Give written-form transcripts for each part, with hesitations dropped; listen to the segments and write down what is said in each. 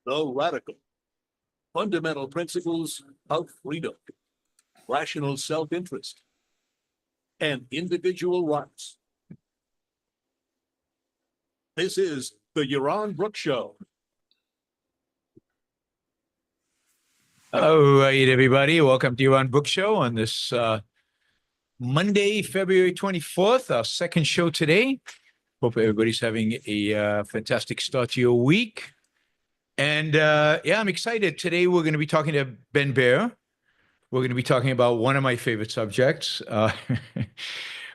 the radical, fundamental principles of freedom, rational self-interest, and individual rights. This is the Yaron Brook Show. All right, everybody. Welcome to Yaron Brook Show on this Monday, February 24th, our second show today. Hope everybody's having a fantastic start to your week. And yeah, I'm excited. Today, we're going to be talking to Ben Baer. We're going to be talking about one of my favorite subjects,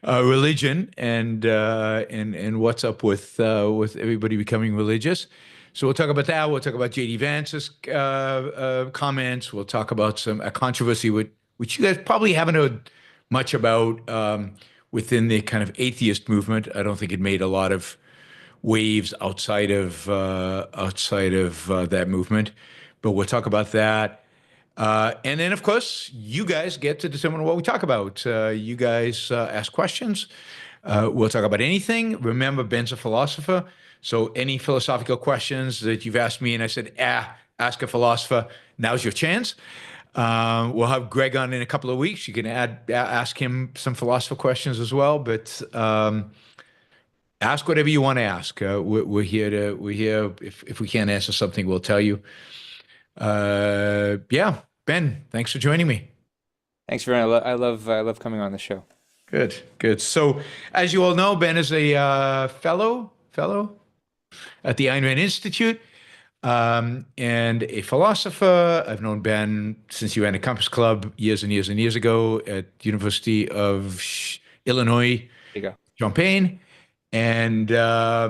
religion, and what's up with everybody becoming religious. So we'll talk about that. We'll talk about J.D. Vance's comments. We'll talk about some controversy, which you guys probably haven't heard much about within the kind of atheist movement. I don't think it made a lot of waves outside of that movement, but we'll talk about that. And then, of course, you guys get to determine what we talk about. You guys ask questions. We'll talk about anything. Remember, Ben's a philosopher. So any philosophical questions that you've asked me and I said, ask a philosopher, now's your chance. We'll have Greg on in a couple of weeks. You can ask him some philosophical questions as well, but ask whatever you want to ask. We're here if we can't answer something, we'll tell you. Yeah, Ben, thanks for joining me. Thanks very much. I love coming on the show. Good. So as you all know, Ben is a fellow at the Ayn Rand Institute, and a philosopher. I've known Ben since he ran a campus club years and years and years ago at University of Illinois, Champaign. And yeah,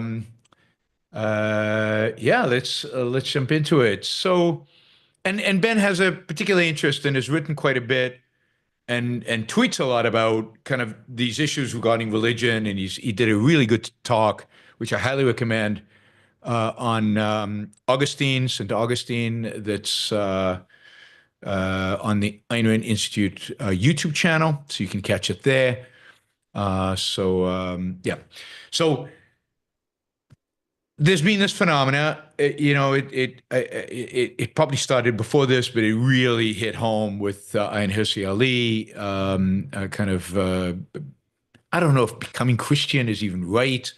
let's jump into it. So, and Ben has a particular interest and has written quite a bit and tweets a lot about kind of these issues regarding religion. And he did a really good talk, which I highly recommend, on Augustine, St. Augustine, that's on the Ayn Rand Institute YouTube channel, so you can catch it there. Yeah. So there's been this phenomena, it probably started before this, but it really hit home with Ayaan Hirsi Ali, I don't know if becoming Christian is even right,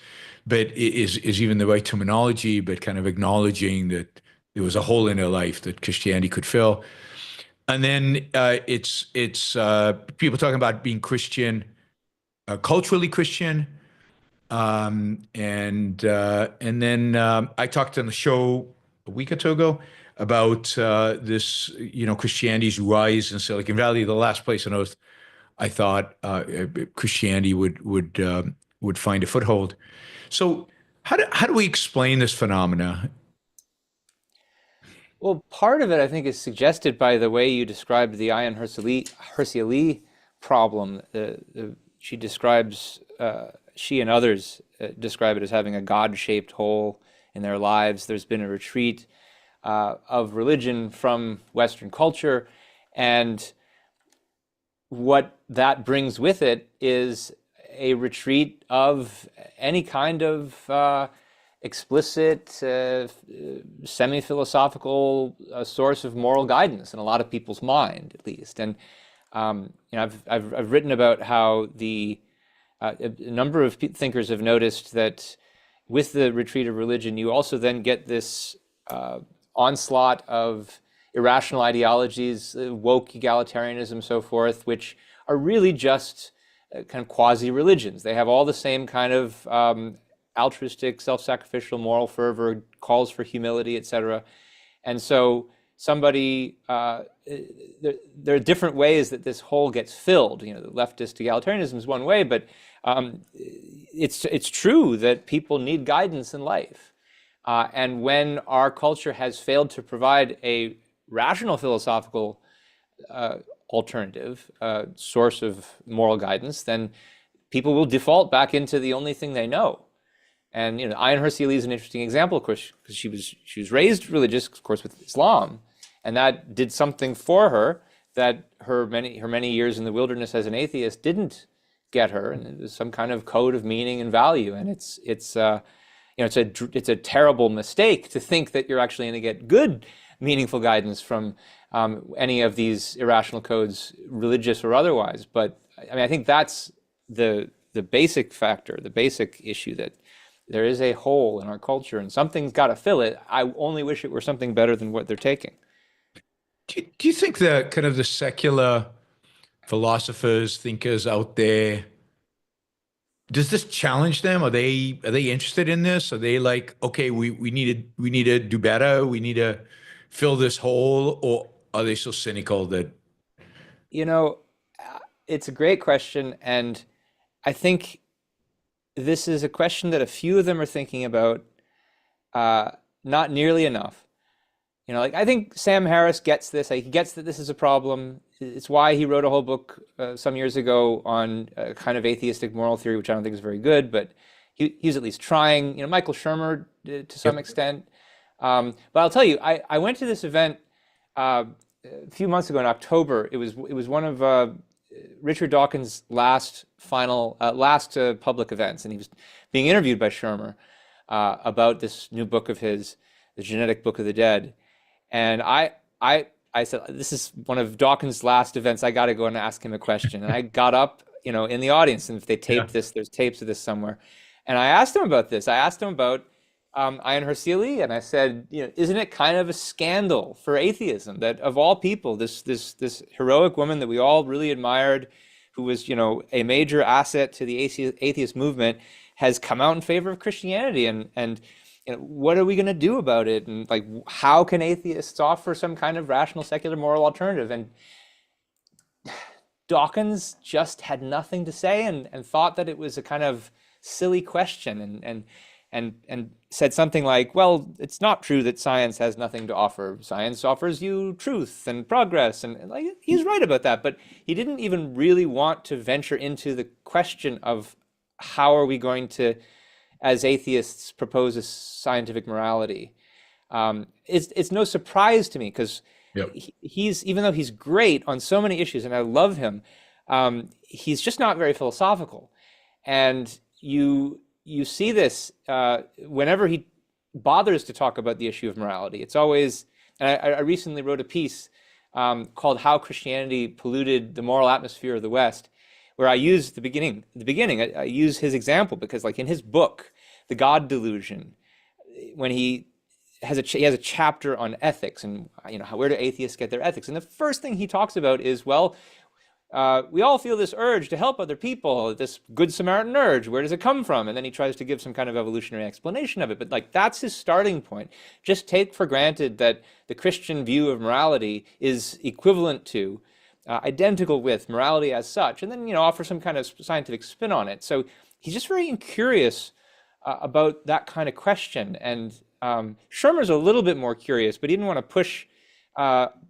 but is even the right terminology, but kind of acknowledging that there was a hole in their life that Christianity could fill. And then it's people talking about being Christian, culturally Christian. And then I talked on the show a week or two ago about this, Christianity's rise in Silicon Valley, the last place on earth I thought Christianity would find a foothold. So how do we explain this phenomena? Well, part of it, I think, is suggested by the way you described the Ayaan Hirsi Ali problem. She describes, she and others describe it as having a God-shaped hole in their lives. There's been a retreat of religion from Western culture, and what that brings with it is a retreat of any kind of explicit, semi-philosophical source of moral guidance in a lot of people's mind, at least. And I've written about how a number of thinkers have noticed that with the retreat of religion, you also then get this onslaught of irrational ideologies, woke egalitarianism, so forth, which are really just kind of quasi-religions. They have all the same kind of altruistic, self-sacrificial moral fervor, calls for humility, etc. And so somebody, there are different ways that this hole gets filled. The leftist egalitarianism is one way, but it's true that people need guidance in life. And when our culture has failed to provide a rational philosophical alternative source of moral guidance, then people will default back into the only thing they know. And Ayaan Hirsi Ali is an interesting example, of course, because she was raised religious, of course, with Islam, and that did something for her that her many years in the wilderness as an atheist didn't get her. And there's some kind of code of meaning and value, and it's it's a terrible mistake to think that you're actually going to get good, meaningful guidance from any of these irrational codes, religious or otherwise. But I mean, I think that's the basic factor, the basic issue, that there is a hole in our culture and something's got to fill it. I only wish it were something better than what they're taking. Do you think the kind of the secular philosophers, thinkers out there, does this challenge them? Are they interested in this? Are they like, okay, we need to do better, we need to fill this hole, or are they so cynical that? It's a great question, and I think this is a question that a few of them are thinking about, not nearly enough. Like, I think Sam Harris gets this. He gets that this is a problem. It's why he wrote a whole book some years ago on a kind of atheistic moral theory, which I don't think is very good, but he's at least trying. Michael Shermer to some extent. But I'll tell you, I went to this event a few months ago in October. It was one of Richard Dawkins' last public events, and he was being interviewed by Shermer about this new book of his, The Genetic Book of the Dead. And I said, this is one of Dawkins' last events. I got to go and ask him a question. And I got up, in the audience, and if they taped this, there's tapes of this somewhere. And I asked him about this. I asked him about Ayaan Hirsi, and I said, isn't it kind of a scandal for atheism that of all people, this heroic woman that we all really admired, who was, a major asset to the atheist movement, has come out in favor of Christianity, and what are we going to do about it? And like, how can atheists offer some kind of rational, secular, moral alternative? And Dawkins just had nothing to say, and thought that it was a kind of silly question, and said something like, well, it's not true that science has nothing to offer. Science offers you truth and progress. And like, he's right about that. But he didn't even really want to venture into the question of how are we going to, as atheists, propose a scientific morality. It's no surprise to me, because he's, even though he's great on so many issues, and I love him, he's just not very philosophical. And you see this whenever he bothers to talk about the issue of morality. It's always, and I recently wrote a piece called "How Christianity Polluted the Moral Atmosphere of the West," where I use the beginning. I use his example because, like, in his book, The God Delusion, when he has a chapter on ethics and where do atheists get their ethics, and the first thing he talks about is, well, we all feel this urge to help other people, this good Samaritan urge. Where does it come from? And then he tries to give some kind of evolutionary explanation of it. But like, that's his starting point. Just take for granted that the Christian view of morality is equivalent to, identical with morality as such, and then offer some kind of scientific spin on it. So he's just very curious about that kind of question. And Shermer's a little bit more curious, but he didn't want to push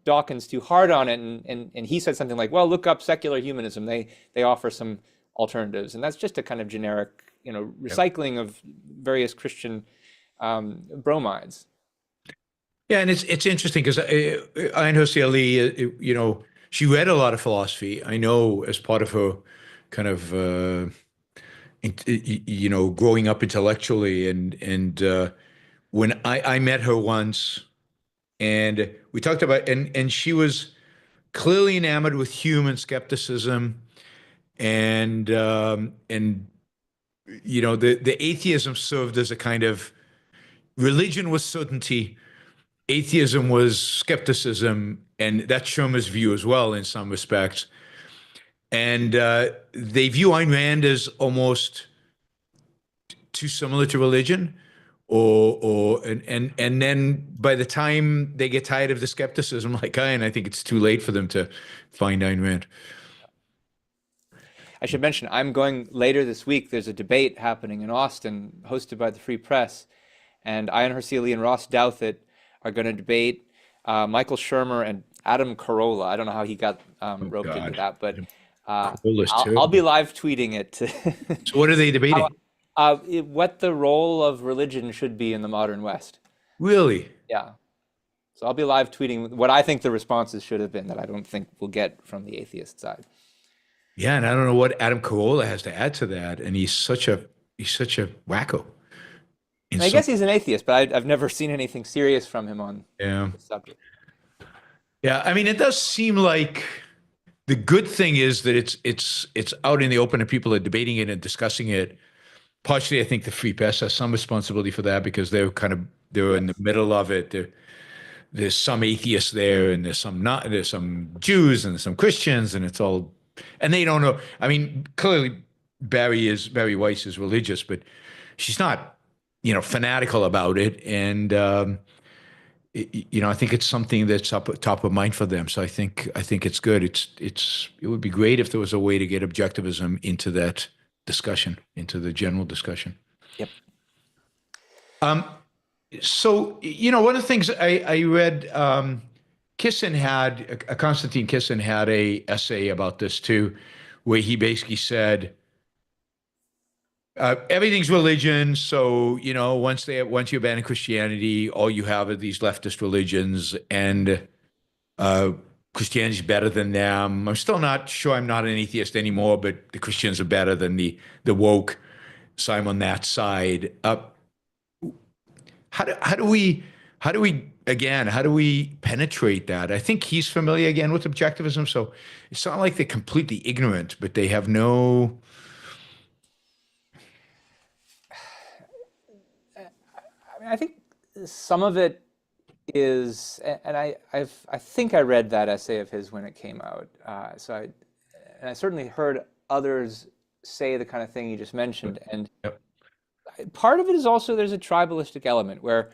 Dawkins too hard on it, and he said something like, well, look up secular humanism, they offer some alternatives. And that's just a kind of generic recycling of various Christian bromides. Yeah, and it's interesting because Ayaan Hirsi, she read a lot of philosophy, I know, as part of her kind of growing up intellectually, and when I met her once, and we talked about, and she was clearly enamored with human skepticism, and the atheism served as a kind of, religion was certainty, atheism was skepticism, and that's Shermer's view as well in some respects. And they view Ayn Rand as almost too similar to religion. And then by the time they get tired of the skepticism, like I think it's too late for them to find Ayn Rand. I should mention, I'm going later this week. There's a debate happening in Austin, hosted by the Free Press, and Ayaan Hirsi and Ross Douthat are going to debate Michael Shermer and Adam Carolla. I don't know how he got roped into that, but I'll be live tweeting it. So what are they debating? What the role of religion should be in the modern West. Really? Yeah. So I'll be live tweeting what I think the responses should have been that I don't think we'll get from the atheist side. Yeah, and I don't know what Adam Carolla has to add to that. And he's such a wacko. And I guess he's an atheist, but I've never seen anything serious from him on yeah. the subject. Yeah, I mean, it does seem like the good thing is that it's out in the open and people are debating it and discussing it. Partially, I think the Free Press has some responsibility for that because they're in the middle of it. There's some atheists there, and there's some not. There's some Jews and there's some Christians, and it's all, and they don't know. I mean, clearly Barry Weiss is religious, but she's not, fanatical about it, and I think it's something that's top of mind for them. So I think it's good. It would be great if there was a way to get objectivism into that discussion, into the general discussion. Yep. So, one of the things I read, Konstantin Kissin had a essay about this too, where he basically said, everything's religion. So, once you abandon Christianity, all you have are these leftist religions, and Christianity's better than them. I'm still not sure I'm not an atheist anymore, but the Christians are better than the woke. So I'm on that side. How do we penetrate that? I think he's familiar again with objectivism, so it's not like they're completely ignorant, but they have no. I think some of it is, and I think I read that essay of his when it came out. And I certainly heard others say the kind of thing you just mentioned. And Yep. part of it is also there's a tribalistic element where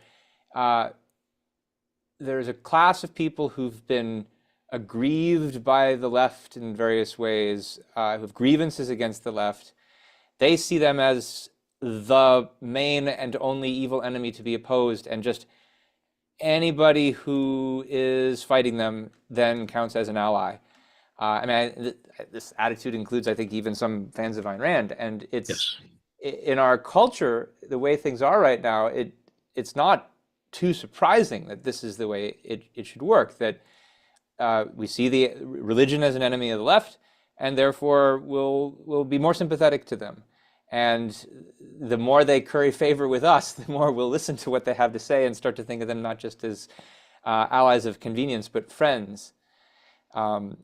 there's a class of people who've been aggrieved by the left in various ways, who have grievances against the left. They see them as the main and only evil enemy to be opposed, and just anybody who is fighting them then counts as an ally. This attitude includes, I think, even some fans of Ayn Rand, and it's in our culture, the way things are right now. It's not too surprising that this is the way it should work. That we see the religion as an enemy of the left, and therefore we'll be more sympathetic to them. And the more they curry favor with us, the more we'll listen to what they have to say and start to think of them not just as allies of convenience, but friends. One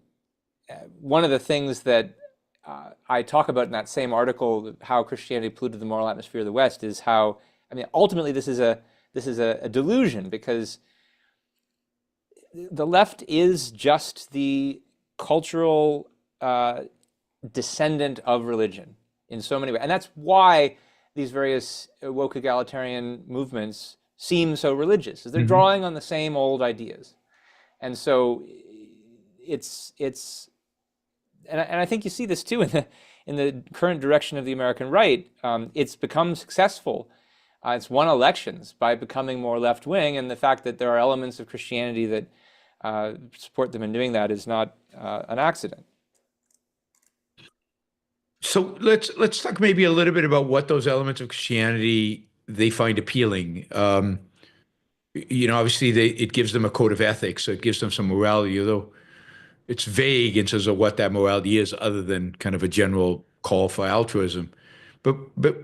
of the things that I talk about in that same article, how Christianity polluted the moral atmosphere of the West, is how, ultimately this is a delusion, because the left is just the cultural descendant of religion in so many ways. And that's why these various woke egalitarian movements seem so religious, is they're drawing on the same old ideas. And so and I think you see this too in the current direction of the American right. It's become successful. It's won elections by becoming more left-wing, and the fact that there are elements of Christianity that support them in doing that is not an accident. So let's talk maybe a little bit about what those elements of Christianity they find appealing. Obviously it gives them a code of ethics, so it gives them some morality, although it's vague in terms of what that morality is, other than kind of a general call for altruism. But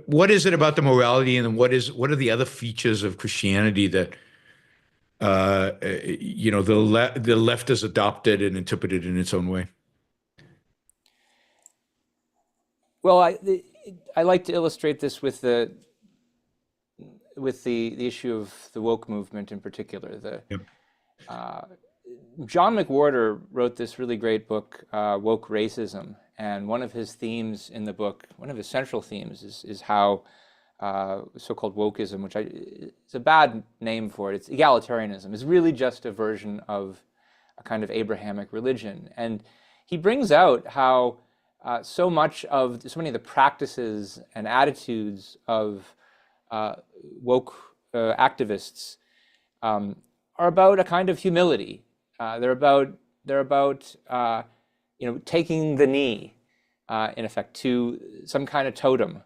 what is it about the morality, and what are the other features of Christianity that the left has adopted and interpreted in its own way? Well, I like to illustrate this with the issue of the woke movement in particular. John McWhorter wrote this really great book, Woke Racism, and one of his themes in the book, one of his central themes, is how so-called wokeism, which it's a bad name for it, it's egalitarianism, is really just a version of a kind of Abrahamic religion. And he brings out how so many of the practices and attitudes of woke activists are about a kind of humility. They're about taking the knee, in effect, to some kind of totem,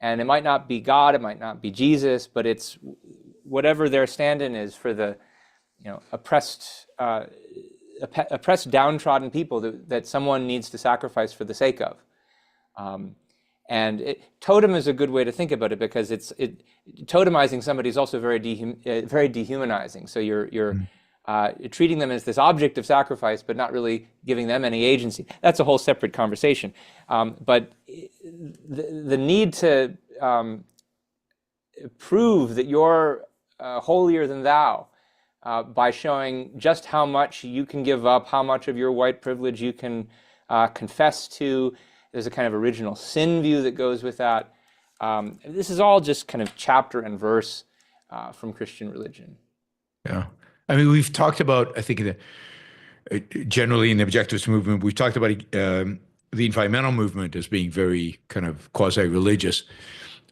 and it might not be God, it might not be Jesus, but it's whatever their stand-in is for the oppressed, downtrodden people that someone needs to sacrifice for the sake of. And totem is a good way to think about it, because totemizing somebody is also very very dehumanizing. So you're treating them as this object of sacrifice, but not really giving them any agency. That's a whole separate conversation. But the need to prove that you're holier than thou by showing just how much you can give up, how much of your white privilege you can confess to. There's a kind of original sin view that goes with that. This is all just kind of chapter and verse from Christian religion. Yeah. I mean, we've talked about, I think, generally in the objectivist movement, we've talked about the environmental movement as being very kind of quasi-religious,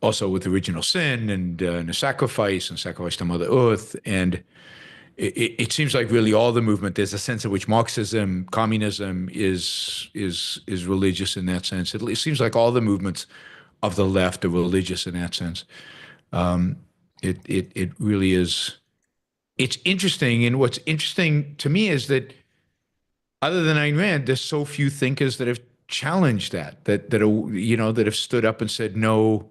also with original sin and the sacrifice to Mother Earth. And it seems like really all the movement, there's a sense in which Marxism, communism is religious in that sense. It seems like all the movements of the left are religious in that sense. It really is. It's interesting, and what's interesting to me is that other than Ayn Rand, there's so few thinkers that have challenged that have stood up and said, no,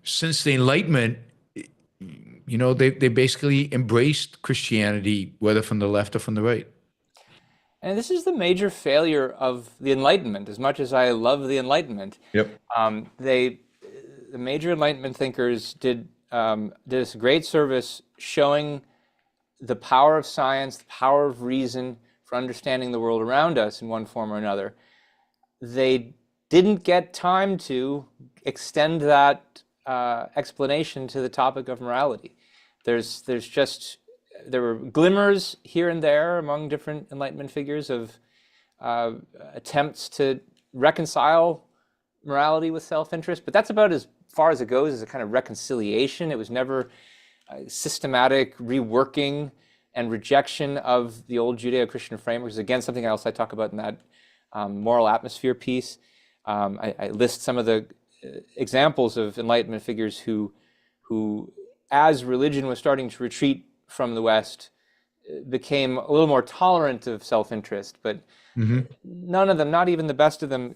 since the Enlightenment, they basically embraced Christianity, whether from the left or from the right. And this is the major failure of the Enlightenment. As much as I love the Enlightenment, Yep. The major Enlightenment thinkers did this great service showing the power of science, the power of reason for understanding the world around us in one form or another. They didn't get time to extend that explanation to the topic of morality. There were glimmers here and there among different Enlightenment figures of attempts to reconcile morality with self-interest, but that's about as far as it goes as a kind of reconciliation. It was never systematic reworking and rejection of the old Judeo-Christian frameworks. Again, something else I talk about in that moral atmosphere piece. I list some of the examples of Enlightenment figures who, as religion was starting to retreat from the West, became a little more tolerant of self-interest, but none of them, not even the best of them,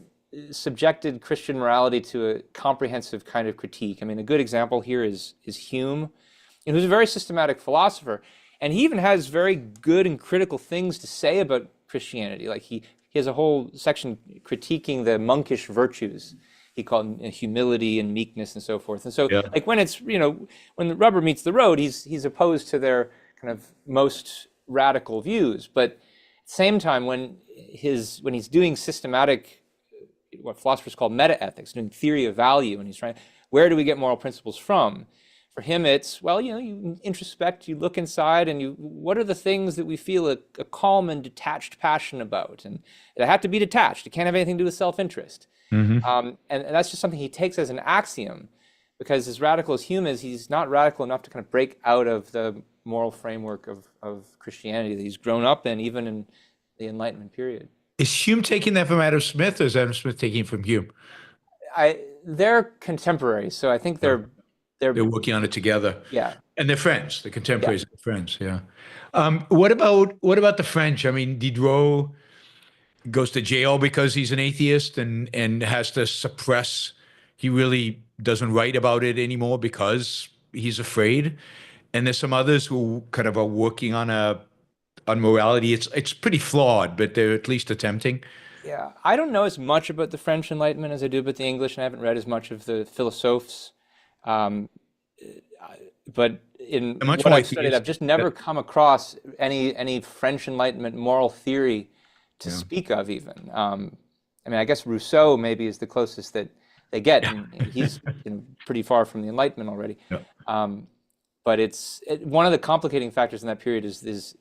subjected Christian morality to a comprehensive kind of critique. I mean, a good example here is Hume, who's a very systematic philosopher, and he even has very good and critical things to say about Christianity. Like he has a whole section critiquing the monkish virtues. He called them humility and meekness and so forth. And so, like when it's when the rubber meets the road, he's opposed to their kind of most radical views. But at the same time, when he's doing systematic, what philosophers call meta-ethics, doing theory of value, and he's trying, where do we get moral principles from? For him, it's, you introspect, you look inside, and what are the things that we feel a calm and detached passion about? And they have to be detached. It can't have anything to do with self-interest. And that's just something he takes as an axiom, because as radical as Hume is, he's not radical enough to kind of break out of the moral framework of Christianity that he's grown up in, even in the Enlightenment period. Is Hume taking that from Adam Smith, or is Adam Smith taking it from Hume? They're contemporaries, so I think they're working on it together. Yeah. And they're friends. The contemporaries are friends. Yeah. What about the French? I mean, Diderot goes to jail because he's an atheist and has to suppress. He really doesn't write about it anymore because he's afraid. And there's some others who kind of are working on morality. It's pretty flawed, but they're at least attempting. Yeah. I don't know as much about the French Enlightenment as I do about the English, and I haven't read as much of the philosophes. But in what I've studied, I've just never come across any French Enlightenment moral theory to speak of even. I mean, I guess Rousseau maybe is the closest that they get, and he's pretty far from the Enlightenment already. But one of the complicating factors in that period is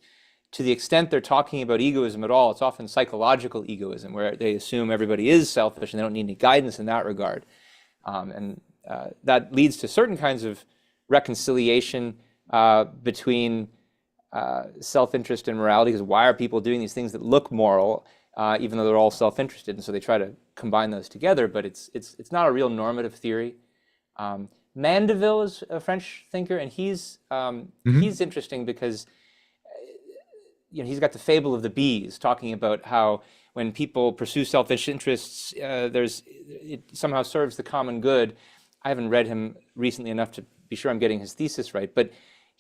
to the extent they're talking about egoism at all, it's often psychological egoism, where they assume everybody is selfish and they don't need any guidance in that regard. That leads to certain kinds of reconciliation between self-interest and morality, because why are people doing these things that look moral, even though they're all self-interested? And so they try to combine those together, but it's not a real normative theory. Mandeville is a French thinker, and he's interesting because he's got the fable of the bees, talking about how when people pursue selfish interests, it somehow serves the common good. I haven't read him recently enough to be sure I'm getting his thesis right, but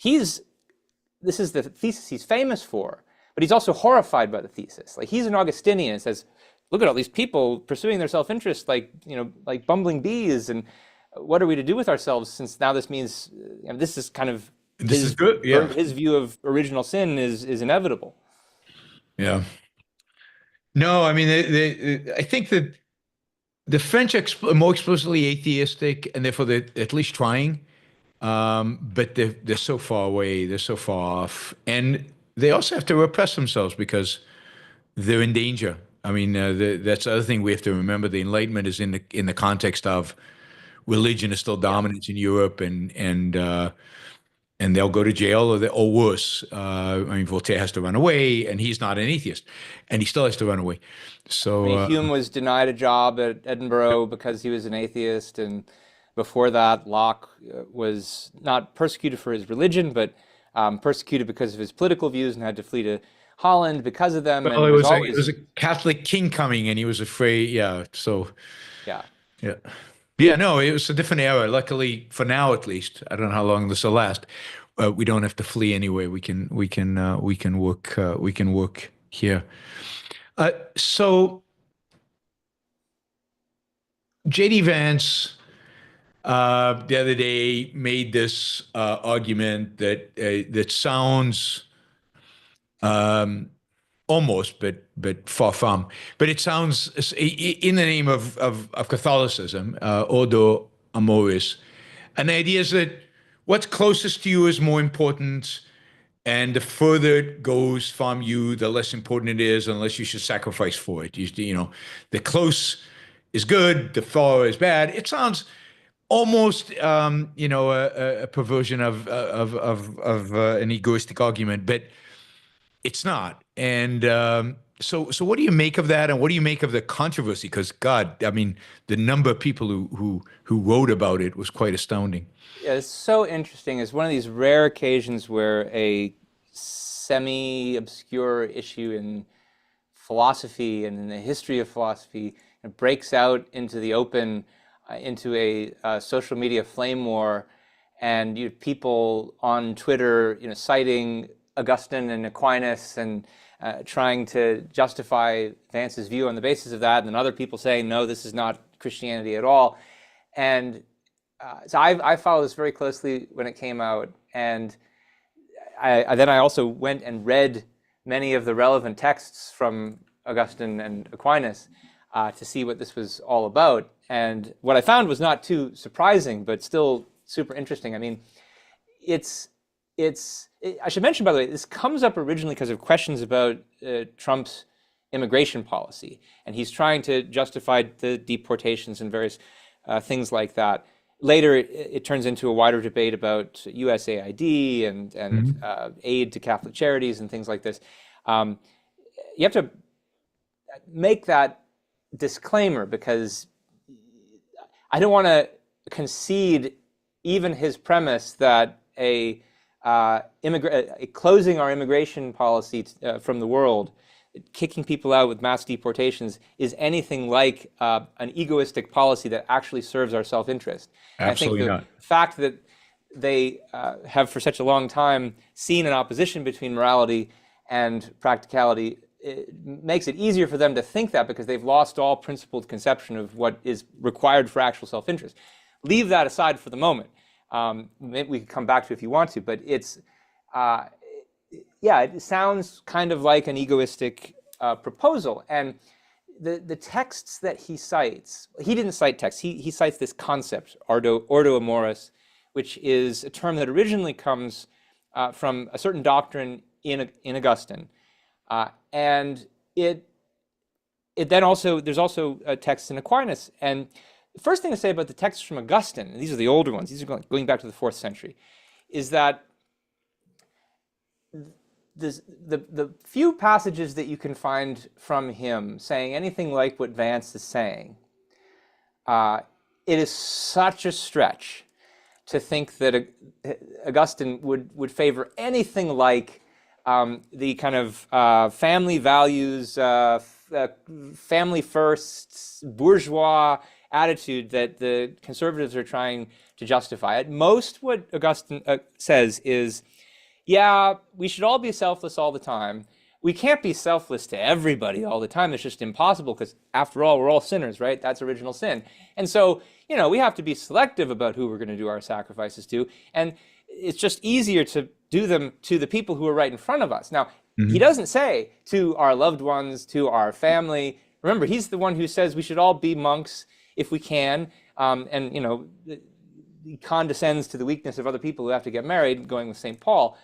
this is the thesis he's famous for, but he's also horrified by the thesis. Like, he's an Augustinian and says, look at all these people pursuing their self-interest like bumbling bees, and what are we to do with ourselves, since now this means this is kind of is good. Yeah. His view of original sin is inevitable. Yeah. No, I mean, I think that the French are more explicitly atheistic, and therefore they're at least trying. But they're so far away, they're so far off, and they also have to repress themselves because they're in danger. I mean, that's the other thing we have to remember. The Enlightenment is in the context of religion is still dominant in Europe, and they'll go to jail or worse. I mean, Voltaire has to run away, and he's not an atheist, and he still has to run away. So Hume was denied a job at Edinburgh because he was an atheist, and before that, Locke was not persecuted for his religion, but persecuted because of his political views and had to flee to Holland because of them. Well, and it was a Catholic king coming, and he was afraid. Yeah, so yeah. Yeah, no, it was a different era. Luckily, for now at least, I don't know how long this will last. We don't have to flee anyway. We can work here. So, J.D. Vance the other day made this argument that sounds almost, but far from. But it sounds in the name of Catholicism, Ordo Amoris, and the idea is that what's closest to you is more important, and the further it goes from you, the less important it is, unless you should sacrifice for it. You know, the close is good, the far is bad. It sounds almost, a perversion of an egoistic argument, but it's not. And so what do you make of that, and what do you make of the controversy? Because God, I mean, the number of people who wrote about it was quite astounding. Yeah, it's so interesting. It's one of these rare occasions where a semi-obscure issue in philosophy and in the history of philosophy breaks out into the open, into a social media flame war, and you have people on Twitter, citing Augustine and Aquinas and trying to justify Vance's view on the basis of that, and then other people saying, no, this is not Christianity at all. And so I followed this very closely when it came out, and I also went and read many of the relevant texts from Augustine and Aquinas to see what this was all about. And what I found was not too surprising, but still super interesting. I mean, I should mention, by the way, this comes up originally because of questions about Trump's immigration policy, and he's trying to justify the deportations and various things like that. Later, it turns into a wider debate about USAID and aid to Catholic charities and things like this. You have to make that disclaimer because I don't want to concede even his premise that closing our immigration policy from the world, kicking people out with mass deportations, is anything like an egoistic policy that actually serves our self-interest. Absolutely not. I think the fact that they have for such a long time seen an opposition between morality and practicality, it makes it easier for them to think that because they've lost all principled conception of what is required for actual self-interest. Leave that aside for the moment. Maybe we can come back to it if you want to, but it's, it sounds kind of like an egoistic proposal. And the texts that he cites, he didn't cite texts, he cites this concept, Ordo Amoris, which is a term that originally comes from a certain doctrine in Augustine. And it then also, there's also a text in Aquinas. And the first thing to say about the texts from Augustine, and these are the older ones, these are going back to the 4th century, is that the few passages that you can find from him saying anything like what Vance is saying, it is such a stretch to think that Augustine would favor anything like the kind of family values, family first bourgeois attitude that the conservatives are trying to justify. At most, what Augustine says is, yeah, we should all be selfless all the time. We can't be selfless to everybody all the time. It's just impossible because, after all, we're all sinners, right? That's original sin. And so, we have to be selective about who we're going to do our sacrifices to. And it's just easier to do them to the people who are right in front of us. Now, he doesn't say to our loved ones, to our family. Remember, he's the one who says we should all be monks if we can. And, he condescends to the weakness of other people who have to get married, going with St. Paul.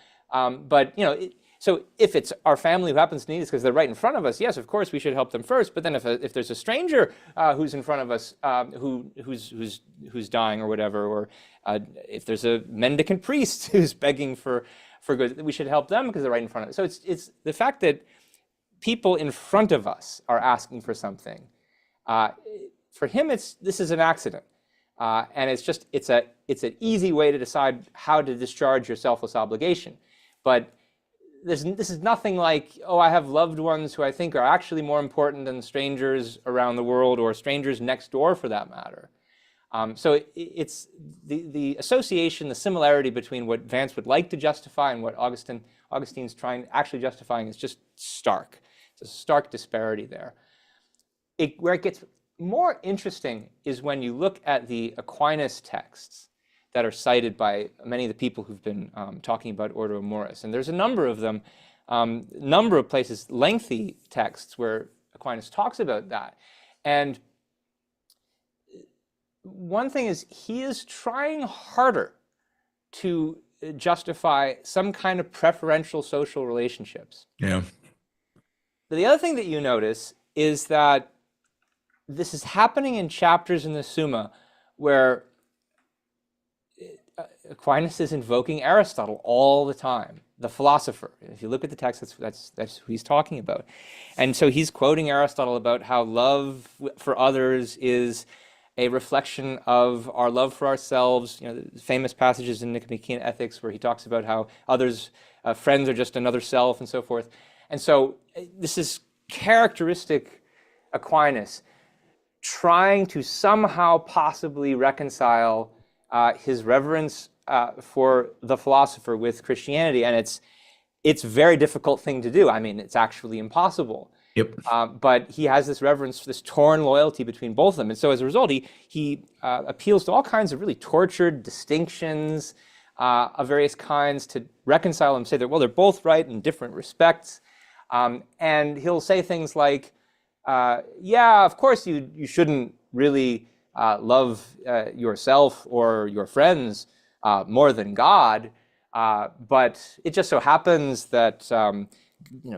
So if it's our family who happens to need us because they're right in front of us, yes, of course we should help them first. But then if there's a stranger who's in front of us who's dying or whatever, or if there's a mendicant priest who's begging for good, we should help them because they're right in front of us. So it's the fact that people in front of us are asking for something. For him, this is an accident, and it's an easy way to decide how to discharge your selfless obligation, but. This is nothing like, oh, I have loved ones who I think are actually more important than strangers around the world or strangers next door for that matter. So it's the association, the similarity between what Vance would like to justify and what Augustine's actually justifying is just stark. It's a stark disparity there. Where it gets more interesting is when you look at the Aquinas texts that are cited by many of the people who've been talking about Ordo Amoris. And there's a number of them, number of places, lengthy texts where Aquinas talks about that. And one thing is he is trying harder to justify some kind of preferential social relationships. Yeah. But the other thing that you notice is that this is happening in chapters in the Summa where Aquinas is invoking Aristotle all the time, the philosopher. If you look at the text, that's who he's talking about. And so he's quoting Aristotle about how love for others is a reflection of our love for ourselves. The famous passages in Nicomachean Ethics where he talks about how others, friends are just another self and so forth. And so this is characteristic Aquinas trying to somehow possibly reconcile his reverence for the philosopher with Christianity, and it's a very difficult thing to do. I mean, it's actually impossible. Yep. But he has this reverence, this torn loyalty between both of them, and so as a result, he appeals to all kinds of really tortured distinctions of various kinds to reconcile them, say that they're both right in different respects, and he'll say things like, "Yeah, of course you shouldn't really." Love yourself or your friends more than God, but it just so happens that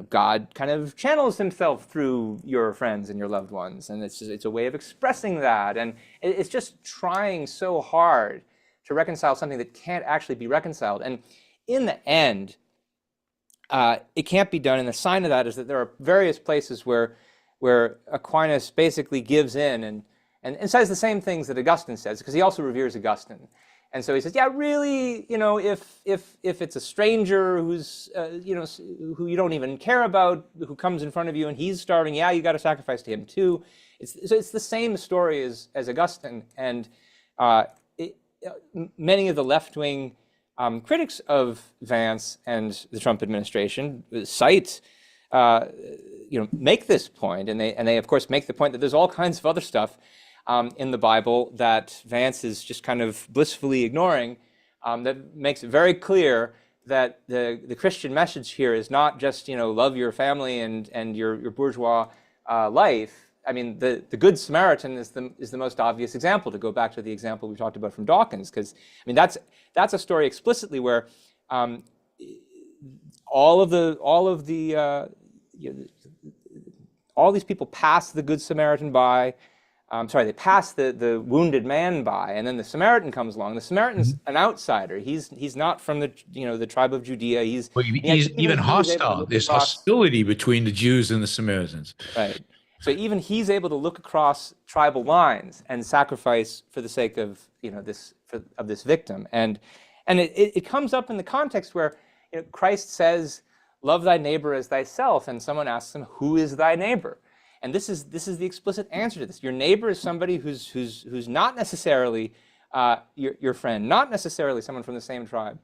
God kind of channels himself through your friends and your loved ones, and it's a way of expressing that, and it's just trying so hard to reconcile something that can't actually be reconciled, and in the end, it can't be done. And the sign of that is that there are various places where Aquinas basically gives in and says the same things that Augustine says, because he also reveres Augustine. And so he says, yeah, really, if it's a stranger who's, who you don't even care about, who comes in front of you and he's starving, yeah, you got to sacrifice to him too. It's the same story as Augustine. And many of the left-wing critics of Vance and the Trump administration cite make this point, and they of course make the point that there's all kinds of other stuff in the Bible that Vance is just kind of blissfully ignoring, that makes it very clear that the Christian message here is not just love your family and your bourgeois life. I mean, the Good Samaritan is the most obvious example, to go back to the example we talked about from Dawkins, because I mean that's a story explicitly where all these people pass the Good Samaritan by. They pass the wounded man by, and then the Samaritan comes along. The Samaritan's an outsider. He's not from the tribe of Judea. He's even hostile. There's hostility between the Jews and the Samaritans. Right. So even he's able to look across tribal lines and sacrifice for the sake of this victim. And it comes up in the context where Christ says, "Love thy neighbor as thyself," and someone asks him, "Who is thy neighbor?" And this is the explicit answer to this. Your neighbor is somebody who's not necessarily your friend, not necessarily someone from the same tribe.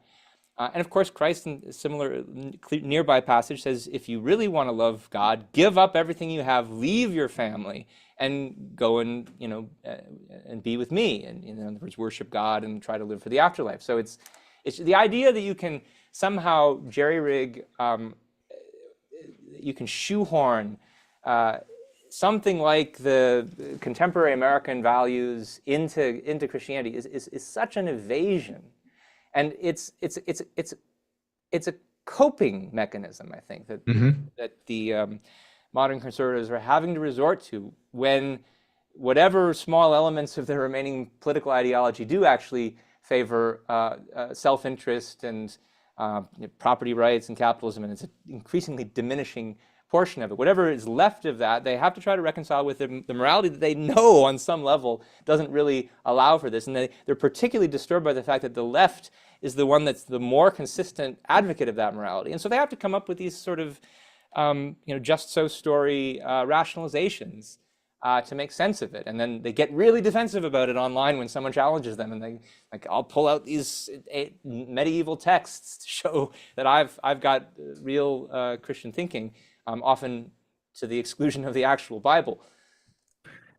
And of course, Christ, in a similar nearby passage, says, if you really want to love God, give up everything you have, leave your family, and go and and be with me. And in other words, worship God and try to live for the afterlife. So it's the idea that you can somehow jerry-rig, you can shoehorn something like the contemporary American values into Christianity is such an evasion. And it's a coping mechanism, I think, that that the modern conservatives are having to resort to when whatever small elements of their remaining political ideology do actually favor self-interest and property rights and capitalism, and it's an increasingly diminishing portion of it. Whatever is left of that, they have to try to reconcile with the morality that they know on some level doesn't really allow for this. And they're particularly disturbed by the fact that the left is the one that's the more consistent advocate of that morality. And so they have to come up with these sort of, just so story rationalizations to make sense of it. And then they get really defensive about it online when someone challenges them. And they I'll pull out these medieval texts to show that I've got real Christian thinking, often to the exclusion of the actual Bible.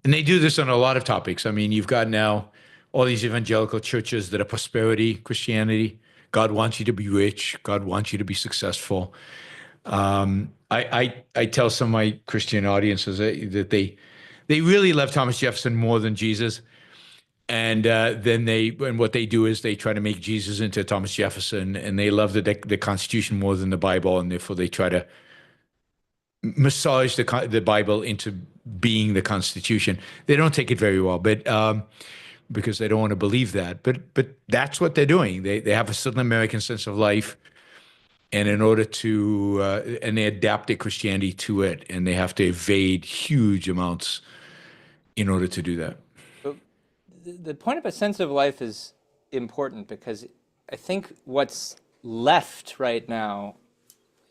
And they do this on a lot of topics. I mean, you've got now all these evangelical churches that are prosperity Christianity. God wants you to be rich. God wants you to be successful. I tell some of my Christian audiences that they really love Thomas Jefferson more than Jesus. And then what they do is they try to make Jesus into Thomas Jefferson, and they love the Constitution more than the Bible, and therefore they try to massage the Bible into being the Constitution. They don't take it very well, but because they don't want to believe that. But that's what they're doing. They have a certain American sense of life, and in order to and they adapt their Christianity to it, and they have to evade huge amounts in order to do that. So the point of a sense of life is important, because I think what's left right now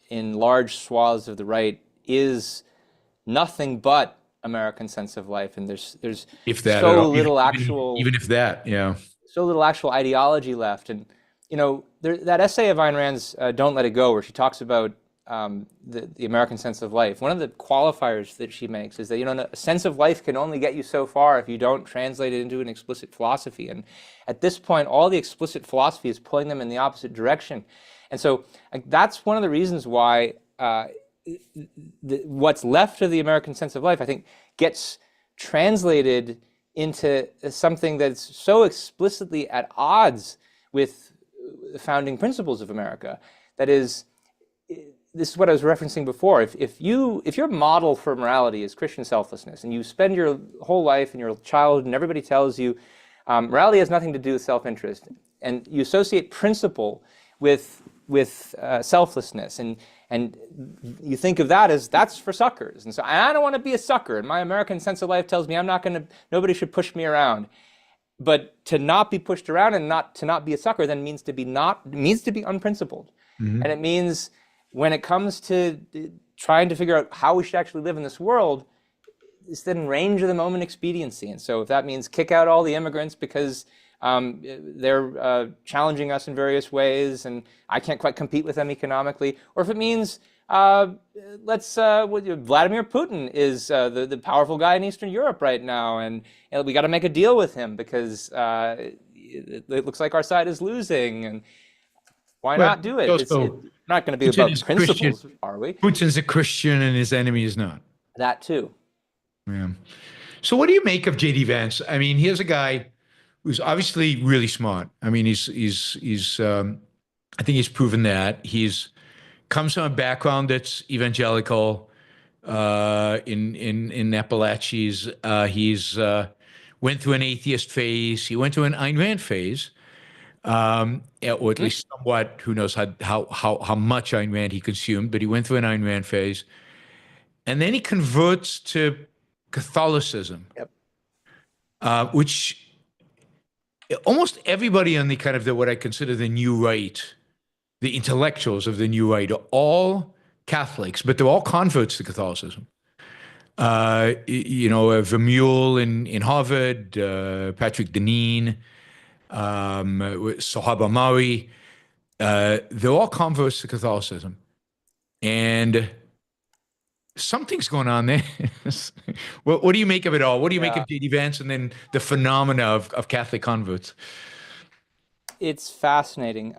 in large swaths of the right is nothing but American sense of life, and there's if that so little actual, even if that, yeah, so little actual ideology left. And that essay of Ayn Rand's, "Don't Let It Go," where she talks about the American sense of life. One of the qualifiers that she makes is that a sense of life can only get you so far if you don't translate it into an explicit philosophy. And at this point, all the explicit philosophy is pulling them in the opposite direction. And so that's one of the reasons why what's left of the American sense of life, I think, gets translated into something that's so explicitly at odds with the founding principles of America. That is, this is what I was referencing before. If your model for morality is Christian selflessness, and you spend your whole life and your childhood and everybody tells you morality has nothing to do with self-interest, and you associate principle with selflessness, and you think of that as that's for suckers. And so I don't want to be a sucker, and my American sense of life tells me nobody should push me around. But to not be pushed around and to not be a sucker then means to be unprincipled. Mm-hmm. And it means when it comes to trying to figure out how we should actually live in this world, it's then range of the moment expediency. And so if that means kick out all the immigrants because they're challenging us in various ways and I can't quite compete with them economically, or if it means Vladimir Putin is the powerful guy in Eastern Europe right now, and we got to make a deal with him because it looks like our side is losing, and why not do it? It's not going to be about principles, are we? Putin's a Christian and his enemy is not. That too. Yeah. So what do you make of J.D. Vance? I mean, here's a guy who's obviously really smart. I mean, he's I think he's proven that. He's comes from a background that's evangelical in Appalachians. He's went through an atheist phase. He went through an Ayn Rand phase, or at least somewhat. Who knows how much Ayn Rand he consumed? But he went through an Ayn Rand phase, and then he converts to Catholicism, which almost everybody on the kind of what I consider the new right, the intellectuals of the new right, are all Catholics, but they're all converts to Catholicism. Vermeulen in Harvard, Patrick Deneen, Sahaba Mari, they're all converts to Catholicism. And something's going on there. What do you make of it all? What do you make of J.D. Vance and then the phenomena of Catholic converts? It's fascinating.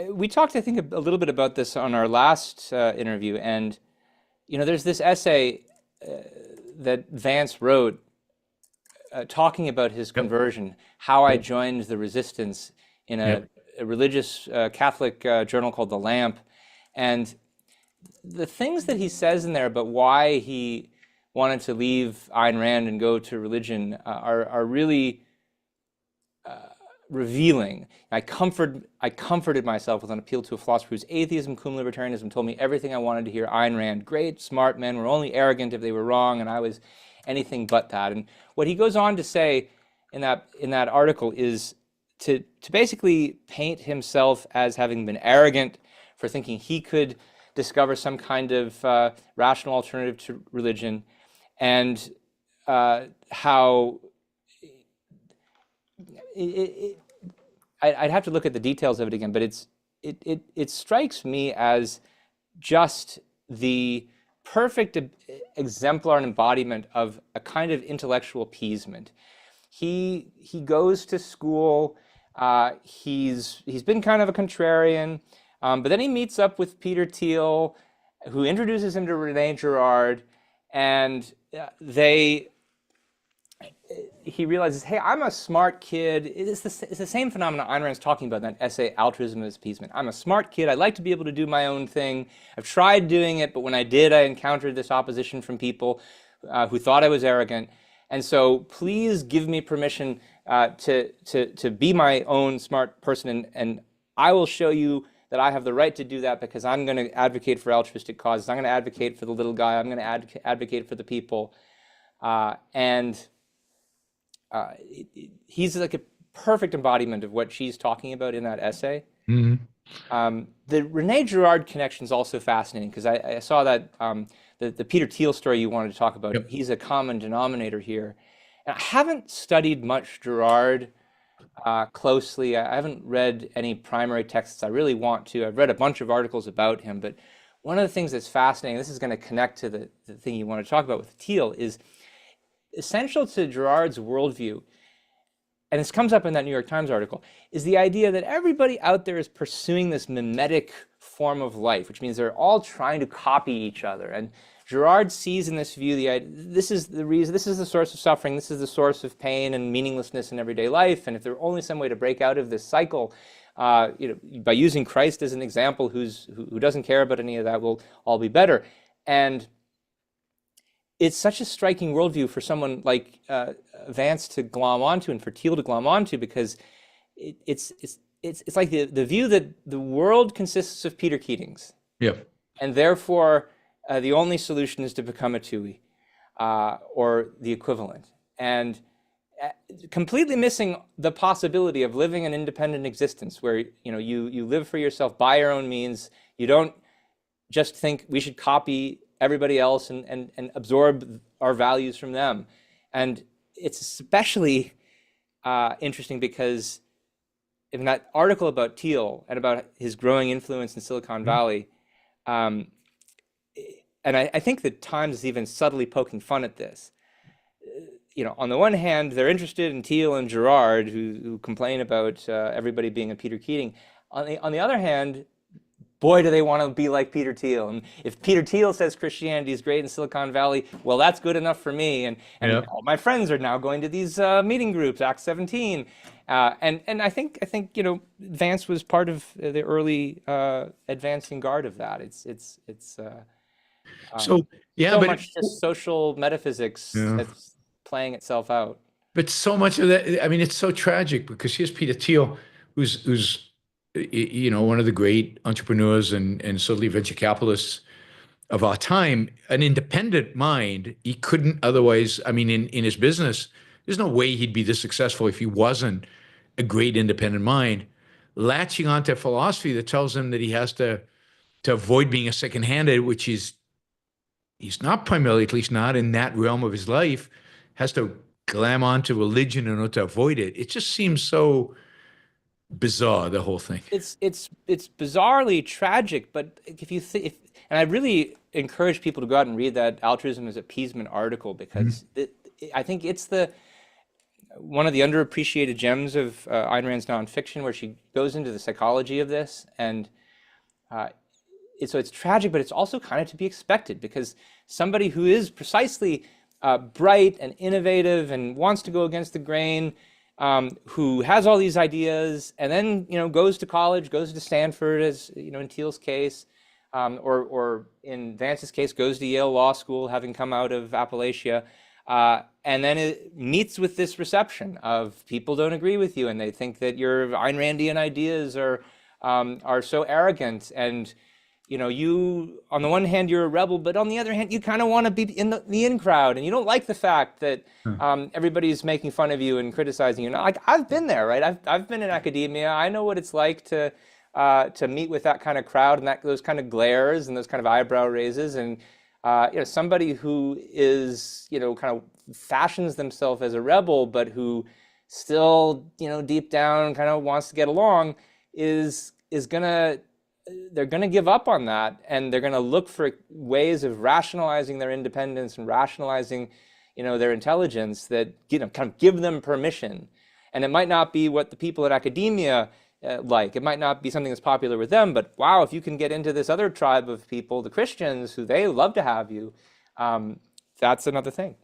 We talked, I think, a little bit about this on our last interview. And, there's this essay that Vance wrote talking about his conversion, how I joined the resistance in a religious Catholic journal called The Lamp. And the things that he says in there about why he wanted to leave Ayn Rand and go to religion are really revealing. I comforted myself with an appeal to a philosopher whose atheism cum libertarianism told me everything I wanted to hear. Ayn Rand, great, smart men were only arrogant if they were wrong, and I was anything but that. And what he goes on to say in that article is to basically paint himself as having been arrogant for thinking he could discover some kind of rational alternative to religion, and how I'd have to look at the details of it again, but it strikes me as just the perfect exemplar and embodiment of a kind of intellectual appeasement. He goes to school. He's been kind of a contrarian, but then he meets up with Peter Thiel, who introduces him to Rene Girard, and he realizes, hey, I'm a smart kid. It's the same phenomenon Ayn Rand's talking about in that essay, Altruism as Appeasement. I'm a smart kid. I like to be able to do my own thing. I've tried doing it, but when I did, I encountered this opposition from people who thought I was arrogant. And so please give me permission to be my own smart person, and I will show you that I have the right to do that because I'm going to advocate for altruistic causes. I'm going to advocate for the little guy. I'm going to advocate for the people. He's like a perfect embodiment of what she's talking about in that essay. Mm-hmm. The Rene Girard connection is also fascinating because I saw that the Peter Thiel story you wanted to talk about. Yep. He's a common denominator here. And I haven't studied much Girard closely. I haven't read any primary texts. I really want to. I've read a bunch of articles about him, but one of the things that's fascinating, this is going to connect to the thing you want to talk about with Thiel, is essential to Girard's worldview, and this comes up in that New York Times article, is the idea that everybody out there is pursuing this mimetic form of life, which means they're all trying to copy each other. And Girard sees in this view this is the reason, this is the source of suffering, this is the source of pain and meaninglessness in everyday life. And if there's only some way to break out of this cycle, by using Christ as an example, who doesn't care about any of that, we'll all be better. And it's such a striking worldview for someone like Vance to glom onto and for Thiel to glom onto, because it's like the view that the world consists of Peter Keatings. Yeah. And therefore, the only solution is to become a Tui or the equivalent. And completely missing the possibility of living an independent existence where you live for yourself by your own means. You don't just think we should copy everybody else and absorb our values from them. And it's especially interesting because in that article about Thiel and about his growing influence in Silicon Valley, and I think the Times is even subtly poking fun at this. On the one hand, they're interested in Thiel and Girard, who complain about everybody being a Peter Keating. On the other hand, boy, do they want to be like Peter Thiel. And if Peter Thiel says Christianity is great in Silicon Valley, well, that's good enough for me. And all my friends are now going to these meeting groups, Acts 17. And I think Vance was part of the early advancing guard of that. It's so much just social metaphysics that's playing itself out. But so much of that, I mean, it's so tragic because here's Peter Thiel, who's one of the great entrepreneurs and certainly venture capitalists of our time, an independent mind. He couldn't otherwise, I mean, in his business, there's no way he'd be this successful if he wasn't a great independent mind, latching onto a philosophy that tells him that he has to avoid being a second-handed, which is he's not primarily, at least not in that realm of his life, has to glam onto religion in order to avoid it. It just seems so bizarre, the whole thing. It's bizarrely tragic, but if you think, and I really encourage people to go out and read that Altruism is Appeasement article, because I think it's one of the underappreciated gems of Ayn Rand's nonfiction, where she goes into the psychology of this, and so it's tragic, but it's also kind of to be expected, because somebody who is precisely bright and innovative and wants to go against the grain, who has all these ideas, and then goes to college, goes to Stanford, as in Thiel's case, or in Vance's case, goes to Yale Law School, having come out of Appalachia, and then it meets with this reception of people don't agree with you, and they think that your Ayn Randian ideas are so arrogant, and you, on the one hand, you're a rebel, but on the other hand, you kind of want to be in the in crowd, and you don't like the fact that everybody's making fun of you and criticizing you. Like, I've been there, right? I've been in academia. I know what it's like to meet with that kind of crowd and those kind of glares and those kind of eyebrow raises, and somebody who is kind of fashions themselves as a rebel, but who still deep down kind of wants to get along, they're going to give up on that, and they're going to look for ways of rationalizing their independence and rationalizing their intelligence that kind of give them permission. And it might not be what the people at academia like. It might not be something that's popular with them, but wow, if you can get into this other tribe of people, the Christians, who they love to have you, that's another thing.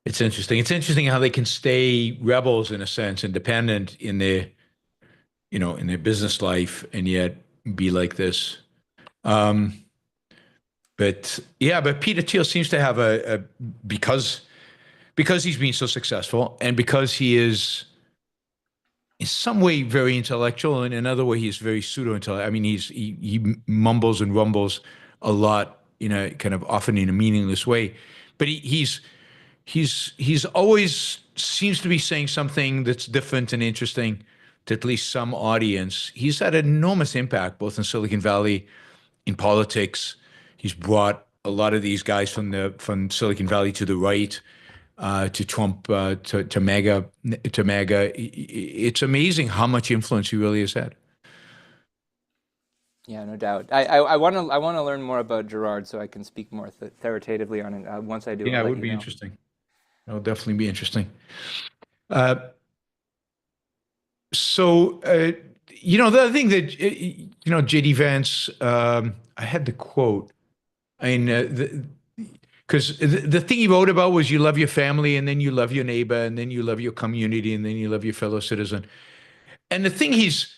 It's interesting. It's interesting how they can stay rebels, in a sense, independent in their business life, and yet be like this. But Peter Thiel seems to have because he's been so successful, and because he is in some way very intellectual, and in another way he's very pseudo-intellectual. I mean, he mumbles and rumbles a lot, kind of often in a meaningless way, but he's always seems to be saying something that's different and interesting to at least some audience. He's had an enormous impact both in Silicon Valley, in politics. He's brought a lot of these guys from Silicon Valley to the right, to Trump, to MAGA. It's amazing how much influence he really has had. Yeah, no doubt. I want to learn more about Girard, so I can speak more authoritatively on it once I do. Yeah, it would be interesting. It will definitely be interesting. So, the other thing that, J.D. Vance, I had the quote. I mean, because the thing he wrote about was you love your family, and then you love your neighbor, and then you love your community, and then you love your fellow citizen. And the thing he's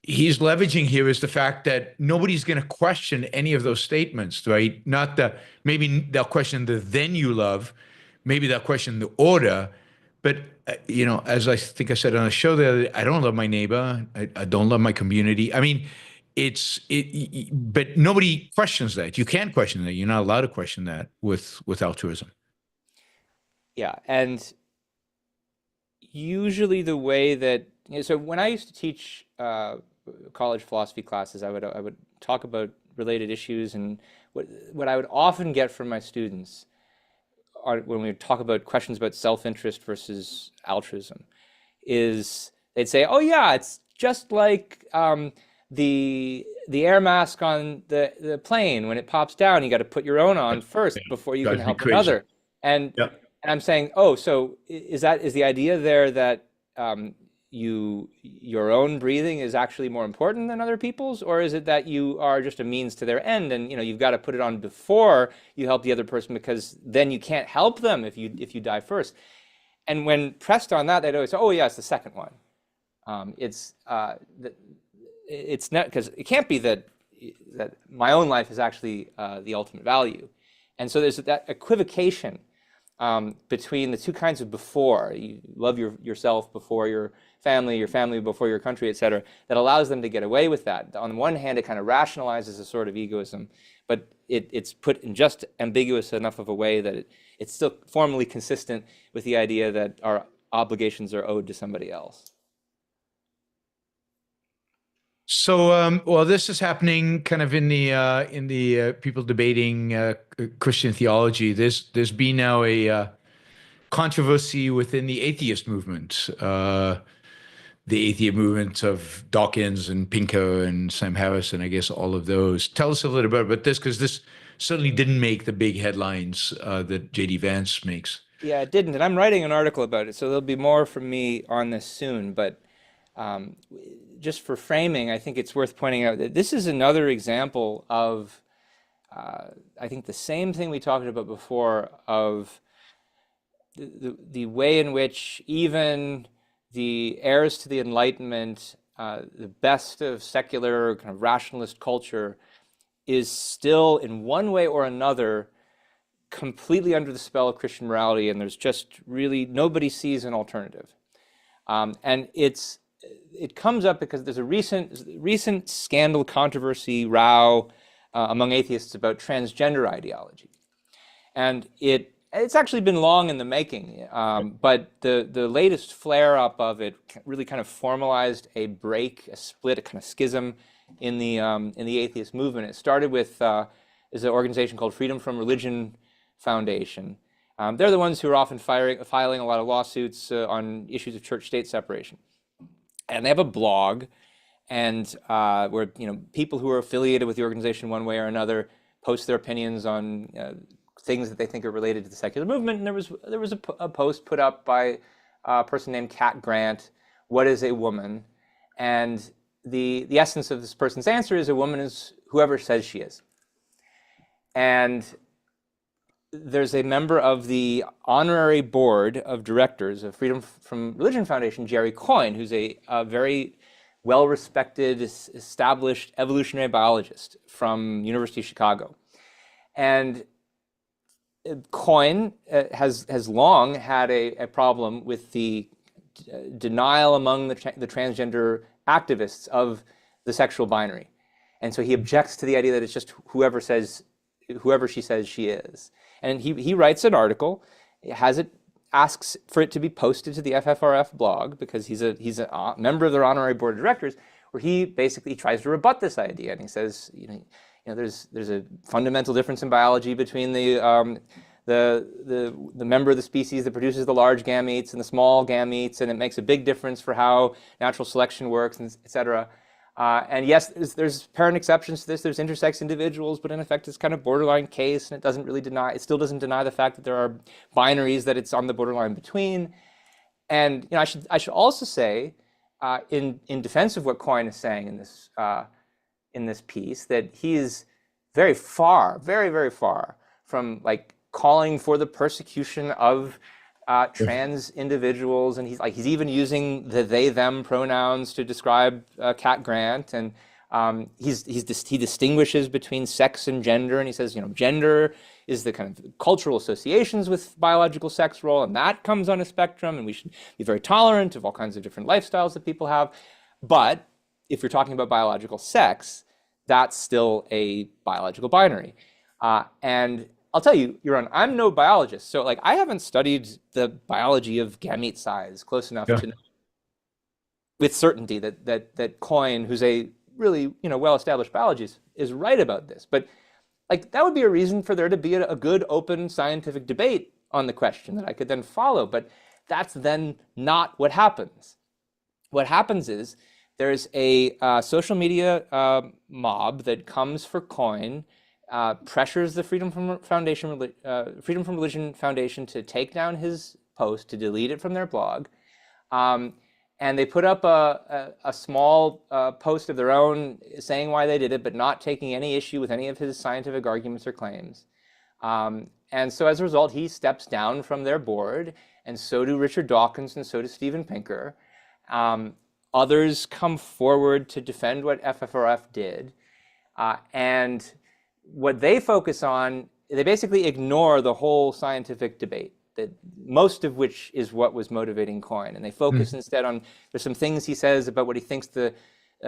leveraging here is the fact that nobody's going to question any of those statements, right? Maybe they'll question the then you love, maybe they'll question the order, but as I think I said on the show there, I don't love my neighbor. I don't love my community. I mean, but nobody questions that. You can't question that. You're not allowed to question that with altruism. Yeah, and usually the way that so when I used to teach college philosophy classes, I would talk about related issues, and what I would often get from my students when we talk about questions about self-interest versus altruism is they'd say, oh yeah, it's just like the air mask on the plane. When it pops down, you got to put your own on first before you can help another. And I'm saying, oh, so is the idea there that your own breathing is actually more important than other people's, or is it that you are just a means to their end, and you've got to put it on before you help the other person, because then you can't help them if you die first? And when pressed on that, they'd always say, oh yeah, it's the second one. It's not, because it can't be that my own life is actually the ultimate value. And so there's that equivocation between the two kinds of before. You love yourself before your family before your country, etc., that allows them to get away with that. On the one hand, it kind of rationalizes a sort of egoism, but it's put in just ambiguous enough of a way that it's still formally consistent with the idea that our obligations are owed to somebody else. So, well, this is happening kind of in the people debating Christian theology. There's been now a controversy within the atheist movement, the atheist movement of Dawkins and Pinker and Sam Harris, and I guess all of those. Tell us a little bit about this, because this certainly didn't make the big headlines that J.D. Vance makes. Yeah, it didn't, and I'm writing an article about it, so there'll be more from me on this soon. But um, just for framing, I think it's worth pointing out that this is another example of, I think, the same thing we talked about before of the way in which even the heirs to the Enlightenment, the best of secular kind of rationalist culture, is still in one way or another completely under the spell of Christian morality, and there's just really nobody sees an alternative. And it comes up because there's a recent scandal, controversy, row among atheists about transgender ideology, and it's actually been long in the making, but the latest flare up of it really kind of formalized a break, a split, a kind of schism in the atheist movement. It started with is an organization called Freedom from Religion Foundation. They're the ones who are often filing a lot of lawsuits on issues of church-state separation, and they have a blog, and where people who are affiliated with the organization one way or another post their opinions on things that they think are related to the secular movement. And there was a post put up by a person named Kat Grant, "What is a woman?" And the essence of this person's answer is, a woman is whoever says she is. And there's a member of the honorary board of directors of Freedom from Religion Foundation, Jerry Coyne, who's a very well-respected, established evolutionary biologist from University of Chicago. And Coyne has long had a problem with the denial among the transgender activists of the sexual binary. And so he objects to the idea that it's just whoever she says she is. And he writes an article, asks for it to be posted to the FFRF blog, because he's a member of their honorary board of directors, where he basically tries to rebut this idea. And he says, there's a fundamental difference in biology between the member of the species that produces the large gametes and the small gametes, and it makes a big difference for how natural selection works, and et cetera. And yes, there's apparent exceptions to this. There's intersex individuals, but in effect, it's kind of borderline case, and it still doesn't deny the fact that there are binaries that it's on the borderline between. And I should also say, in defense of what Coyne is saying in this piece, that he is very far, very, very far from calling for the persecution of trans individuals, and he's even using the they/them pronouns to describe Kat Grant, and he distinguishes between sex and gender, and he says gender is the kind of cultural associations with biological sex role, and that comes on a spectrum, and we should be very tolerant of all kinds of different lifestyles that people have. But if you're talking about biological sex, that's still a biological binary, and I'll tell you, Yaron, I'm no biologist, so I haven't studied the biology of gamete size close enough to know with certainty that Coyne, who's a really well-established biologist, is right about this. But that would be a reason for there to be a good, open scientific debate on the question that I could then follow. But that's then not what happens. What happens is there's a social media mob that comes for Coyne, pressures the Freedom from Religion Foundation to take down his post, to delete it from their blog, and they put up a small post of their own saying why they did it, but not taking any issue with any of his scientific arguments or claims. And so as a result, he steps down from their board, and so do Richard Dawkins, and so does Steven Pinker. Others come forward to defend what FFRF did, and what they focus on, they basically ignore the whole scientific debate, that most of which is what was motivating Coyne. And they focus instead on, there's some things he says about what he thinks the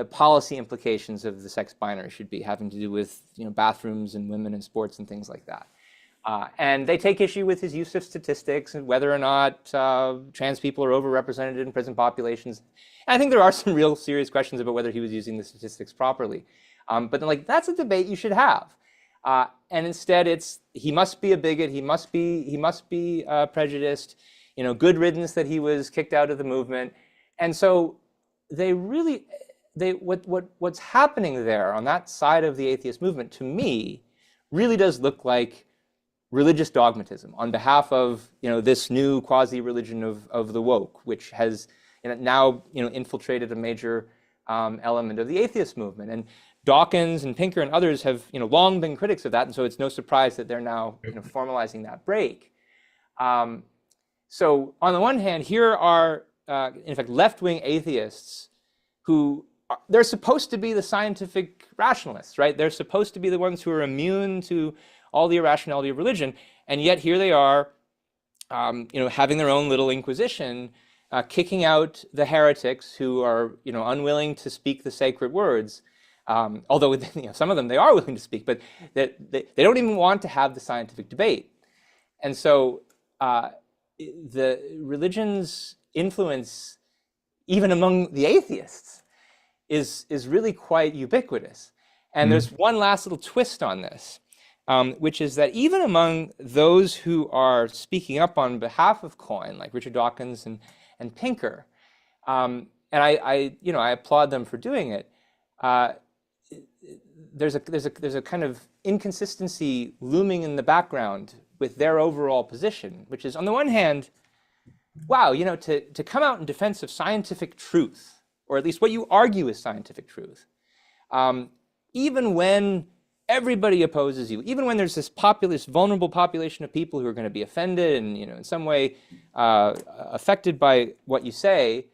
policy implications of the sex binary should be, having to do with bathrooms and women in sports and things like that. And they take issue with his use of statistics and whether or not trans people are overrepresented in prison populations. And I think there are some real serious questions about whether he was using the statistics properly. But like, that's a debate you should have. And instead, he must be a bigot. He must be prejudiced. You know, good riddance that he was kicked out of the movement. And so what's happening there on that side of the atheist movement, to me, really does look like religious dogmatism on behalf of, you know, this new quasi-religion of the woke, which has, you know, now, you know, infiltrated a major element of the atheist movement. And Dawkins and Pinker and others have, you know, long been critics of that, and so it's no surprise that they're now, you know, formalizing that break. So on the one hand, here are, in fact, left-wing atheists who they're supposed to be the scientific rationalists, right? They're supposed to be the ones who are immune to all the irrationality of religion, and yet here they are, you know, having their own little inquisition, kicking out the heretics who are, you know, unwilling to speak the sacred words. Although, you know, some of them they are willing to speak, but they don't even want to have the scientific debate. And so the religion's influence, even among the atheists, is really quite ubiquitous. And there's one last little twist on this, which is that even among those who are speaking up on behalf of COIN, like Richard Dawkins and Pinker, and I applaud them for doing it. There's a kind of inconsistency looming in the background with their overall position, which is, on the one hand, wow, you know, to come out in defense of scientific truth, or at least what you argue is scientific truth, even when everybody opposes you, even when there's this vulnerable population of people who are going to be offended and, you know, in some way affected by what you say,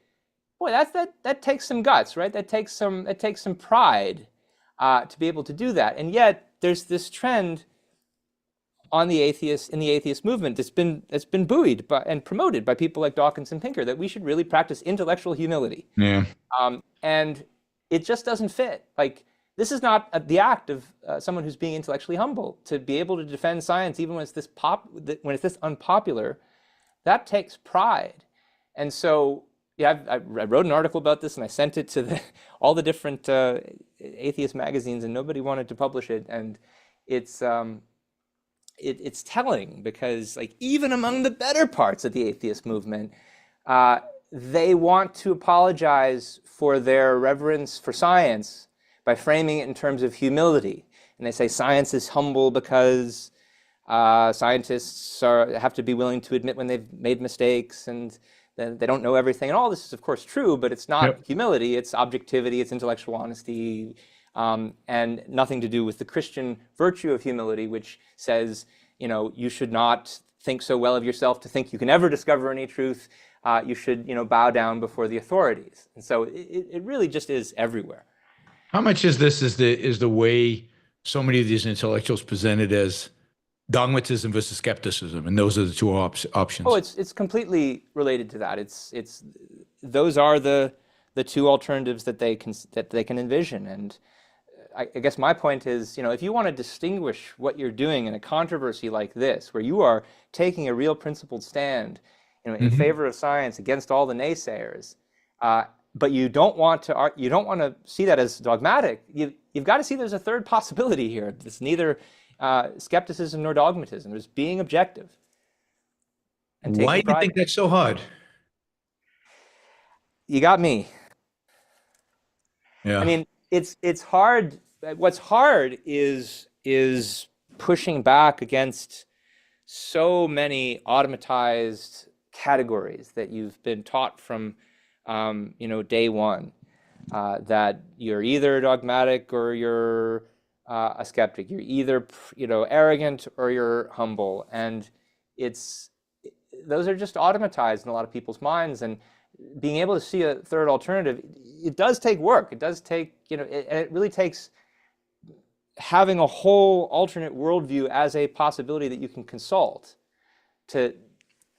boy, that takes some guts, right? That takes some pride to be able to do that. And yet there's this trend in the atheist movement that's been buoyed and promoted by people like Dawkins and Pinker, that we should really practice intellectual humility. Yeah. And it just doesn't fit. Like, this is not the act of someone who's being intellectually humble. To be able to defend science, even when it's this unpopular, that takes pride. And so, yeah, I wrote an article about this, and I sent it to all the different atheist magazines, and nobody wanted to publish it. And it's telling, because, like, even among the better parts of the atheist movement, they want to apologize for their reverence for science by framing it in terms of humility. And they say science is humble because scientists have to be willing to admit when they've made mistakes, and they don't know everything. And all this is, of course, true, but it's not humility. It's objectivity. It's intellectual honesty, and nothing to do with the Christian virtue of humility, which says, you know, you should not think so well of yourself to think you can ever discover any truth. You should, you know, bow down before the authorities. And so it really just is everywhere. How much is this is the way so many of these intellectuals presented as dogmatism versus skepticism, and those are the two options? Oh, it's completely related to that. It's those are the two alternatives that they can envision. And I guess my point is, you know, if you want to distinguish what you're doing in a controversy like this, where you are taking a real principled stand, you know, in favor of science against all the naysayers, but you don't want to see that as dogmatic. You've got to see there's a third possibility here. It's neither skepticism nor dogmatism. It's being objective. And why do you think that's so hard? You got me. Yeah. I mean, it's hard. What's hard is pushing back against so many automatized categories that you've been taught from, you know, day one, that you're either dogmatic or you're a skeptic. You're either, you know, arrogant or you're humble, and those are just automatized in a lot of people's minds. And being able to see a third alternative, it does take work. It does take, you know, it really takes having a whole alternate worldview as a possibility that you can consult to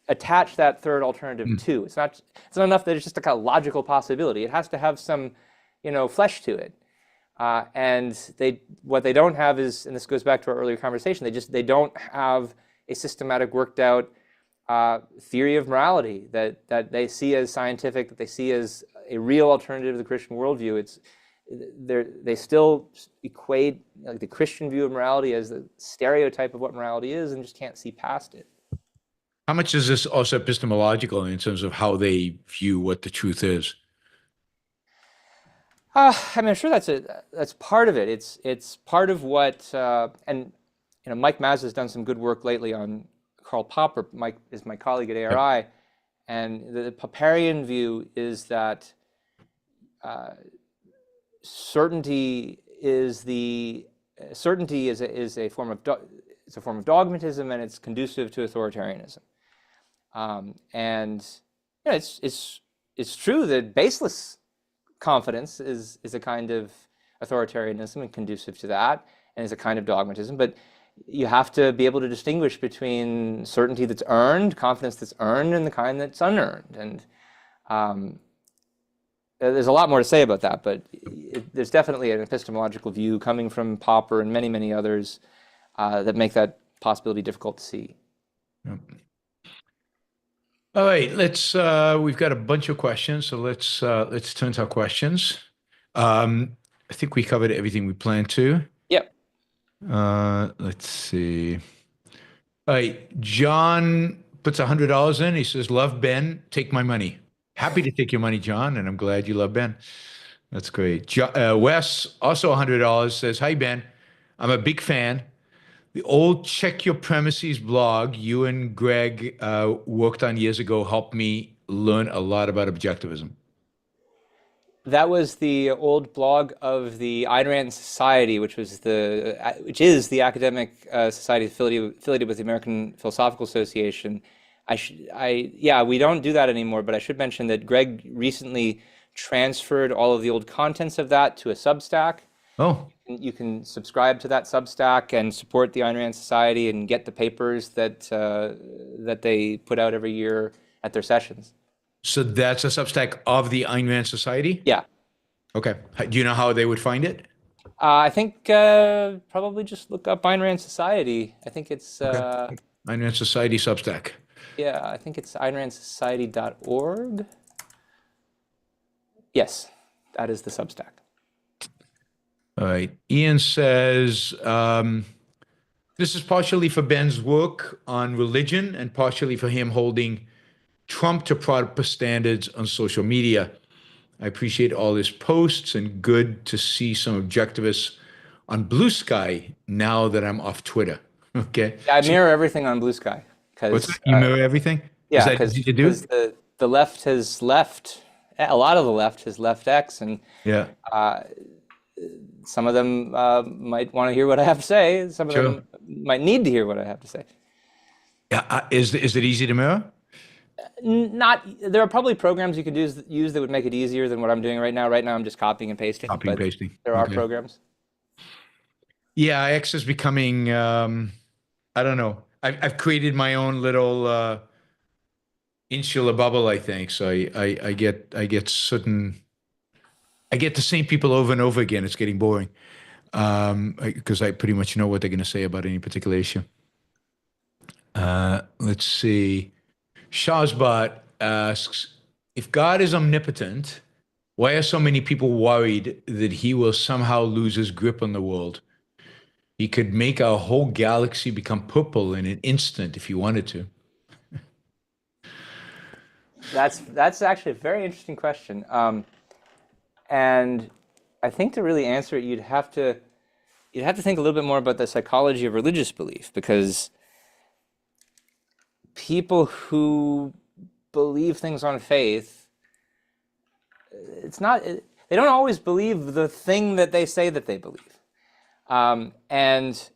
attach that third alternative to. It's not enough that it's just a kind of logical possibility. It has to have some, you know, flesh to it. And what they don't have is, and this goes back to our earlier conversation, they don't have a systematic, worked out theory of morality that they see as scientific, that they see as a real alternative to the Christian worldview. They still equate like the Christian view of morality as the stereotype of what morality is, and just can't see past it. How much is this also epistemological in terms of how they view what the truth is? I mean, I'm sure that's part of it. It's part of what, and Mike Maz has done some good work lately on Karl Popper. Mike is my colleague at ARI, and the Popperian view is that certainty is a form of dogmatism, and it's conducive to authoritarianism. And it's true that baseless confidence is a kind of authoritarianism and conducive to that, and is a kind of dogmatism. But you have to be able to distinguish between certainty that's earned, confidence that's earned, and the kind that's unearned. And there's a lot more to say about that, but there's definitely an epistemological view coming from Popper and many, many others that make that possibility difficult to see. Yep. All right, we've got a bunch of questions, so let's turn to our questions. I think we covered everything we planned to. Yep. Let's see. All right, John puts $100 in. He says, "Love Ben, take my money." Happy to take your money, John, and I'm glad you love Ben. That's great. Wes, also $100, says, "Hi, Ben. I'm a big fan. The old Check Your Premises blog you and Greg worked on years ago helped me learn a lot about objectivism." That was the old blog of the Ayn Rand Society, which is the academic society affiliated with the American Philosophical Association. We don't do that anymore, but I should mention that Greg recently transferred all of the old contents of that to a Substack. Oh. You can subscribe to that Substack and support the Ayn Rand Society and get the papers that they put out every year at their sessions. So that's a Substack of the Ayn Rand Society? Yeah. Okay. Do you know how they would find it? I think probably just look up Ayn Rand Society. I think it's... Okay. Ayn Rand Society Substack. Yeah, I think it's aynrandsociety.org. Yes, that is the Substack. All right. Ian says, this is partially for Ben's work on religion and partially for him holding Trump to proper standards on social media. I appreciate all his posts and good to see some objectivists on Bluesky now that I'm off Twitter. Okay. Yeah, I mirror everything on Bluesky. What's that? You mirror everything? Yeah, because the left has left, a lot of the left has left X, and yeah. Some of them might want to hear what I have to say. Some of them might need to hear what I have to say. Yeah, is it easy to mirror? Not. There are probably programs you could use that would make it easier than what I'm doing right now. Right now, I'm just copying and pasting. Copying and pasting. There are programs. Yeah, X is becoming. I don't know. I've created my own little insular bubble, I think. So I get the same people over and over again. It's getting boring because I pretty much know what they're going to say about any particular issue. Let's see. Shazbot asks, if God is omnipotent, why are so many people worried that he will somehow lose his grip on the world? He could make our whole galaxy become purple in an instant if he wanted to. That's actually a very interesting question. And I think to really answer it, you'd have to think a little bit more about the psychology of religious belief, because people who believe things on faith, they don't always believe the thing that they say that they believe. And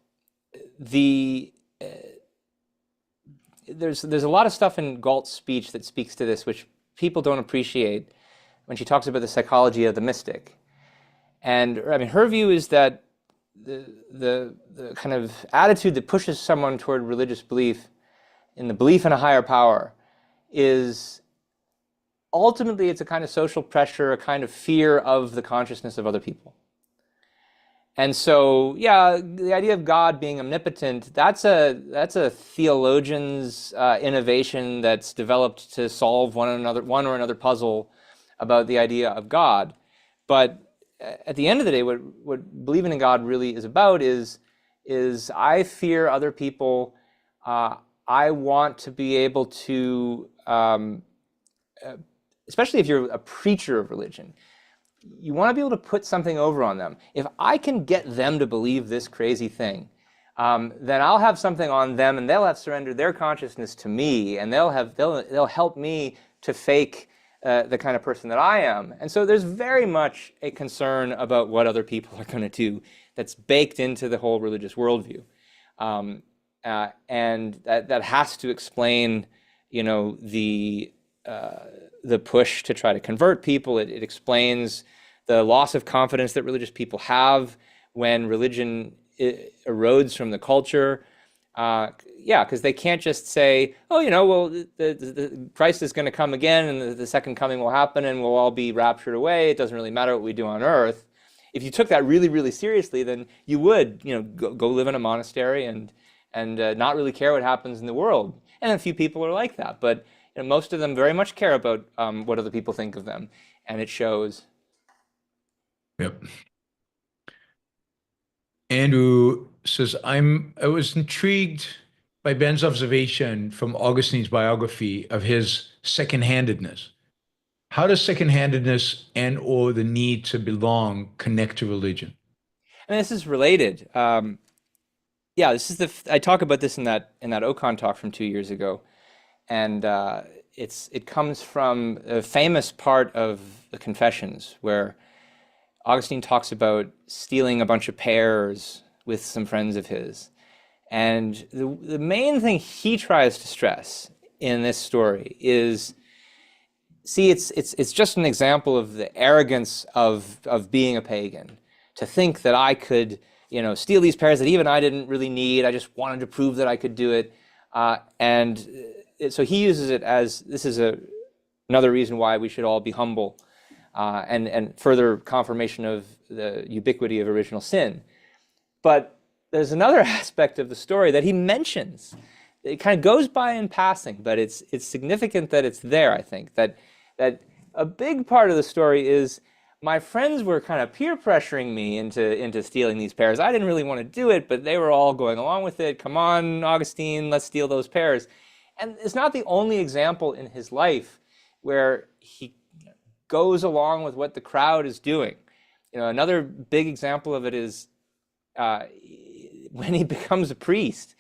there's a lot of stuff in Galt's speech that speaks to this, which people don't appreciate when she talks about the psychology of the mystic. And I mean, her view is that the kind of attitude that pushes someone toward religious belief, in the belief in a higher power, is ultimately it's a kind of social pressure, a kind of fear of the consciousness of other people. And so, yeah, the idea of God being omnipotent, that's a theologian's innovation that's developed to solve one or another puzzle about the idea of God. But at the end of the day, what believing in God really is about is I fear other people. I want to be able to, especially if you're a preacher of religion, you want to be able to put something over on them. If I can get them to believe this crazy thing, then I'll have something on them, and they'll have surrendered their consciousness to me, and they'll help me to fake the kind of person that I am. And so there's very much a concern about what other people are going to do that's baked into the whole religious worldview, and that has to explain, the push to try to convert people. It explains the loss of confidence that religious people have when religion erodes from the culture. Because they can't just say, oh, the Christ is going to come again, and the second coming will happen, and we'll all be raptured away. It doesn't really matter what we do on earth. If you took that really, really seriously, then you would, go live in a monastery and not really care what happens in the world. And a few people are like that, but most of them very much care about what other people think of them, and it shows. Yep. Andrew says, I was intrigued by Ben's observation from Augustine's biography of his secondhandedness. How does secondhandedness and/or the need to belong connect to religion? And this is related. This is I talk about this in that Ocon talk from 2 years ago, and it comes from a famous part of the Confessions where Augustine talks about stealing a bunch of pears with some friends of his. And the main thing he tries to stress in this story is, see, it's just an example of the arrogance of being a pagan, to think that I could, steal these pears that even I didn't really need. I just wanted to prove that I could do it. So he uses it as, this is another reason why we should all be humble, and further confirmation of the ubiquity of original sin. But there's another aspect of the story that he mentions. It kind of goes by in passing, but it's significant that it's there, I think. That a big part of the story is my friends were kind of peer pressuring me into stealing these pears. I didn't really want to do it, but they were all going along with it. Come on, Augustine, let's steal those pears. And it's not the only example in his life where he goes along with what the crowd is doing. Another big example of it is when he becomes a priest.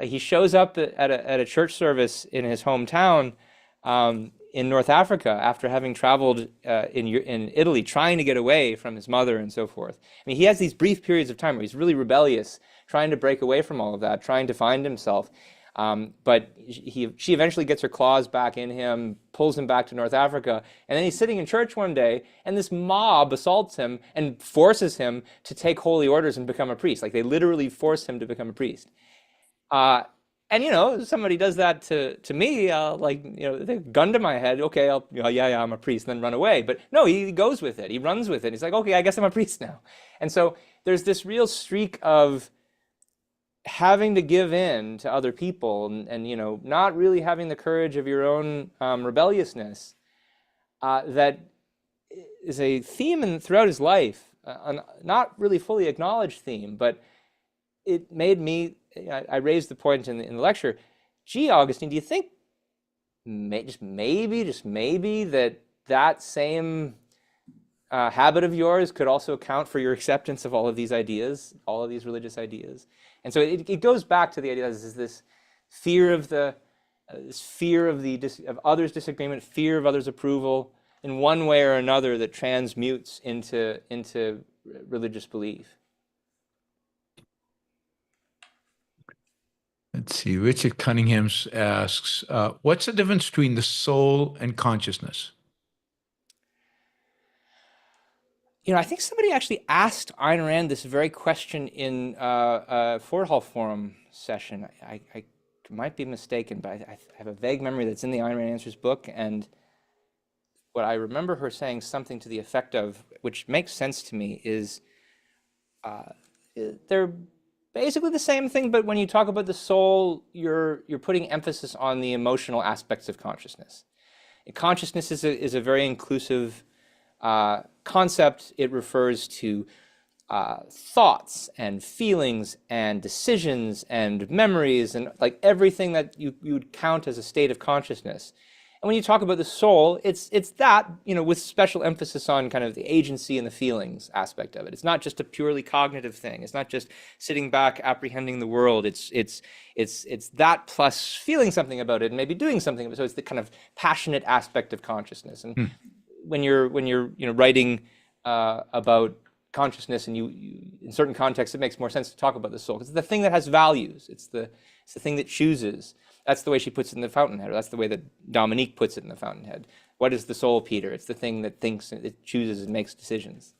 He shows up at a church service in his hometown in North Africa after having traveled in Italy, trying to get away from his mother and so forth. I mean, he has these brief periods of time where he's really rebellious, trying to break away from all of that, trying to find himself. But she eventually gets her claws back in him, pulls him back to North Africa, and then he's sitting in church one day, and this mob assaults him and forces him to take holy orders and become a priest. Like, they literally force him to become a priest. And somebody does that to me, they gun to my head. Okay, I'm a priest, and then run away. But no, he goes with it. He runs with it. He's like, okay, I guess I'm a priest now. And so there's this real streak of having to give in to other people and not really having the courage of your own rebelliousness, that is a theme throughout his life, not really fully acknowledged theme, but it made me, I raised the point in the lecture, gee, Augustine, do you think just maybe that same habit of yours could also account for your acceptance of all of these ideas, all of these religious ideas? And so it goes back to the idea that this fear of of others' disagreement, fear of others' approval, in one way or another, that transmutes into religious belief. Let's see. Richard Cunningham asks, what's the difference between the soul and consciousness? I think somebody actually asked Ayn Rand this very question in a Ford Hall Forum session. I might be mistaken, but I have a vague memory that's in the Ayn Rand Answers book. And what I remember her saying something to the effect of, which makes sense to me, is they're basically the same thing, but when you talk about the soul, you're putting emphasis on the emotional aspects of consciousness. Consciousness is a very inclusive concept. It refers to thoughts and feelings and decisions and memories and like everything that you would count as a state of consciousness. And when you talk about the soul, it's that, with special emphasis on kind of the agency and the feelings aspect of it. It's not just a purely cognitive thing. It's not just sitting back apprehending the world. It's that plus feeling something about it and maybe doing something. So it's the kind of passionate aspect of consciousness. And when you're writing about consciousness, and you in certain contexts, it makes more sense to talk about the soul because it's the thing that has values. It's the thing that chooses. That's the way she puts it in the Fountainhead, or that's the way that Dominique puts it in the Fountainhead. What is the soul, Peter? It's the thing that thinks, it chooses, and makes decisions.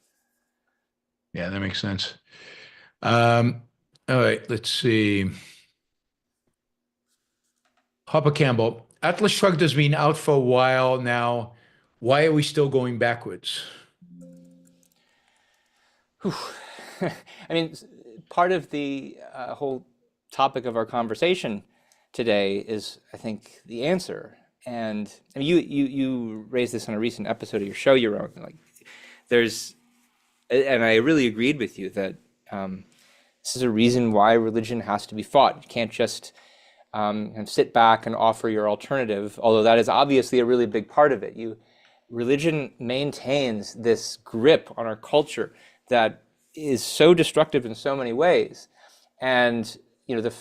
Yeah, that makes sense. All right, let's see. Hopper Campbell, Atlas Shrugged has been out for a while now. Why are we still going backwards? I mean, part of the whole topic of our conversation today is, I think, the answer. And I mean, you raised this on a recent episode of your show, Yaron. Like, and I really agreed with you that this is a reason why religion has to be fought. You can't just sit back and offer your alternative, although that is obviously a really big part of it. Religion maintains this grip on our culture that is so destructive in so many ways. And the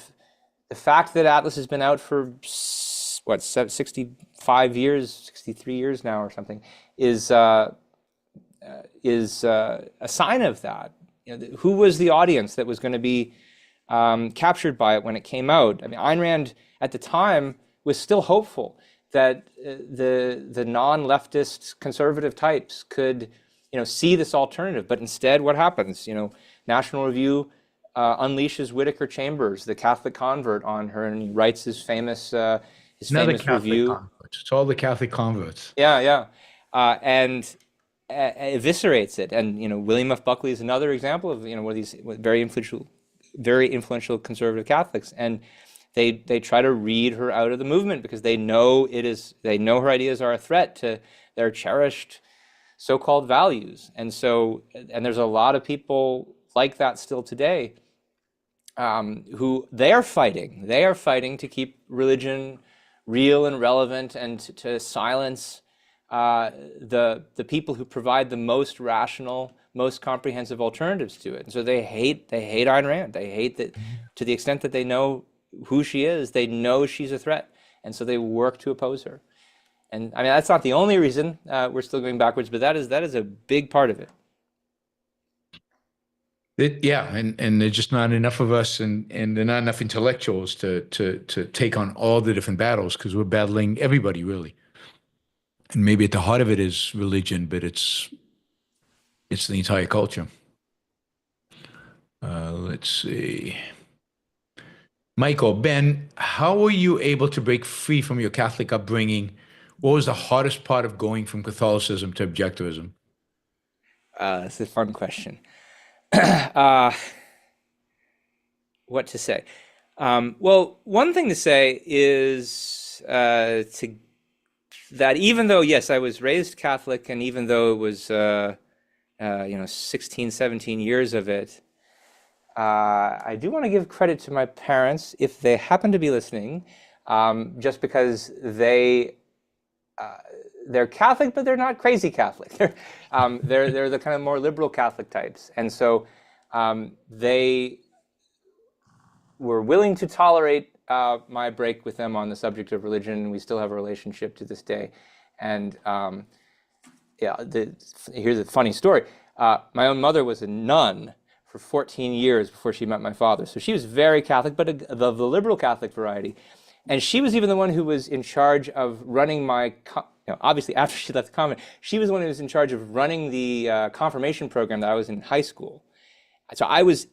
fact that Atlas has been out for 65 years, 63 years now or something is a sign of that. Who was the audience that was going to be captured by it when it came out? I mean, Ayn Rand at the time was still hopeful that the non-leftist conservative types could see this alternative, but instead what happens? National Review unleashes Whittaker Chambers, the Catholic convert, on her, and he writes his famous review. Converts. It's all the Catholic converts. Yeah. And eviscerates it. And William F. Buckley is another example of one of these very influential conservative Catholics, and they try to read her out of the movement because they know her ideas are a threat to their cherished so-called values. And there's a lot of people like that still today, who they are fighting to keep religion real and relevant, and to silence the people who provide the most rational, most comprehensive alternatives to it. And so they hate Ayn Rand. They hate that to the extent that they know who she is. They know she's a threat, and so they work to oppose her. And I mean, that's not the only reason we're still going backwards, but that is a big part of it. And there's just not enough of us, and there are not enough intellectuals to take on all the different battles, because we're battling everybody, really. And maybe at the heart of it is religion, but it's the entire culture. Let's see. Michael, Ben, how were you able to break free from your Catholic upbringing? What was the hardest part of going from Catholicism to Objectivism? That's a fun question. What to say? Well, one thing to say is that even though, yes, I was raised Catholic, and even though it was 16, 17 years of it, I do want to give credit to my parents, if they happen to be listening, just because they're Catholic, but they're not crazy Catholic. They're the kind of more liberal Catholic types, and so they were willing to tolerate my break with them on the subject of religion. We still have a relationship to this day, and here's a funny story. My own mother was a nun for 14 years before she met my father, so she was very Catholic, but of the liberal Catholic variety. And she was even the one who was in charge of running my, obviously after she left the convent, she was the one who was in charge of running the confirmation program that I was in high school. So I was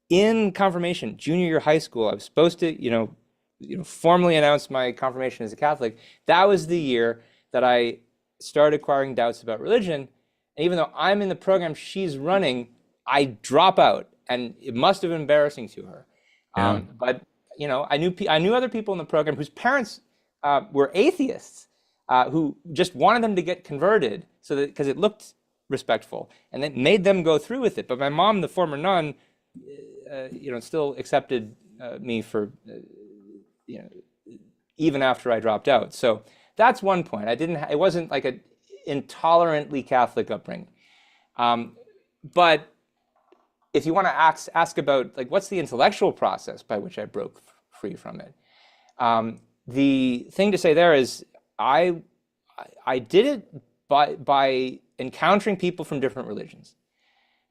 in confirmation, junior year high school. I was supposed to, formally announce my confirmation as a Catholic. That was the year that I started acquiring doubts about religion. And even though I'm in the program she's running, I drop out and it must have been embarrassing to her. Yeah. But you know, I knew other people in the program whose parents were atheists, who just wanted them to get converted, so that because it looked respectful, and it made them go through with it. But my mom, the former nun, you know, still accepted me for, you know, even after I dropped out. So that's one point. It wasn't like an intolerantly Catholic upbringing. But if you want to ask about like what's the intellectual process by which I broke free from it, the thing to say there is I did it by encountering people from different religions.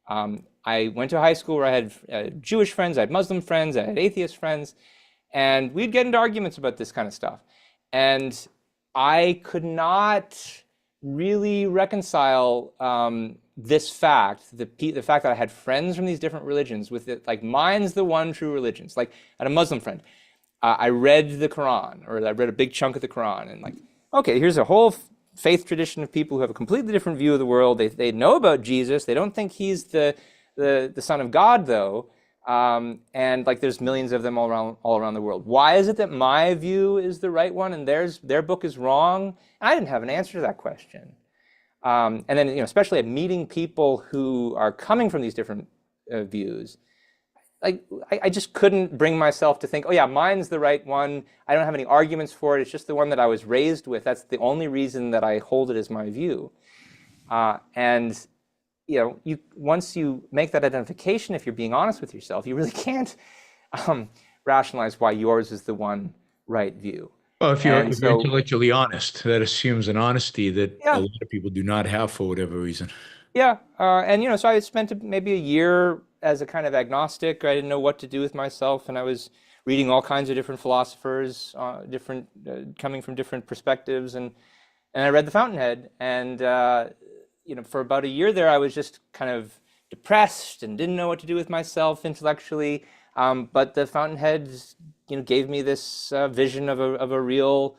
I went to high school where I had Jewish friends, I had Muslim friends, I had atheist friends, and we'd get into arguments about this kind of stuff. And I could not really reconcile this fact, the fact that I had friends from these different religions with it, like mine's the one true religion. It's like I had a Muslim friend. I read the Quran, or I read a big chunk of the Quran, and like, okay, here's a whole faith tradition of people who have a completely different view of the world. They know about Jesus. They don't think he's the Son of God, though. And like there's millions of them all around the world. Why is it that my view is the right one and their book is wrong? I didn't have an answer to that question. And then, you know, especially at meeting people who are coming from these different views, like I just couldn't bring myself to think, oh yeah, mine's the right one. I don't have any arguments for it. It's just the one that I was raised with. That's the only reason that I hold it as my view. And you know, once you make that identification, if you're being honest with yourself, you really can't rationalize why yours is the one right view. Well, if you're intellectually honest, that assumes an honesty that a lot of people do not have for whatever reason. Yeah, and you know, so I spent maybe a year as a kind of agnostic. I didn't know what to do with myself, and I was reading all kinds of different philosophers, coming from different perspectives, and I read The Fountainhead, and you know, for about a year there, I was just kind of depressed and didn't know what to do with myself intellectually. But The Fountainhead, you know, gave me this vision of a real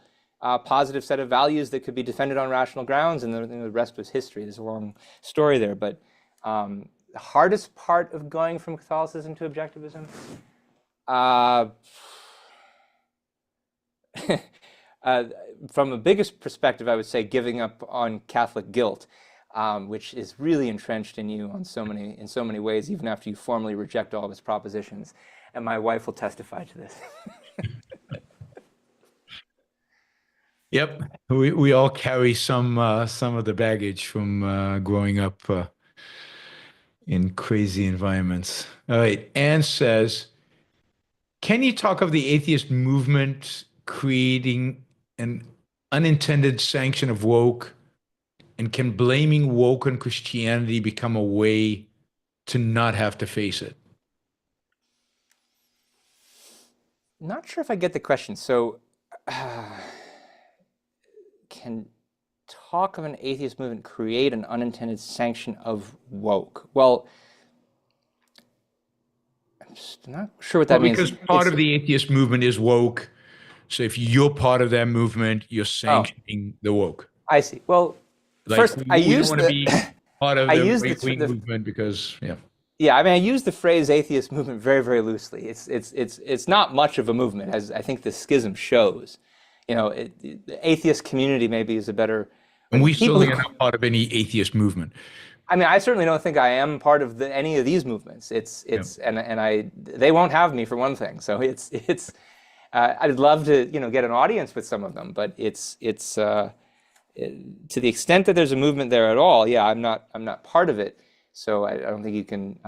positive set of values that could be defended on rational grounds, and the rest was history. There's a long story there, but the hardest part of going from Catholicism to Objectivism, from a biggest perspective, I would say giving up on Catholic guilt, which is really entrenched in you in so many ways, even after you formally reject all of its propositions. And my wife will testify to this. Yep, we all carry some of the baggage from growing up in crazy environments. All right, Anne says, can you talk of the atheist movement creating an unintended sanction of woke, and can blaming woke on Christianity become a way to not have to face it? Not sure if I get the question. So, can talk of an atheist movement create an unintended sanction of woke? Well, I'm just not sure what that means. Because part of the atheist movement is woke. So if you're part of that movement, you're sanctioning the woke. I see. Well, like, first, I use want to be part of the right-wing movement because, Yeah, I mean, I use the phrase atheist movement very, very loosely. It's not much of a movement, as I think the schism shows. You know, the atheist community maybe is a better. And we certainly are not part of any atheist movement. I mean, I certainly don't think I am part of any of these movements. They won't have me for one thing. So I'd love to get an audience with some of them, but to the extent that there's a movement there at all, yeah, I'm not part of it. So I don't think you can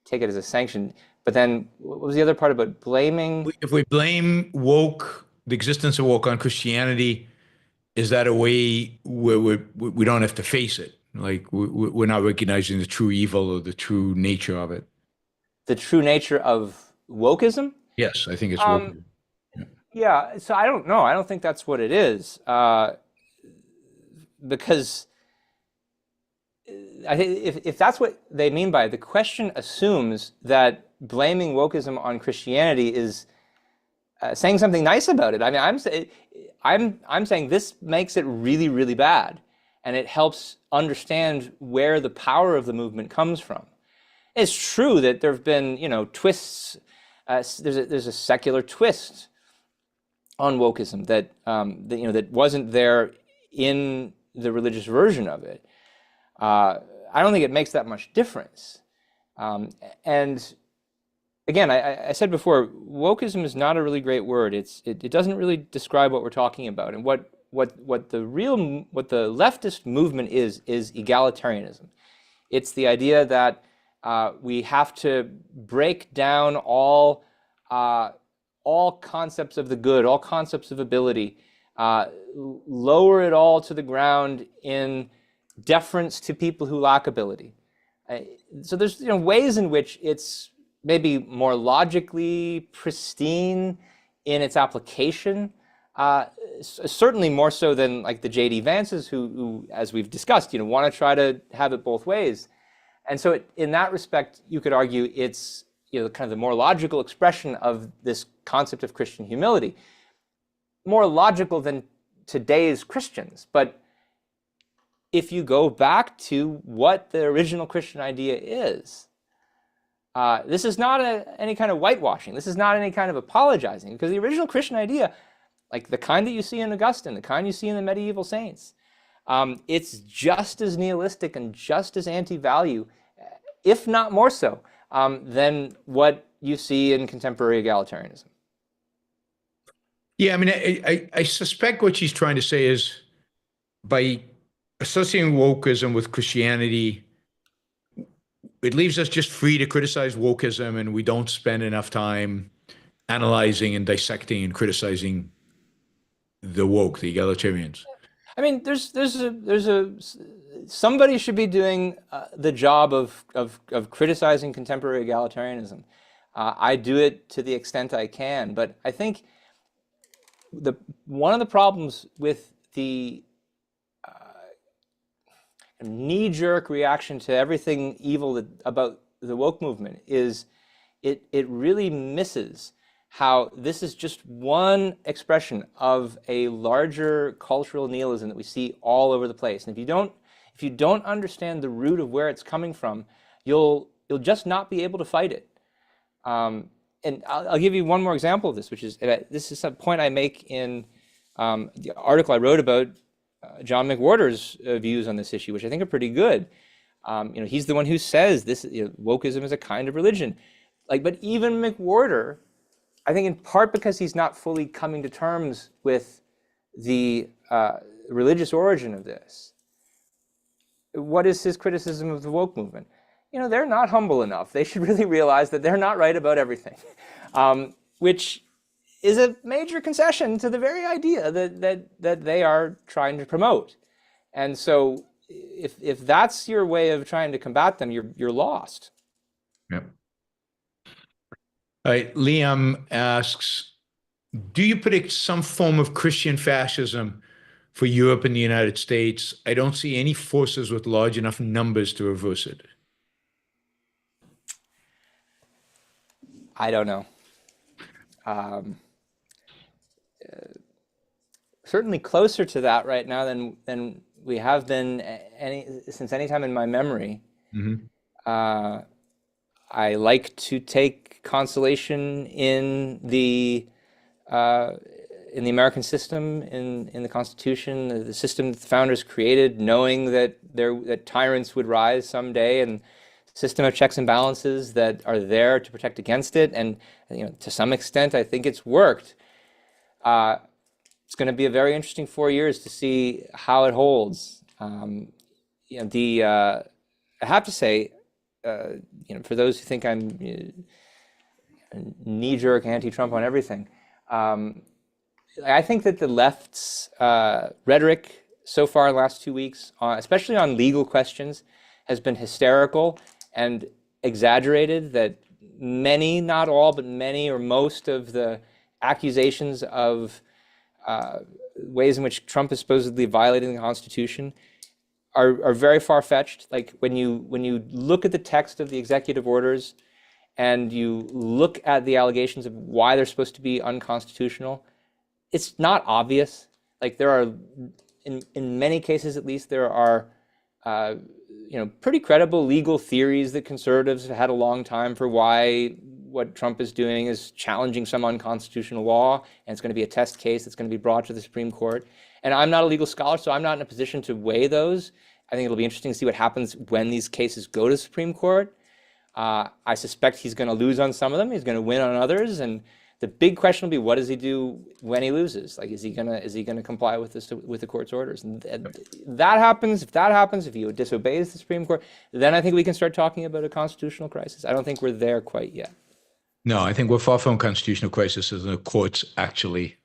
take it as a sanction. But then what was the other part about blaming? If we blame woke, the existence of woke on Christianity, is that a way where we don't have to face it? Like we're not recognizing the true evil or the true nature of it. The true nature of wokeism? Yes, I think it's woke. Yeah, so I don't know. I don't think that's what it is. Because I think if that's what they mean by it, the question assumes that blaming wokeism on Christianity is saying something nice about it. I mean, I'm saying this makes it really, really bad, and it helps understand where the power of the movement comes from. It's true that there have been, twists. There's a secular twist on wokeism that that wasn't there in the religious version of it. I don't think it makes that much difference. And again, I said before, wokeism is not a really great word. It doesn't really describe what we're talking about. And what the leftist movement is egalitarianism. It's the idea that we have to break down all concepts of the good, all concepts of ability, lower it all to the ground in deference to people who lack ability. So there's ways in which it's maybe more logically pristine in its application, certainly more so than like the J.D. Vances, who, as we've discussed, want to try to have it both ways. And so in that respect, you could argue it's kind of the more logical expression of this concept of Christian humility, more logical than today's Christians. But if you go back to what the original Christian idea is, this is not any kind of whitewashing. This is not any kind of apologizing, because the original Christian idea, like the kind that you see in Augustine, the kind you see in the medieval saints, it's just as nihilistic and just as anti-value, if not more so, than what you see in contemporary egalitarianism. Yeah, I mean, I suspect what she's trying to say is by associating wokeism with Christianity, it leaves us just free to criticize wokeism, and we don't spend enough time analyzing and dissecting and criticizing the woke, the egalitarians. I mean, somebody should be doing the job of criticizing contemporary egalitarianism. I do it to the extent I can, but I think one of the problems with the knee-jerk reaction to everything evil about the woke movement is it really misses how this is just one expression of a larger cultural nihilism that we see all over the place. And if you don't understand the root of where it's coming from, you'll just not be able to fight it. And I'll give you one more example of this, which is this is a point I make in the article I wrote about John McWhorter's views on this issue, which I think are pretty good. He's the one who says this wokeism is a kind of religion. But even McWhorter, I think in part because he's not fully coming to terms with the religious origin of this. What is his criticism of the woke movement? They're not humble enough. They should really realize that they're not right about everything, which is a major concession to the very idea that they are trying to promote. And so if that's your way of trying to combat them, you're lost. Yep. All right, Liam asks, do you predict some form of Christian fascism for Europe and the United States? I don't see any forces with large enough numbers to reverse it. I don't know. Certainly closer to that right now than we have been since any time in my memory. Mm-hmm. I like to take consolation in the American system, in the Constitution, the system that the founders created, knowing that tyrants would rise someday, and system of checks and balances that are there to protect against it. And to some extent, I think it's worked. It's going to be a very interesting 4 years to see how it holds. I have to say, for those who think I'm knee-jerk anti-Trump on everything, I think that the left's rhetoric so far in the last 2 weeks, especially on legal questions, has been hysterical and exaggerated. That many, not all, but many or most of the accusations of ways in which Trump is supposedly violating the Constitution are very far-fetched. Like when you look at the text of the executive orders and you look at the allegations of why they're supposed to be unconstitutional, it's not obvious. Like there are, in many cases at least, there are pretty credible legal theories that conservatives have had a long time for why what Trump is doing is challenging some unconstitutional law, and it's going to be a test case that's going to be brought to the Supreme Court. And I'm not a legal scholar, so I'm not in a position to weigh those. I think it'll be interesting to see what happens when these cases go to the Supreme Court. I suspect he's going to lose on some of them. He's going to win on others, and the big question will be, what does he do when he loses? Like, is he gonna comply with the court's orders? And that happens. If he disobeys the Supreme Court, then I think we can start talking about a constitutional crisis. I don't think we're there quite yet. No, I think we're far from constitutional crisis as the courts actually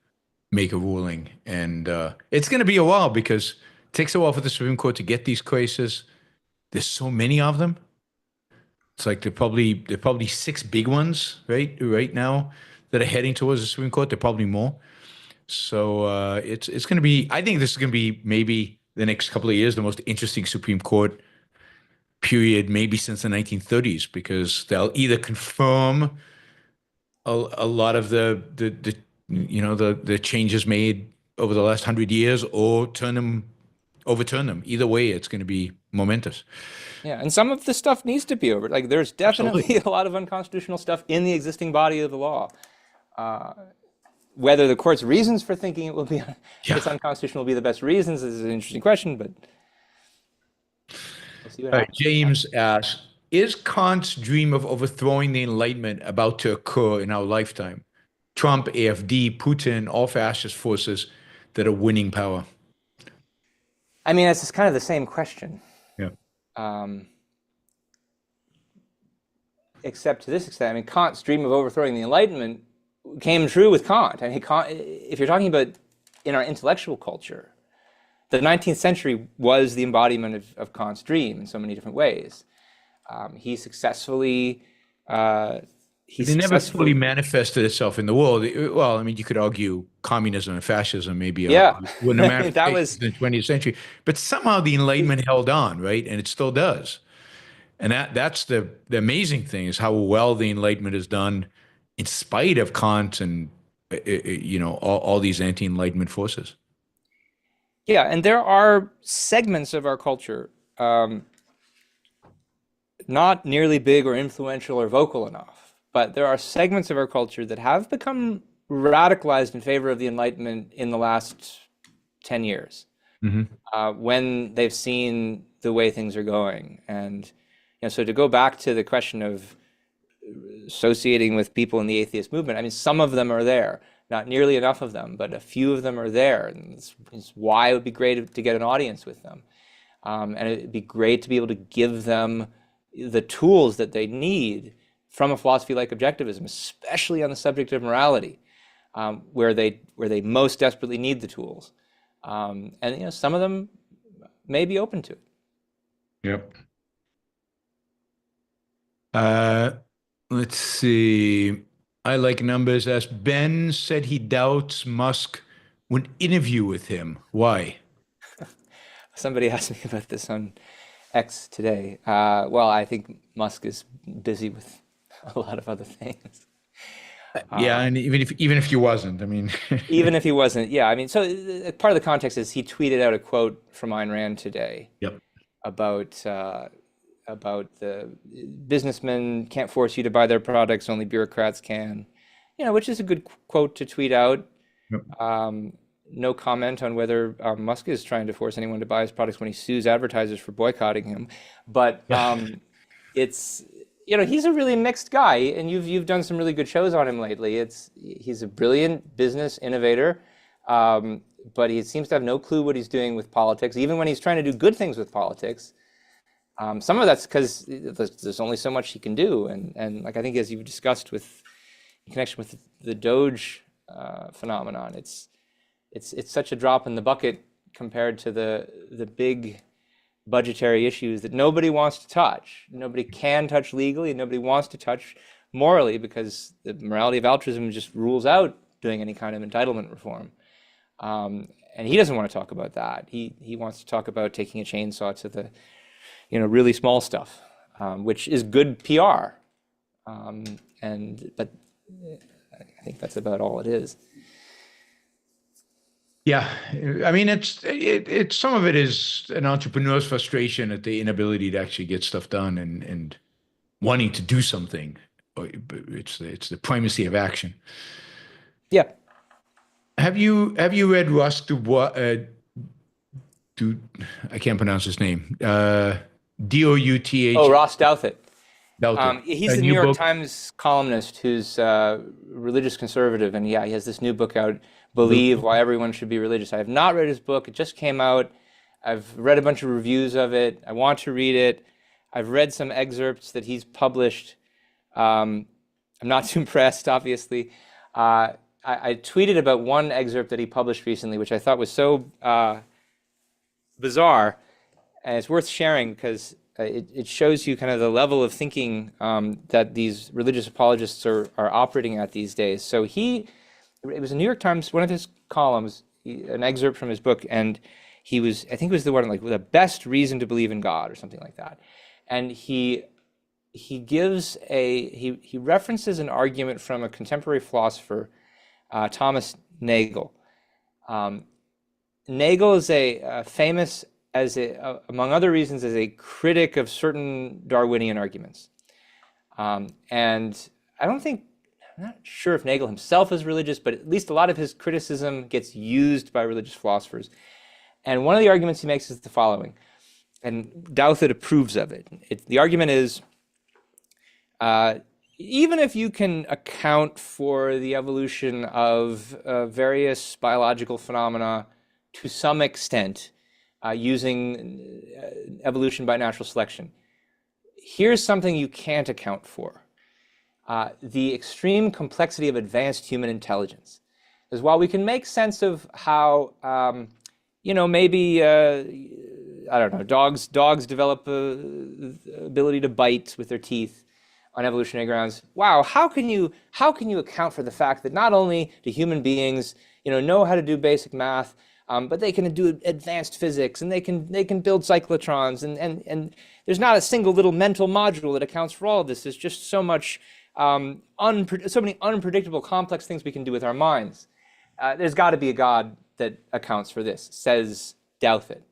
make a ruling, and it's going to be a while because it takes a while for the Supreme Court to get these cases. There's so many of them. It's like there are probably 6 big ones right now that are heading towards the Supreme Court. There are probably more. So it's going to be, I think this is going to be maybe the next couple of years, the most interesting Supreme Court period, maybe since the 1930s, because they'll either confirm a lot of the changes made over the last 100 years or overturn them. Either way, it's going to be momentous. Yeah, and some of the stuff needs to be over. Like, there's definitely Absolutely. A lot of unconstitutional stuff in the existing body of the law. Whether the court's reasons for thinking it will be it's unconstitutional will be the best reasons is an interesting question, but we'll see what happens. James asks, is Kant's dream of overthrowing the Enlightenment about to occur in our lifetime? Trump, AfD, Putin, all fascist forces that are winning power. I mean, it's kind of the same question. Yeah. Except to this extent, I mean, Kant's dream of overthrowing the Enlightenment came true with Kant. I mean, if you're talking about in our intellectual culture, the 19th century was the embodiment of Kant's dream in so many different ways. He successfully... It never fully manifested itself in the world. Well, I mean, you could argue communism and fascism maybe wouldn't have manifested in the 20th century, but somehow the Enlightenment held on, right? And it still does. And that's the amazing thing, is how well the Enlightenment is done in spite of Kant and all these anti-Enlightenment forces. Yeah, and there are segments of our culture not nearly big or influential or vocal enough, but there are segments of our culture that have become radicalized in favor of the Enlightenment in the last 10 years, when they've seen the way things are going. And so to go back to the question of associating with people in the atheist movement, I mean, some of them are there, not nearly enough of them, but a few of them are there. And it's why it would be great to get an audience with them. And it'd be great to be able to give them the tools that they need from a philosophy like Objectivism, especially on the subject of morality, where they most desperately need the tools. And some of them may be open to it. Yep. Let's see. I like numbers. As Ben said, he doubts Musk would interview with him. Why? Somebody asked me about this on X today. Well, I think Musk is busy with a lot of other things. Yeah, and even if he wasn't, I mean, even if he wasn't, yeah, I mean, so part of the context is he tweeted out a quote from Ayn Rand today. Yep. About the businessmen can't force you to buy their products, only bureaucrats can, which is a good quote to tweet out. Yep. No comment on whether Musk is trying to force anyone to buy his products when he sues advertisers for boycotting him, but it's. He's a really mixed guy, and you've done some really good shows on him lately. He's a brilliant business innovator, but he seems to have no clue what he's doing with politics, even when he's trying to do good things with politics. Some of that's because there's only so much he can do, and like I think as you've discussed in connection with the Doge phenomenon, it's such a drop in the bucket compared to the big budgetary issues that nobody wants to touch. Nobody can touch legally, and nobody wants to touch morally, because the morality of altruism just rules out doing any kind of entitlement reform. And he doesn't want to talk about that. He wants to talk about taking a chainsaw to the really small stuff, which is good PR. But I think that's about all it is. Yeah, I mean, it's some of it is an entrepreneur's frustration at the inability to actually get stuff done and wanting to do something. It's the primacy of action. Yeah. Have you read Ross Douthat? I can't pronounce his name. Oh, Douth. Ross Douthat. Doubted. He's A the New new York book. Times columnist who's religious conservative, and yeah, he has this new book out, "Believe: Why Everyone Should Be Religious." I have not read his book; it just came out. I've read a bunch of reviews of it. I want to read it. I've read some excerpts that he's published. I'm not too impressed, obviously. I tweeted about one excerpt that he published recently, which I thought was so bizarre, and it's worth sharing because it shows you kind of the level of thinking that these religious apologists are operating at these days. So it was a New York Times, one of his columns, an excerpt from his book, and I think it was the one like the best reason to believe in God or something like that. And he references an argument from a contemporary philosopher, Thomas Nagel. Nagel is famous among other reasons, as a critic of certain Darwinian arguments. And I'm not sure if Nagel himself is religious, but at least a lot of his criticism gets used by religious philosophers. And one of the arguments he makes is the following, and Douthat approves of it. The argument is, even if you can account for the evolution of various biological phenomena to some extent, using evolution by natural selection, here's something you can't account for. The extreme complexity of advanced human intelligence. Because while we can make sense of how, maybe, I don't know, dogs develop the ability to bite with their teeth on evolutionary grounds. Wow, how can you account for the fact that not only do human beings, know how to do basic math, but they can do advanced physics, and they can build cyclotrons, and there's not a single little mental module that accounts for all of this. There's just so much, so many unpredictable, complex things we can do with our minds. There's got to be a God that accounts for this, says Douthat.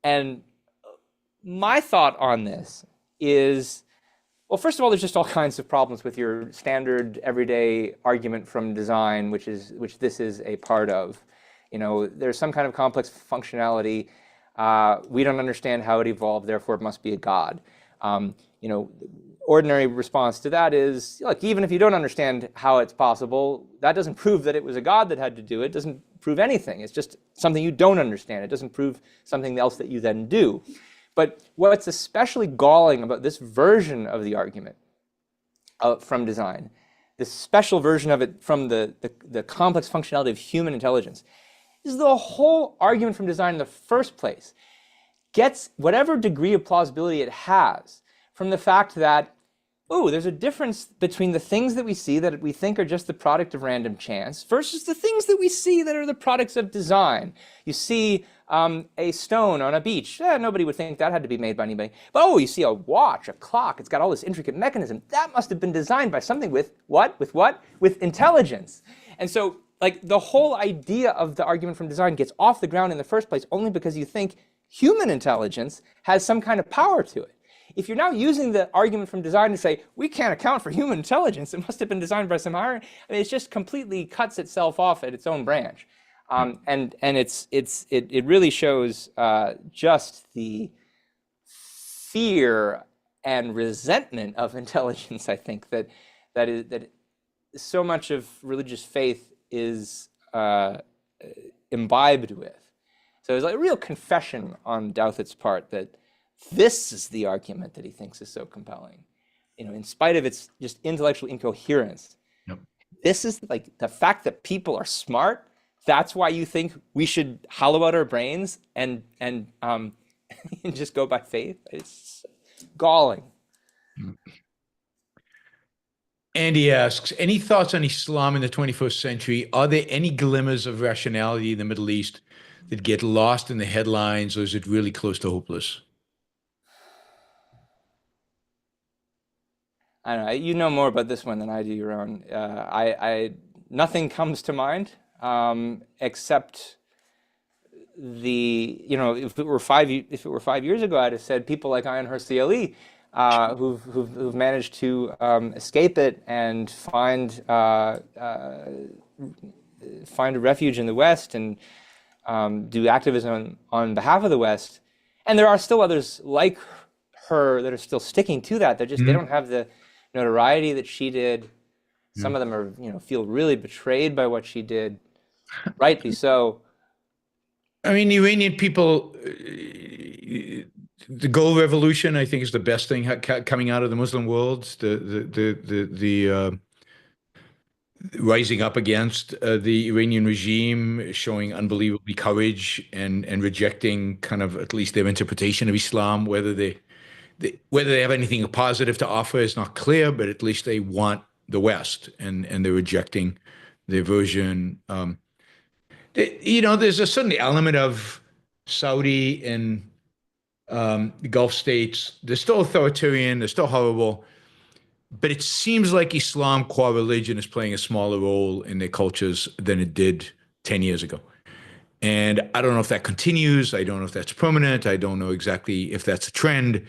And my thought on this is, well, first of all, there's just all kinds of problems with your standard everyday argument from design, which this is a part of. There's some kind of complex functionality. We don't understand how it evolved, therefore it must be a God. Ordinary response to that is, look, even if you don't understand how it's possible, that doesn't prove that it was a God that had to do it. It doesn't prove anything. It's just something you don't understand. It doesn't prove something else that you then do. But what's especially galling about this version of the argument from design, this special version of it from the complex functionality of human intelligence, is the whole argument from design in the first place gets whatever degree of plausibility it has from the fact that, there's a difference between the things that we see that we think are just the product of random chance versus the things that we see that are the products of design. You see a stone on a beach. Nobody would think that had to be made by anybody. But you see a watch, a clock. It's got all this intricate mechanism. That must have been designed by something with what? With intelligence. And so, the whole idea of the argument from design gets off the ground in the first place only because you think human intelligence has some kind of power to it. If you're now using the argument from design to say, we can't account for human intelligence, it must have been designed by some higher, it just completely cuts itself off at its own branch. And it really shows just the fear and resentment of intelligence, I think, that so much of religious faith is imbibed with. So it's like a real confession on Douthat's part that this is the argument that he thinks is so compelling. In spite of its just intellectual incoherence. Yep. This is the fact that people are smart. That's why you think we should hollow out our brains and just go by faith. It's galling. Andy asks, any thoughts on Islam in the 21st century? Are there any glimmers of rationality in the Middle East that get lost in the headlines, or is it really close to hopeless? I don't know. You know more about this one than I do, Yaron. Nothing comes to mind. except if it were 5 years ago, I'd have said people like Ayan Hirsi Ali, who've managed to escape it and find a refuge in the West and do activism on behalf of the West. And there are still others like her that are still sticking to that. They don't have the notoriety that she did. Some of them are, feel really betrayed by what she did, rightly so. I mean, Iranian people, the gold revolution, I think, is the best thing coming out of the Muslim world. The rising up against the Iranian regime, showing unbelievable courage and rejecting kind of at least their interpretation of Islam. Whether they have anything positive to offer is not clear, but at least they want the West, and they're rejecting their version. There's a certain element of Saudi and the Gulf states. They're still authoritarian. They're still horrible. But it seems like Islam, core religion, is playing a smaller role in their cultures than it did 10 years ago. And I don't know if that continues. I don't know if that's permanent. I don't know exactly if that's a trend.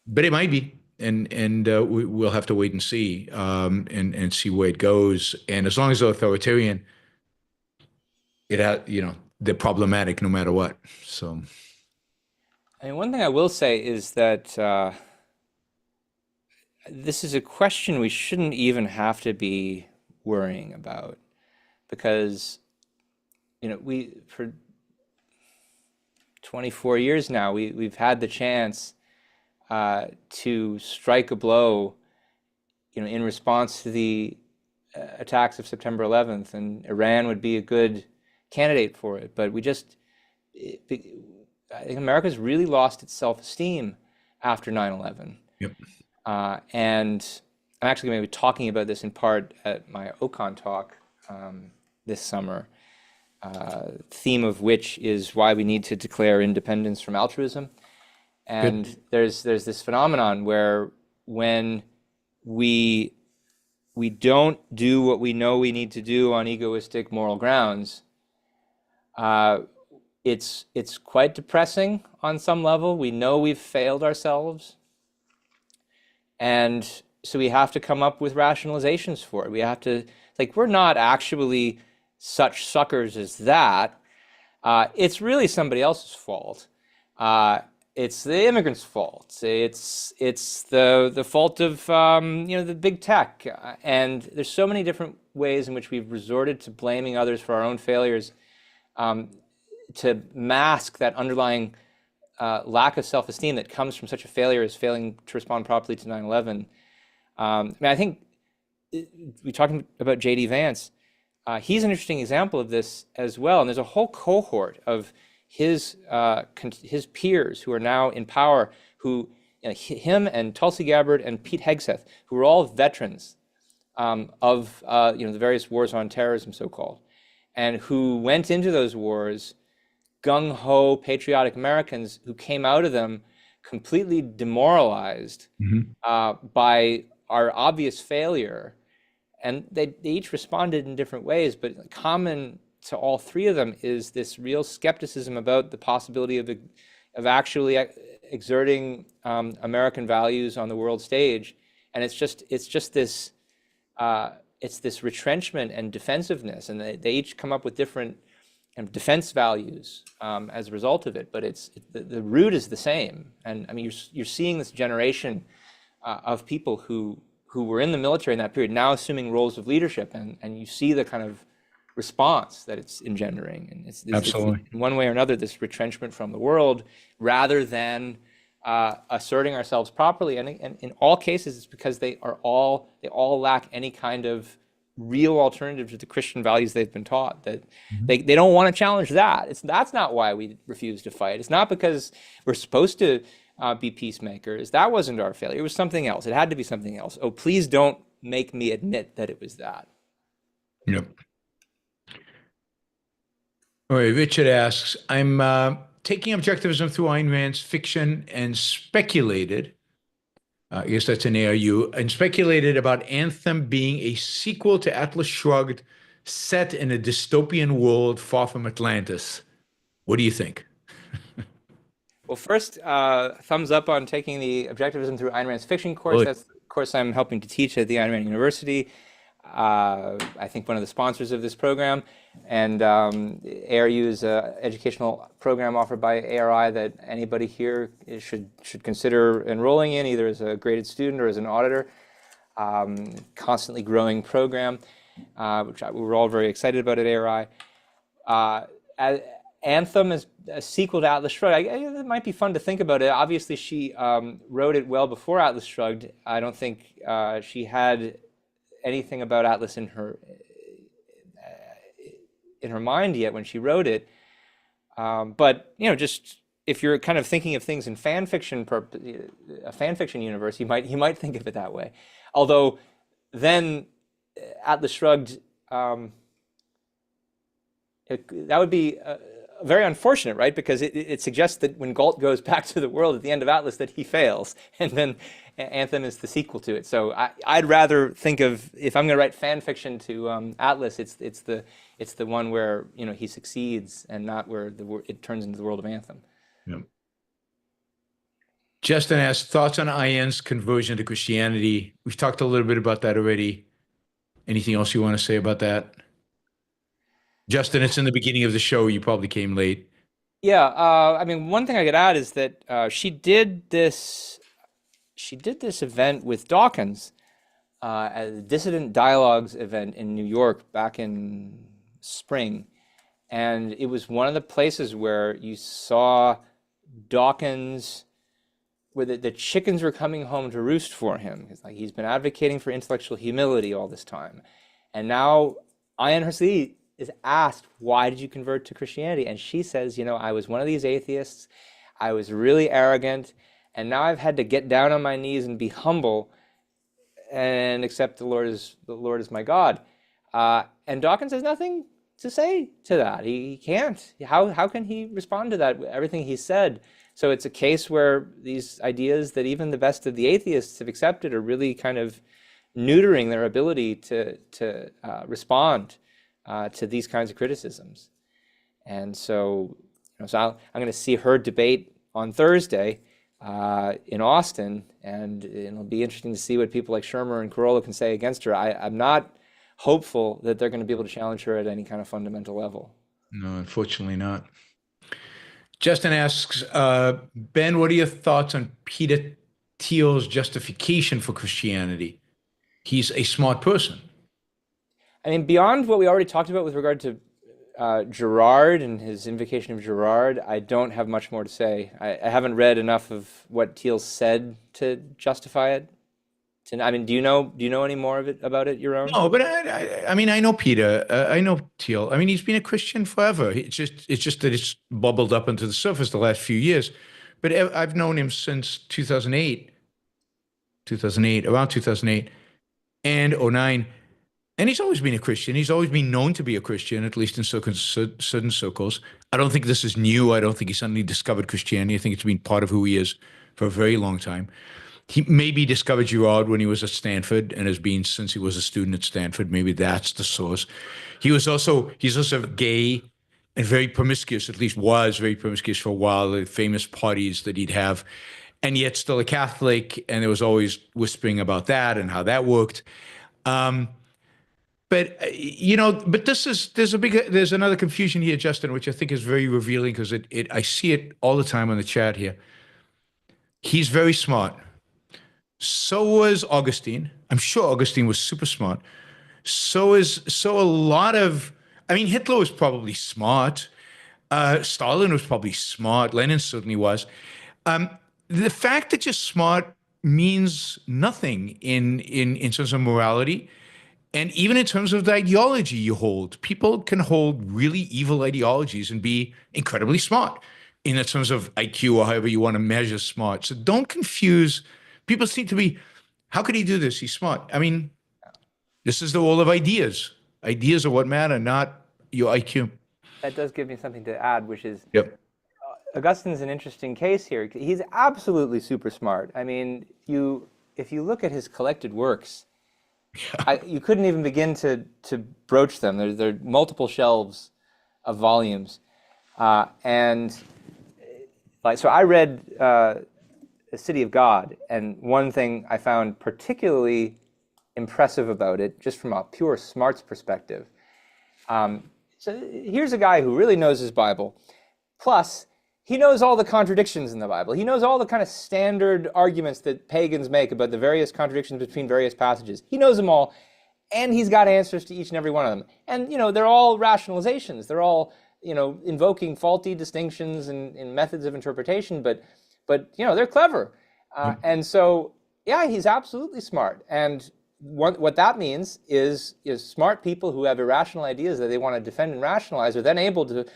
But it might be. And we'll have to wait and see, and see where it goes. And as long as they're authoritarian, they're problematic no matter what. So, I mean, one thing I will say is that this is a question we shouldn't even have to be worrying about, because we, for 24 years now, we've had the chance to strike a blow, in response to the attacks of September 11th, and Iran would be a good candidate for it. But I think America's really lost its self-esteem after 9/11. Yep. And I'm actually going to be talking about this in part at my Ocon talk this summer, theme of which is why we need to declare independence from altruism. And there's this phenomenon where when we don't do what we know we need to do on egoistic moral grounds, it's quite depressing on some level. We know we've failed ourselves. And so we have to come up with rationalizations for it. We have to, we're not actually such suckers as that. It's really somebody else's fault. It's the immigrants' fault. It's the fault of the big tech. And there's so many different ways in which we've resorted to blaming others for our own failures, to mask that underlying lack of self-esteem that comes from such a failure as failing to respond properly to 9/11. I think we're talking about J.D. Vance. He's an interesting example of this as well. And there's a whole cohort of his peers who are now in power, who him and Tulsi Gabbard and Pete Hegseth, who are all veterans of the various wars on terrorism, so-called, and who went into those wars gung-ho patriotic Americans who came out of them completely demoralized by our obvious failure. And they each responded in different ways, but common to all three of them is this real skepticism about the possibility of actually exerting American values on the world stage. And it's just this retrenchment and defensiveness, and they each come up with different defense values as a result of it, but the root is the same. And I mean, you're seeing this generation of people who were in the military in that period now assuming roles of leadership, and you see the kind of response that it's engendering. And it's Absolutely. It's, in one way or another, this retrenchment from the world, rather than asserting ourselves properly. And in all cases, it's because they all lack any kind of real alternative to the Christian values they've been taught. That they don't want to challenge that. That's not why we refuse to fight. It's not because we're supposed to be peacemakers. That wasn't our failure. It was something else. It had to be something else. Oh, please don't make me admit that it was that. Yep. All right, Richard asks, I'm taking objectivism through Ayn Rand's fiction and speculated, I guess that's an ARU, and speculated about Anthem being a sequel to Atlas Shrugged, set in a dystopian world far from Atlantis. What do you think? Well, first, thumbs up on taking the Objectivism through Ayn Rand's fiction course. Good. That's the course I'm helping to teach at the Ayn Rand University. I think one of the sponsors of this program. And ARU is an educational program offered by ARI that anybody here should consider enrolling in, either as a graded student or as an auditor. Constantly growing program, which we're all very excited about at ARI. Anthem is a sequel to Atlas Shrugged. It might be fun to think about it. Obviously, she wrote it well before Atlas Shrugged. I don't think she had anything about Atlas in her mind yet when she wrote it. But just if you're kind of thinking of things in fan fiction, a fan fiction universe, you might think of it that way. Although then Atlas Shrugged, that would be very unfortunate, right? Because it suggests that when Galt goes back to the world at the end of Atlas that he fails, and then Anthem is the sequel to it. So I'd rather think of, if I'm going to write fan fiction to Atlas, it's the one where he succeeds and not where it turns into the world of Anthem. Yeah. Justin asked, thoughts on Ayan's conversion to Christianity. We've talked a little bit about that already. Anything else you want to say about that? Justin, it's in the beginning of the show. You probably came late. Yeah, I mean, one thing I could add is that she did this event with Dawkins at the Dissident Dialogues event in New York back in spring. And it was one of the places where you saw Dawkins, where the chickens were coming home to roost for him. It's like he's been advocating for intellectual humility all this time. And now Ayan herself is asked, why did you convert to Christianity? And she says, I was one of these atheists. I was really arrogant. And now I've had to get down on my knees and be humble and accept the Lord is my God. And Dawkins has nothing to say to that. He can't. How can he respond to that? Everything he said. So it's a case where these ideas that even the best of the atheists have accepted are really kind of neutering their ability to respond to these kinds of criticisms. And so, I'm going to see her debate on Thursday in Austin, and it'll be interesting to see what people like Shermer and Corolla can say against her. I'm not hopeful that they're going to be able to challenge her at any kind of fundamental level. No, unfortunately not. Justin asks, Ben, what are your thoughts on Peter Thiel's justification for Christianity? He's a smart person. I mean, beyond what we already talked about with regard to Girard and his invocation of Girard, I don't have much more to say. I haven't read enough of what Thiel said to justify it. I mean, do you know any more about it, Yaron? No, but I mean, I know Peter. I know Thiel. I mean, he's been a Christian forever. It's just that it's bubbled up into the surface the last few years. But I've known him since 2008, around 2008 and 2009. And he's always been a Christian. He's always been known to be a Christian, at least in certain circles. I don't think this is new. I don't think he suddenly discovered Christianity. I think it's been part of who he is for a very long time. He maybe discovered Girard when he was at Stanford and has been since he was a student at Stanford. Maybe that's the source. He's also gay and very promiscuous, at least was very promiscuous for a while, the famous parties that he'd have, and yet still a Catholic. And there was always whispering about that and how that worked. But there's another confusion here, Justin, which I think is very revealing because I see it all the time on the chat here. He's very smart. So was Augustine. I'm sure Augustine was super smart. So a lot of, I mean, Hitler was probably smart. Stalin was probably smart. Lenin certainly was. The fact that you're smart means nothing in terms of morality. And even in terms of the ideology you hold, people can hold really evil ideologies and be incredibly smart in terms of IQ or however you want to measure smart. So don't confuse. People seem to be, how could he do this? He's smart. I mean, this is the world of ideas. Ideas are what matter, not your IQ. That does give me something to add, which is, yep. Augustine's an interesting case here. He's absolutely super smart. I mean, if you look at his collected works, You couldn't even begin to broach them. There are multiple shelves of volumes, and so I read The City of God, and one thing I found particularly impressive about it, just from a pure smarts perspective. So here's a guy who really knows his Bible, plus he knows all the contradictions in the Bible. He knows all the kind of standard arguments that pagans make about the various contradictions between various passages. He knows them all, and he's got answers to each and every one of them. And, they're all rationalizations. They're all, invoking faulty distinctions and methods of interpretation, but they're clever. And so, yeah, he's absolutely smart. And what that means is smart people who have irrational ideas that they want to defend and rationalize are then able to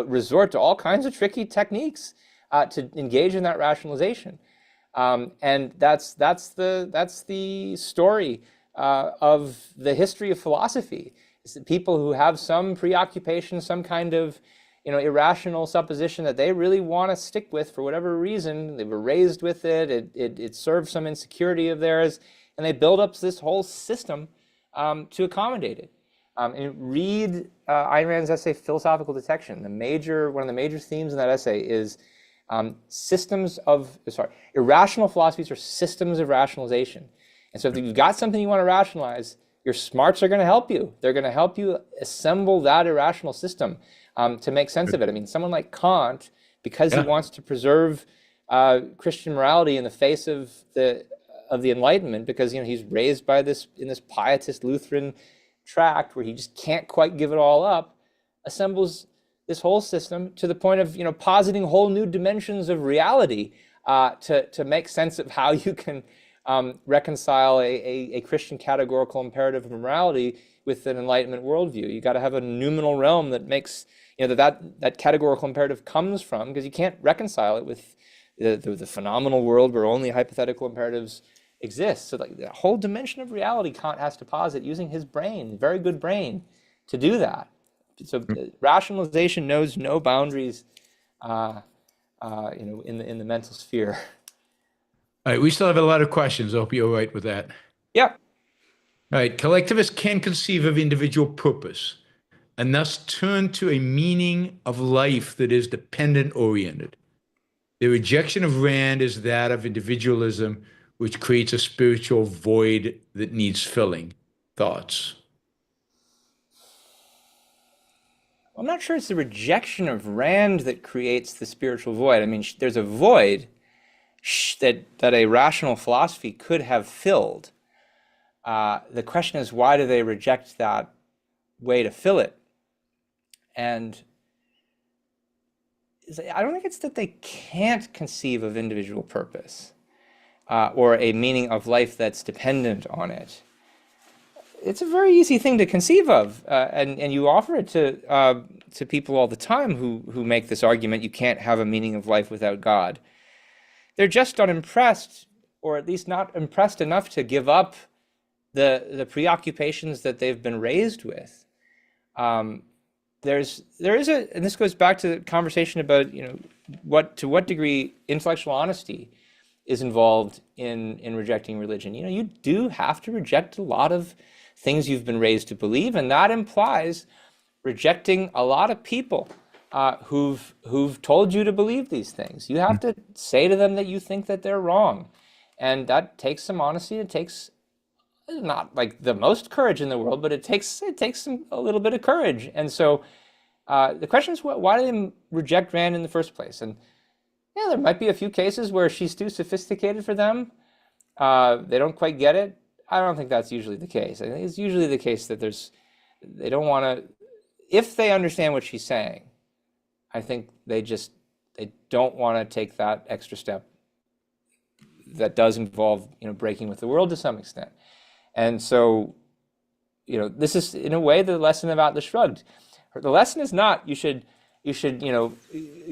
resort to all kinds of tricky techniques to engage in that rationalization, and that's the story of the history of philosophy. It's that people who have some preoccupation, some kind of irrational supposition that they really want to stick with for whatever reason. They were raised with it. It serves some insecurity of theirs, and they build up this whole system to accommodate it. And read Ayn Rand's essay, Philosophical Detection. One of the major themes in that essay is irrational philosophies are systems of rationalization. And so if you've got something you want to rationalize, your smarts are going to help you. They're going to help you assemble that irrational system to make sense of it. I mean, someone like Kant, because he wants to preserve Christian morality in the face of the Enlightenment, because he's raised by this pietist Lutheran tract where he just can't quite give it all up, assembles this whole system to the point of positing whole new dimensions of reality to make sense of how you can reconcile a Christian categorical imperative of morality with an Enlightenment worldview. You got to have a noumenal realm that makes that categorical imperative comes from, because you can't reconcile it with the phenomenal world where only hypothetical imperatives exist. So the whole dimension of reality Kant has to posit using his brain, very good brain, to do that. So rationalization knows no boundaries, in the mental sphere. All right, we still have a lot of questions. I hope you're all right with that. Yep. All right, collectivists can conceive of individual purpose and thus turn to a meaning of life that is dependent-oriented. The rejection of Rand is that of individualism, which creates a spiritual void that needs filling. Thoughts? I'm not sure it's the rejection of Rand that creates the spiritual void. I mean, there's a void that a rational philosophy could have filled. The question is, why do they reject that way to fill it? And I don't think it's that they can't conceive of individual purpose or a meaning of life that's dependent on it. It's a very easy thing to conceive of, and you offer it to people all the time who make this argument: you can't have a meaning of life without God. They're just unimpressed, or at least not impressed enough to give up the preoccupations that they've been raised with. There is and this goes back to the conversation about to what degree intellectual honesty is involved in rejecting religion. You do have to reject a lot of things you've been raised to believe, and that implies rejecting a lot of people who've told you to believe these things. You have to say to them that you think that they're wrong, and that takes some honesty. It takes not like the most courage in the world, but it takes a little bit of courage. And so the question is, why do they reject Rand in the first place? And yeah, there might be a few cases where she's too sophisticated for them. They don't quite get it. I don't think that's usually the case. I think it's usually the case that they don't want to, if they understand what she's saying, I think they don't want to take that extra step that does involve, breaking with the world to some extent. And so, this is in a way the lesson of Atlas Shrugged. The lesson is not you should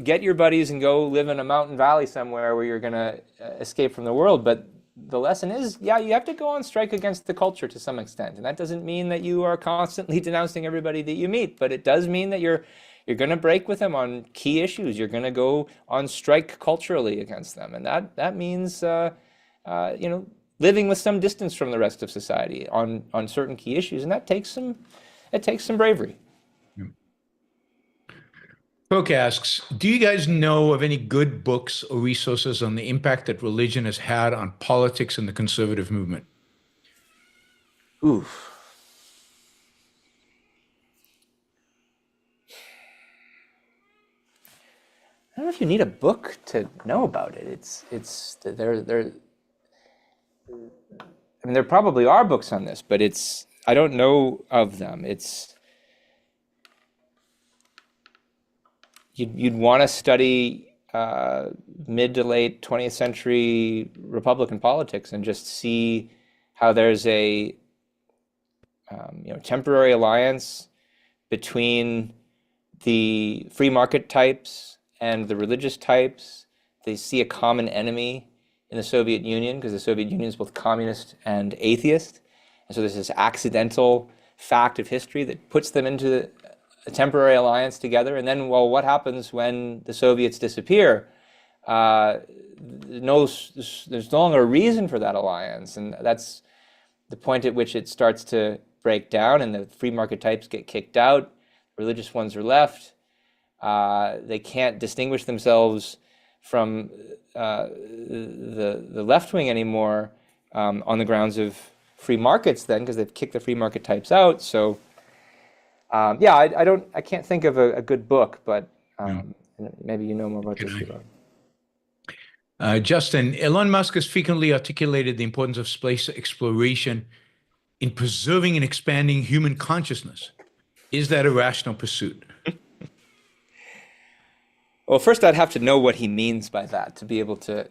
get your buddies and go live in a mountain valley somewhere where you're going to escape from the world. But the lesson is, you have to go on strike against the culture to some extent. And that doesn't mean that you are constantly denouncing everybody that you meet, but it does mean that you're going to break with them on key issues. You're going to go on strike culturally against them. And that means, living with some distance from the rest of society on certain key issues, and that takes some bravery. Brooke asks, do you guys know of any good books or resources on the impact that religion has had on politics and the conservative movement? Oof. I don't know if you need a book to know about it. I mean, there probably are books on this, but I don't know of them. You'd want to study mid to late 20th century Republican politics and just see how there's a temporary alliance between the free market types and the religious types. They see a common enemy in the Soviet Union, because the Soviet Union is both communist and atheist. And so there's this accidental fact of history that puts them into a temporary alliance together. And then, well, what happens when the Soviets disappear? There's no longer a reason for that alliance. And that's the point at which it starts to break down and the free market types get kicked out. Religious ones are left. They can't distinguish themselves from the left wing anymore on the grounds of free markets then, because they've kicked the free market types out. So I can't think of a good book, but maybe you know more about this. Justin, Elon Musk has frequently articulated the importance of space exploration in preserving and expanding human consciousness. Is that a rational pursuit? Well, first I'd have to know what he means by that to be able to,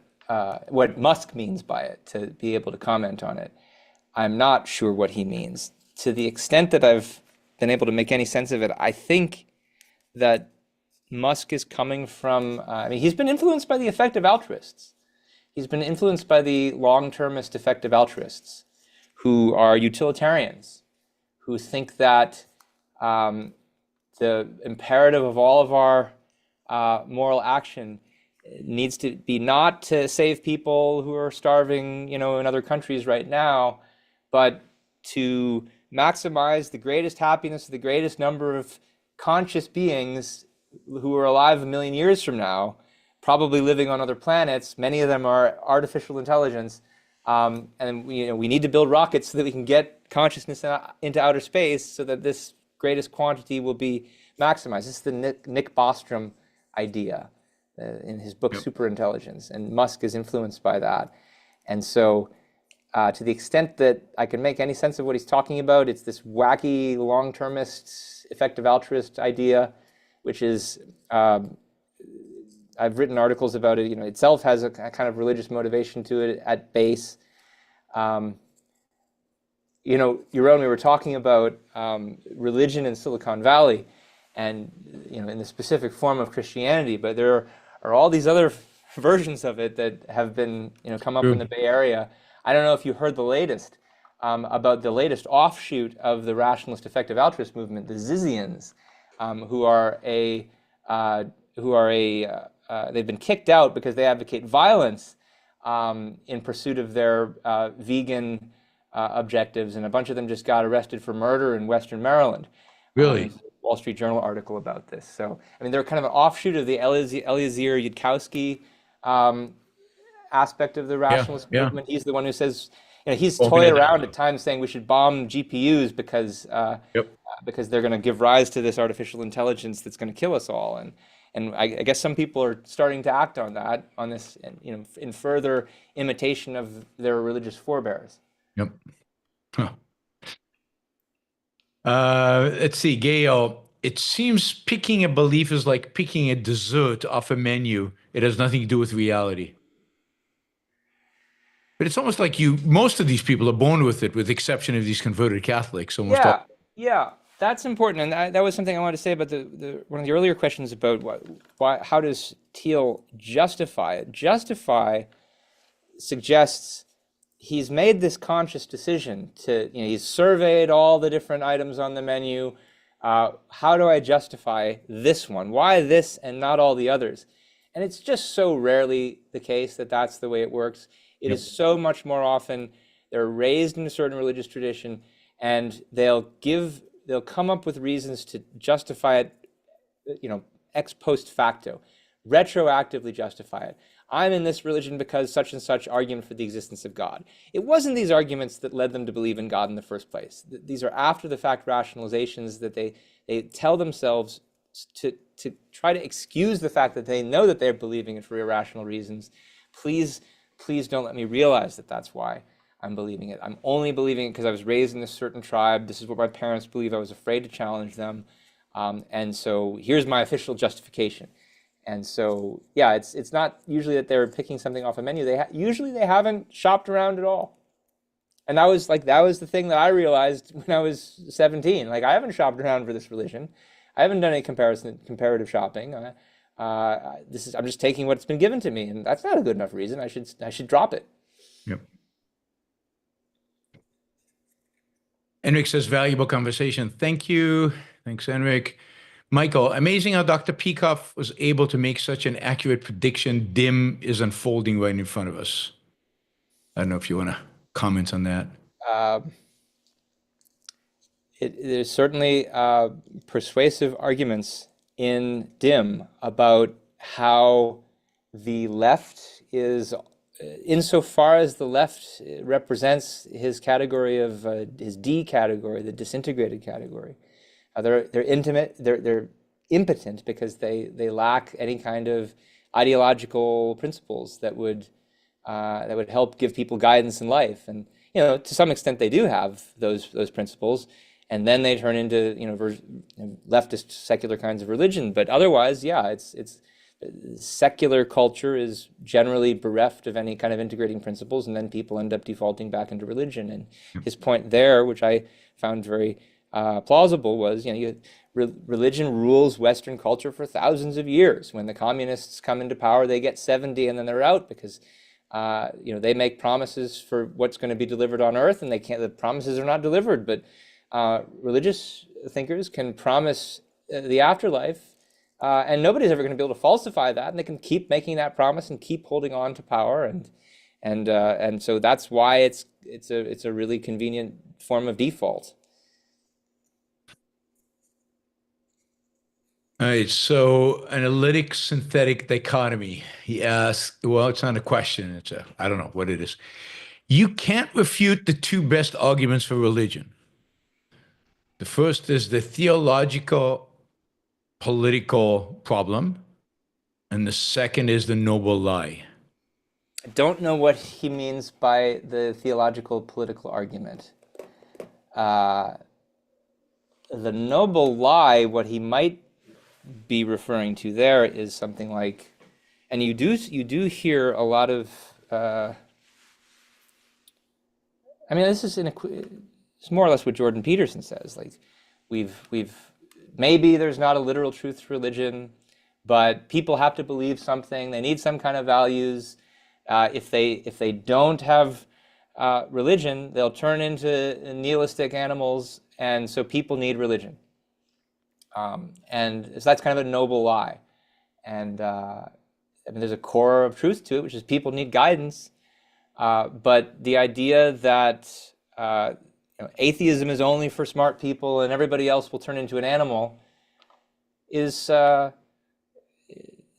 what Musk means by it, to be able to comment on it. I'm not sure what he means. To the extent that I've been able to make any sense of it, I think that Musk is coming from, he's been influenced by the effective altruists. He's been influenced by the long-termist effective altruists who are utilitarians, who think that the imperative of all of our moral action needs to be not to save people who are starving, in other countries right now, but to maximize the greatest happiness of the greatest number of conscious beings who are alive 1 million years from now, probably living on other planets. Many of them are artificial intelligence, and we need to build rockets so that we can get consciousness into outer space, so that this greatest quantity will be maximized. This is the Nick Bostrom idea in his book Superintelligence, and Musk is influenced by that. And so to the extent that I can make any sense of what he's talking about, it's this wacky long-termist effective altruist idea, which is, I've written articles about it, itself has a kind of religious motivation to it at base. Yaron, we were talking about religion in Silicon Valley, and in the specific form of Christianity, but there are all these other versions of it that have been come up in the Bay Area. I don't know if you heard the latest about the latest offshoot of the rationalist effective altruist movement, the Zizians, they've been kicked out because they advocate violence in pursuit of their vegan objectives, and a bunch of them just got arrested for murder in Western Maryland. Really? Wall Street Journal article about this. So, they're kind of an offshoot of the Eliezer Yudkowsky aspect of the rationalist movement. He's the one who says, he's toyed around at times saying we should bomb GPUs because they're going to give rise to this artificial intelligence that's going to kill us all. And I guess some people are starting to act on this, in further imitation of their religious forebears. Yep. Huh. Let's see, Gail. It seems picking a belief is like picking a dessert off a menu. It has nothing to do with reality. But it's almost like most of these people are born with it, with the exception of these converted Catholics. Yeah, that's important. And that was something I wanted to say about one of the earlier questions about how does Thiel justify it? Justify suggests he's made this conscious decision he's surveyed all the different items on the menu. How do I justify this one? Why this and not all the others? And it's just so rarely the case that that's the way it works. It is so much more often they're raised in a certain religious tradition, and they'll come up with reasons to justify it, ex post facto, retroactively justify it. I'm in this religion because such and such argument for the existence of God. It wasn't these arguments that led them to believe in God in the first place. These are after the fact rationalizations that they tell themselves to try to excuse the fact that they know that they're believing it for irrational reasons. Please don't let me realize that that's why I'm believing it. I'm only believing it because I was raised in this certain tribe. This is what my parents believe. I was afraid to challenge them. And so here's my official justification. And so, yeah, it's not usually that they're picking something off a menu. Usually they haven't shopped around at all. And that was the thing that I realized when I was 17. Like, I haven't shopped around for this religion. I haven't done any comparative shopping. I'm just taking what's been given to me, and that's not a good enough reason. I should drop it. Yep. Enric says, valuable conversation. Thank you. Thanks, Enric. Michael, amazing how Dr. Peikoff was able to make such an accurate prediction. DIM is unfolding right in front of us. I don't know if you want to comment on that. There's certainly persuasive arguments in DIM about how the left is, insofar as the left represents his category of his D category, the disintegrated category. They're impotent because they lack any kind of ideological principles that would help give people guidance in life. And to some extent they do have those principles, and then they turn into leftist secular kinds of religion. But otherwise, yeah, it's secular culture is generally bereft of any kind of integrating principles, and then people end up defaulting back into religion. And his point there, which I found very plausible, was religion rules Western culture for thousands of years. When the communists come into power, they get 70 and then they're out because they make promises for what's going to be delivered on earth, and the promises are not delivered. But religious thinkers can promise the afterlife, and nobody's ever going to be able to falsify that, and they can keep making that promise and keep holding on to power, and so that's why it's a really convenient form of default. All right, so analytic synthetic dichotomy. He asked, well, it's not a question. I don't know what it is. You can't refute the two best arguments for religion. The first is the theologico-political problem, and the second is the noble lie. I don't know what he means by the theological-political argument. The noble lie, what he might be referring to there is something like, and you do hear a lot of this is it's more or less what Jordan Peterson says. Like, we've maybe there's not a literal truth to religion, but people have to believe something. They need some kind of values. If they don't have religion, they'll turn into nihilistic animals, and so people need religion. And so that's kind of a noble lie. And there's a core of truth to it, which is people need guidance. But the idea that atheism is only for smart people and everybody else will turn into an animal is so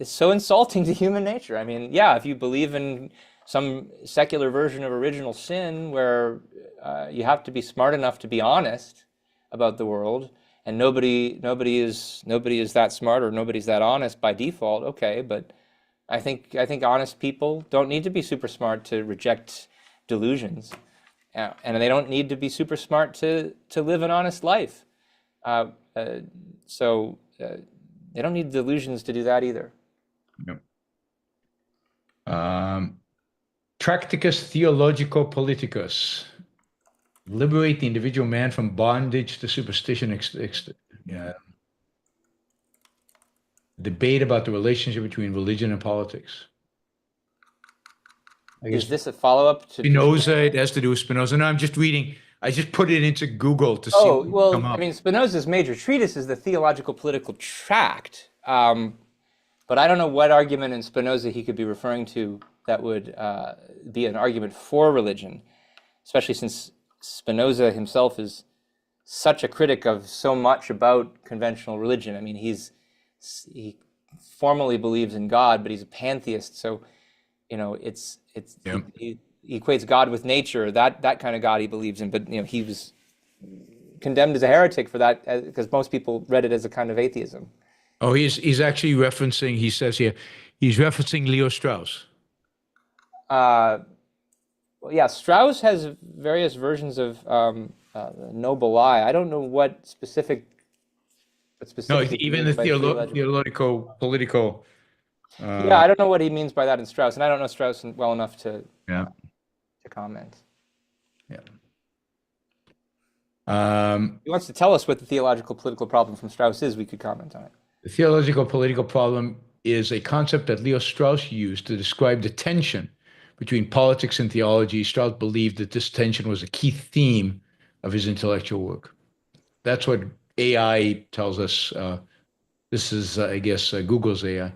insulting to human nature. I mean, yeah, if you believe in some secular version of original sin where you have to be smart enough to be honest about the world, and nobody is that smart or nobody's that honest by default, okay, but I think honest people don't need to be super smart to reject delusions, and they don't need to be super smart to live an honest life. So they don't need delusions to do that either. Yep. Tracticus theologico-politicus. Liberate the individual man from bondage to superstition. Debate about the relationship between religion and politics. Is this a follow-up to Spinoza? It has to do with Spinoza. No, I'm just reading. I just put it into Google to see. Oh, well, I mean, Spinoza's major treatise is the Theological-Political Tract. But I don't know what argument in Spinoza he could be referring to that would be an argument for religion, especially since Spinoza himself is such a critic of so much about conventional religion. I mean, he formally believes in God, but he's a pantheist. So, you know, Yeah. he equates God with nature, that kind of God he believes in. But, you know, he was condemned as a heretic for that because most people read it as a kind of atheism. Oh, he's actually referencing, he says here, he's referencing Leo Strauss. Well, yeah, Strauss has various versions of Noble Lie. I don't know what specific. No, even the theologico-political. Yeah, I don't know what he means by that in Strauss, and I don't know Strauss well enough to comment. Yeah. He wants to tell us what the theological political problem from Strauss is. We could comment on it. The theological political problem is a concept that Leo Strauss used to describe the tension between politics and theology. Strauss believed that this tension was a key theme of his intellectual work. That's what AI tells us. This is, I guess, Google's AI.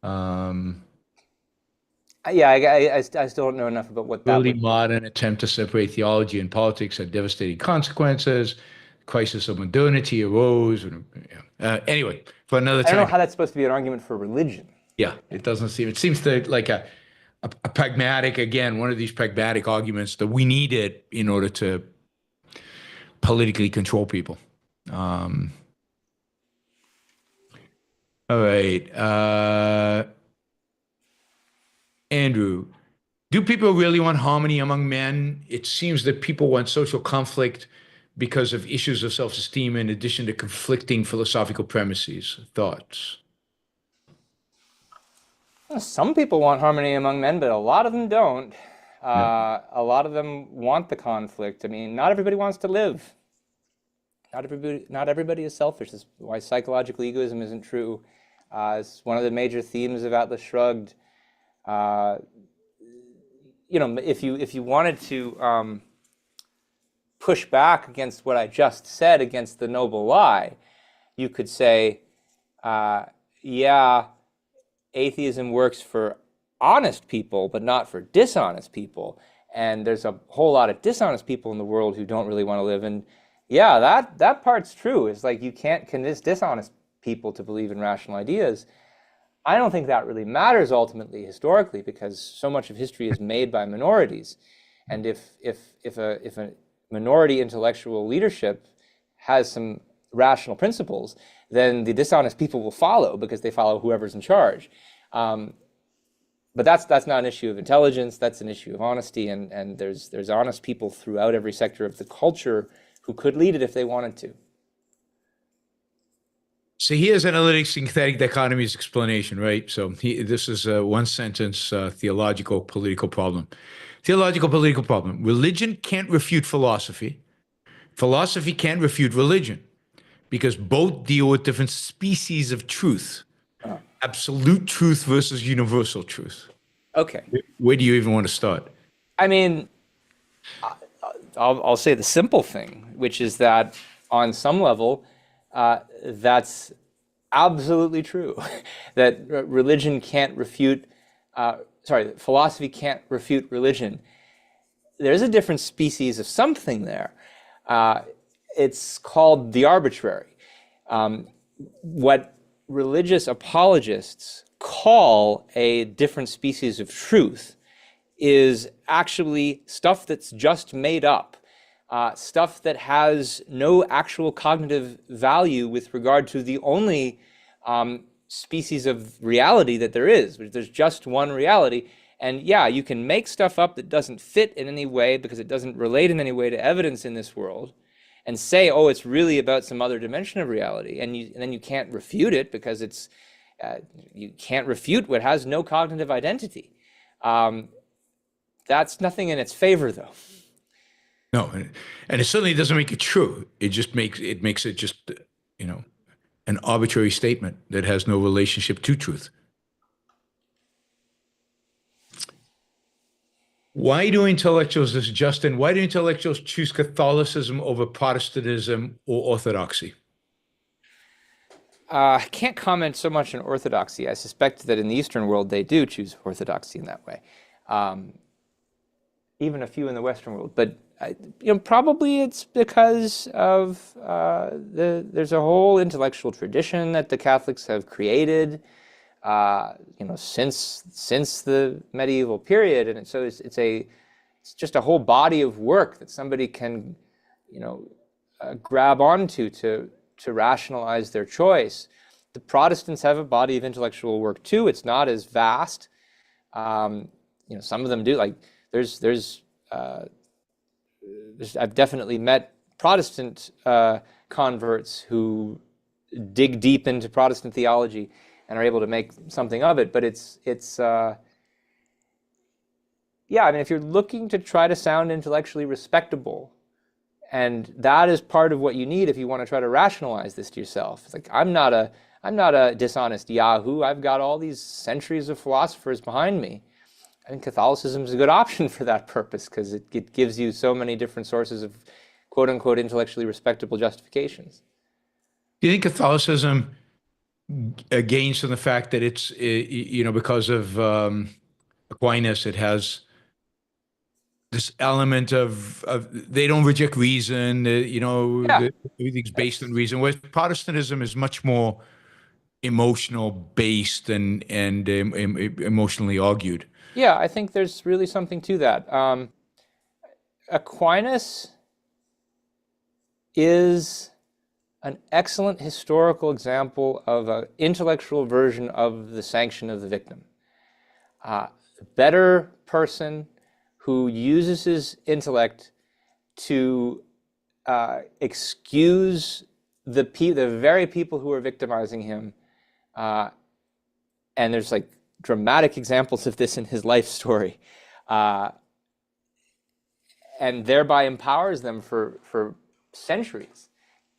Yeah, I still don't know enough about what that Early would be. modern attempt to separate theology and politics had devastating consequences. Crisis of modernity arose. Anyway, for another time. I don't know how that's supposed to be an argument for religion. Yeah, it doesn't seem. It seems to like a pragmatic, again, one of these pragmatic arguments that we need it in order to politically control people. All right, Andrew, do people really want harmony among men? It seems that people want social conflict because of issues of self-esteem in addition to conflicting philosophical premises. Thoughts? Some people want harmony among men, but a lot of them don't. A lot of them want the conflict. I mean, not everybody wants to live. Not everybody is selfish. That's why psychological egoism isn't true. It's one of the major themes of Atlas Shrugged. You know, if you wanted to push back against what I just said, against the noble lie, you could say, yeah, atheism works for honest people, but not for dishonest people. And there's a whole lot of dishonest people in the world who don't really want to live. And yeah, that part's true. It's like you can't convince dishonest people to believe in rational ideas. I don't think that really matters ultimately historically, because so much of history is made by minorities. And if a minority intellectual leadership has some rational principles, then the dishonest people will follow because they follow whoever's in charge. But that's not an issue of intelligence. That's an issue of honesty. And there's honest people throughout every sector of the culture who could lead it if they wanted to. So here's analytic synthetic dichotomy's explanation, right? So this is a one sentence theological political problem. Theological political problem. Religion can't refute philosophy. Philosophy can't refute religion because both deal with different species of truth. Absolute truth versus universal truth. Okay. Where do you even want to start? I mean, I'll say the simple thing, which is that on some level, that's absolutely true. That religion can't refute, philosophy can't refute religion. There's a different species of something there. It's called the arbitrary. What religious apologists call a different species of truth is actually stuff that's just made up. Stuff that has no actual cognitive value with regard to the only species of reality that there is. There's just one reality. And yeah, you can make stuff up that doesn't fit in any way because it doesn't relate in any way to evidence in this world and say, oh, it's really about some other dimension of reality. And then you can't refute it because you can't refute what has no cognitive identity. That's nothing in its favor, though. No, and it certainly doesn't make it true. It just makes it just, an arbitrary statement that has no relationship to truth. Why do intellectuals, this is Justin, why do intellectuals choose Catholicism over Protestantism or Orthodoxy? I can't comment so much on orthodoxy. I suspect that in the Eastern world they do choose orthodoxy in that way. Even a few in the Western world, but probably it's because of there's a whole intellectual tradition that the Catholics have created, since the medieval period, and so it's just a whole body of work that somebody can, grab onto to rationalize their choice. The Protestants have a body of intellectual work too. It's not as vast. Some of them do. Like I've definitely met Protestant converts who dig deep into Protestant theology and are able to make something of it. But if you're looking to try to sound intellectually respectable, and that is part of what you need if you want to try to rationalize this to yourself. It's like, I'm not a dishonest Yahoo. I've got all these centuries of philosophers behind me. I think Catholicism is a good option for that purpose because it gives you so many different sources of quote unquote intellectually respectable justifications. Do you think Catholicism gains from the fact that it's, because of Aquinas, it has this element of they don't reject reason, everything's based on reason, whereas Protestantism is much more emotional based and emotionally argued. Yeah, I think there's really something to that. Aquinas is an excellent historical example of an intellectual version of the sanction of the victim. A better person who uses his intellect to excuse the very people who are victimizing him. And there's like dramatic examples of this in his life story. And thereby empowers them for centuries,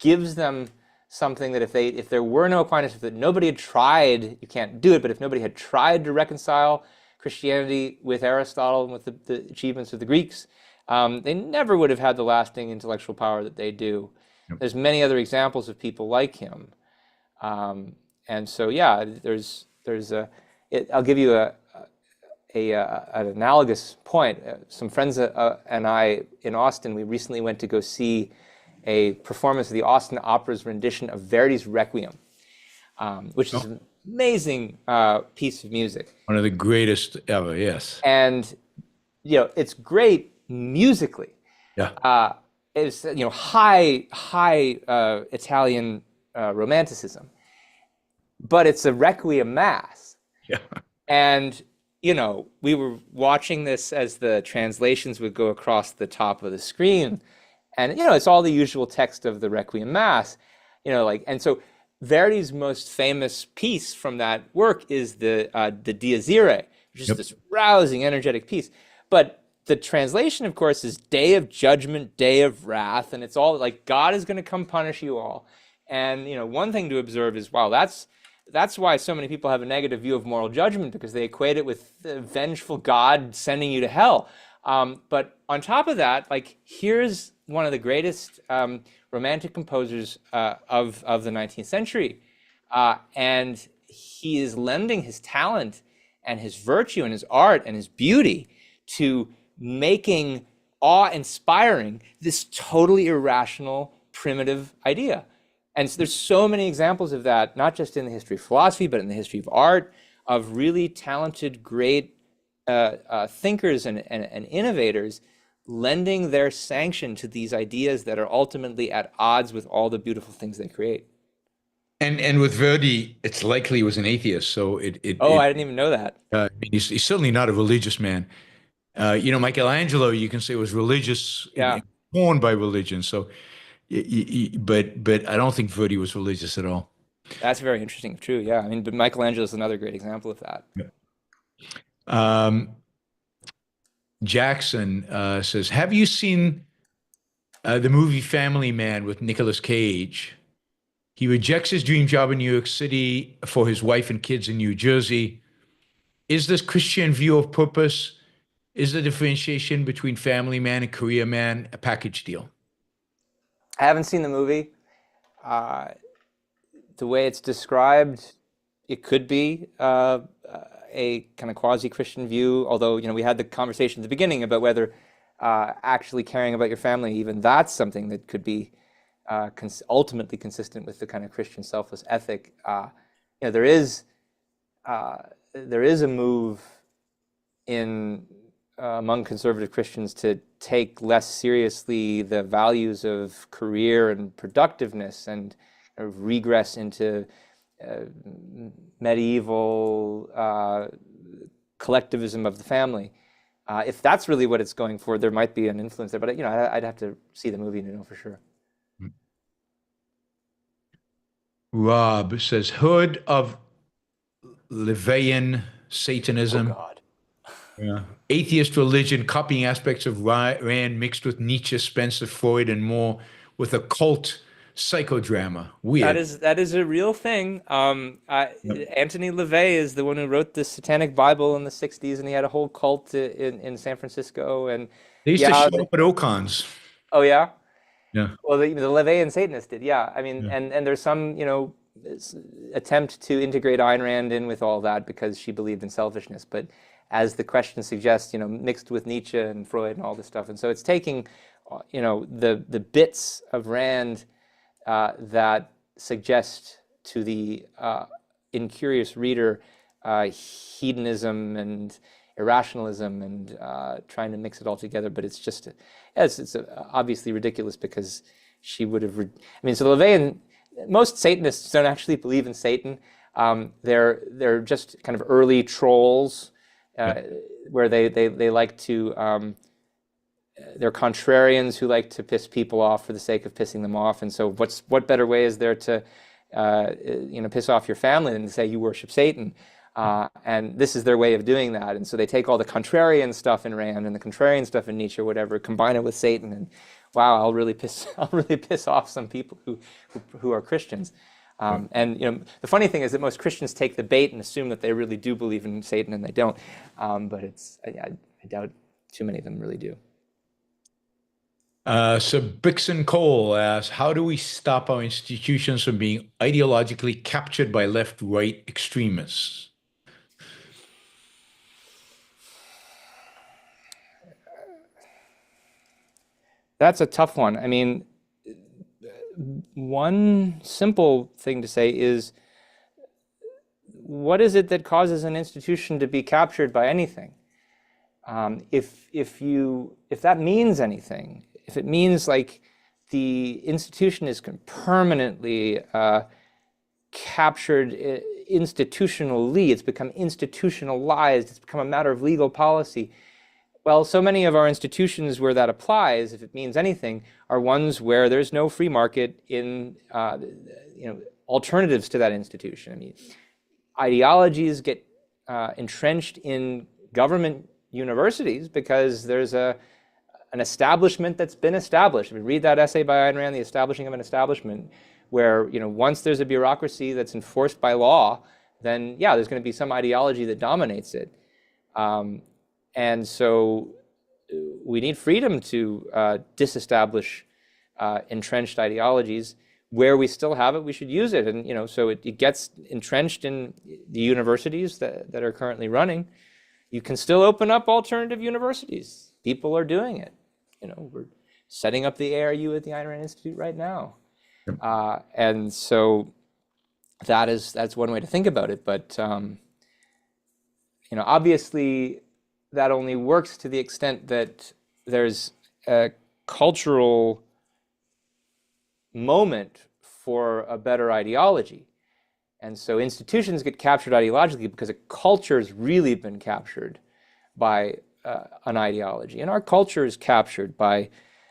gives them something that if there were no Aquinas, if nobody had tried, you can't do it, but if nobody had tried to reconcile Christianity with Aristotle and with the achievements of the Greeks, they never would have had the lasting intellectual power that they do. Yep. There's many other examples of people like him. And so, I'll give you an analogous point. Some friends and I in Austin, we recently went to go see a performance of the Austin Opera's rendition of Verdi's Requiem, which is an amazing piece of music. One of the greatest ever, yes. And, it's great musically. Yeah. It's, high Italian romanticism. But it's a Requiem Mass. Yeah. And, we were watching this as the translations would go across the top of the screen. And, it's all the usual text of the Requiem Mass, and so Verdi's most famous piece from that work is the Dies Irae, which is this rousing, energetic piece. But the translation, of course, is day of judgment, day of wrath. And it's all like God is going to come punish you all. And, one thing to observe is, wow, that's why so many people have a negative view of moral judgment, because they equate it with the vengeful God sending you to hell. But on top of that, here's one of the greatest romantic composers of the 19th century. And he is lending his talent and his virtue and his art and his beauty to making awe-inspiring this totally irrational, primitive idea. And so there's so many examples of that, not just in the history of philosophy, but in the history of art, of really talented, great thinkers and innovators lending their sanction to these ideas that are ultimately at odds with all the beautiful things they create. And with Verdi, it's likely he was an atheist. So I didn't even know that. He's certainly not a religious man. Michelangelo, you can say, was religious, born by religion. So, but I don't think Verdi was religious at all. That's very interesting. True. Yeah. But Michelangelo is another great example of that. Yeah. Jackson says, have you seen the movie Family Man with Nicolas Cage? He rejects his dream job in New York City for his wife and kids in New Jersey. Is this Christian view of purpose? Is the differentiation between Family Man and Career Man a package deal? I haven't seen the movie. the way it's described, it could be a kind of quasi-Christian view, although, we had the conversation at the beginning about whether actually caring about your family, even that's something that could be ultimately consistent with the kind of Christian selfless ethic. There is a move in among conservative Christians to take less seriously the values of career and productiveness and kind of regress into medieval collectivism of the family. If that's really what it's going for, there might be an influence there, but I'd have to see the movie to know for sure. Rob says, Hood of Levian Satanism. Oh, God. Yeah. Atheist religion, copying aspects of Rand mixed with Nietzsche, Spencer, Freud, and more, with a cult psychodrama. Weird. That is a real thing. Anthony LaVey is the one who wrote the Satanic Bible in the 60s, and he had a whole cult in San Francisco. And they used to show up at Ocons. Oh, yeah? Yeah. Well, the LaVeyan Satanists did, yeah. I mean, yeah. And there's some, attempt to integrate Ayn Rand in with all that because she believed in selfishness. But as the question suggests, mixed with Nietzsche and Freud and all this stuff. And so it's taking, the bits of Rand that suggest to the incurious reader hedonism and irrationalism and trying to mix it all together. But it's just, it's obviously ridiculous because she would have, so the LaVeyan, most Satanists don't actually believe in Satan. They're just kind of early trolls where they like to, they're contrarians who like to piss people off for the sake of pissing them off. And so what better way is there to, piss off your family than to say you worship Satan? And this is their way of doing that. And so they take all the contrarian stuff in Rand and the contrarian stuff in Nietzsche or whatever, combine it with Satan, and wow, I'll really piss off some people who are Christians. And the funny thing is that most Christians take the bait and assume that they really do believe in Satan, and they don't. But I doubt too many of them really do. So Brixton Cole asks, how do we stop our institutions from being ideologically captured by left-right extremists? That's a tough one. I mean, one simple thing to say is, what is it that causes an institution to be captured by anything? If that means anything, if it means like the institution is permanently captured institutionally, it's become institutionalized, it's become a matter of legal policy. Well, so many of our institutions where that applies, if it means anything, are ones where there's no free market in alternatives to that institution. I mean, ideologies get entrenched in government universities because there's an establishment that's been established. I mean, read that essay by Ayn Rand, The Establishing of an Establishment, where once there's a bureaucracy that's enforced by law, then yeah, there's going to be some ideology that dominates it. And so we need freedom to disestablish entrenched ideologies. Where we still have it, we should use it. And so it gets entrenched in the universities that are currently running. You can still open up alternative universities. People are doing it. We're setting up the ARU at the Ayn Rand Institute right now. And so that's one way to think about it. But obviously, that only works to the extent that there's a cultural moment for a better ideology. And so institutions get captured ideologically because a culture has really been captured by an ideology. And our culture is captured by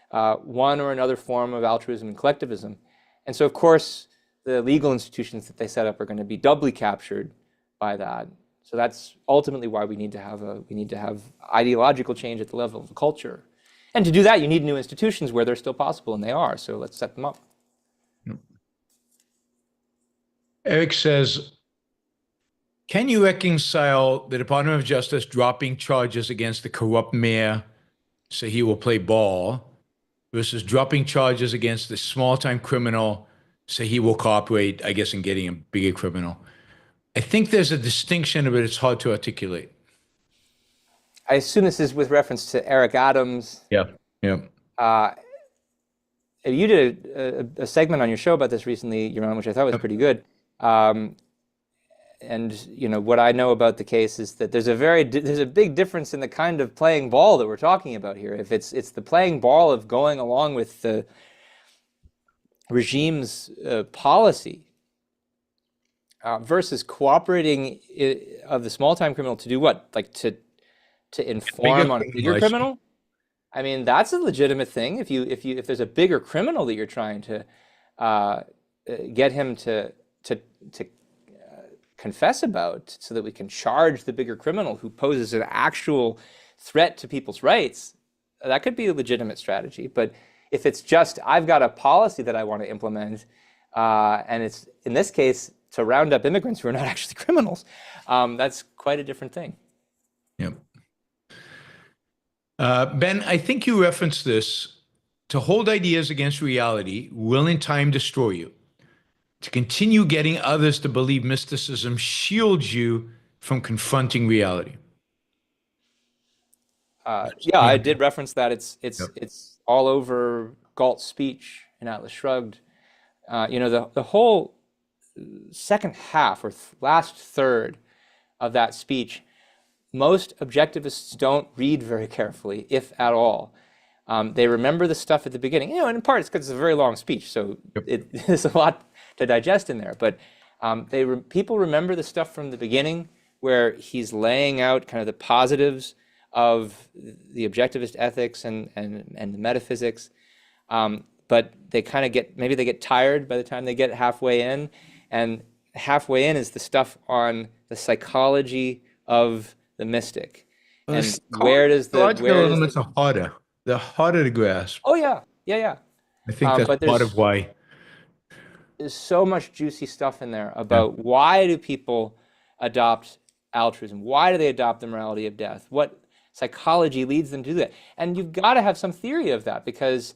one or another form of altruism and collectivism. And so, of course, the legal institutions that they set up are going to be doubly captured by that. So that's ultimately why we need to have ideological change at the level of the culture. And to do that, you need new institutions where they're still possible, and they are. So let's set them up. Eric says, can you reconcile the Department of Justice dropping charges against the corrupt mayor, so he will play ball, versus dropping charges against the small-time criminal, So he will cooperate, I guess, in getting a bigger criminal. I think there's a distinction, but it's hard to articulate. I assume this is with reference to Eric Adams. Yeah. Yeah. You did a segment on your show about this recently, Yaron, which I thought was pretty good. And what I know about the case is that there's a big difference in the kind of playing ball that we're talking about here. If it's the playing ball of going along with the regime's policy versus cooperating of the small-time criminal to do what? Like to inform on a bigger criminal? I mean, that's a legitimate thing. If there's a bigger criminal that you're trying to get him to confess about, so that we can charge the bigger criminal who poses an actual threat to people's rights, that could be a legitimate strategy. But if it's just, I've got a policy that I want to implement, and it's, in this case, to round up immigrants who are not actually criminals, that's quite a different thing. Yep. Ben, I think you referenced this. To hold ideas against reality will in time destroy you. To continue getting others to believe mysticism shields you from confronting reality. Yeah, I did reference that. It's all over Galt's speech in Atlas Shrugged. The whole second half or last third of that speech, most objectivists don't read very carefully, if at all. They remember the stuff at the beginning, and in part it's because it's a very long speech, so there's a lot to digest in there. But people remember the stuff from the beginning, where he's laying out kind of the positives of the objectivist ethics and the metaphysics. But they kind of get tired by the time they get halfway in, and halfway in is the stuff on the psychology of the mystic. And where does the elements are harder? They're harder to grasp. Oh yeah. I think that's part of why. There's so much juicy stuff in there about why do people adopt altruism? Why do they adopt the morality of death? What psychology leads them to do that? And you've got to have some theory of that, because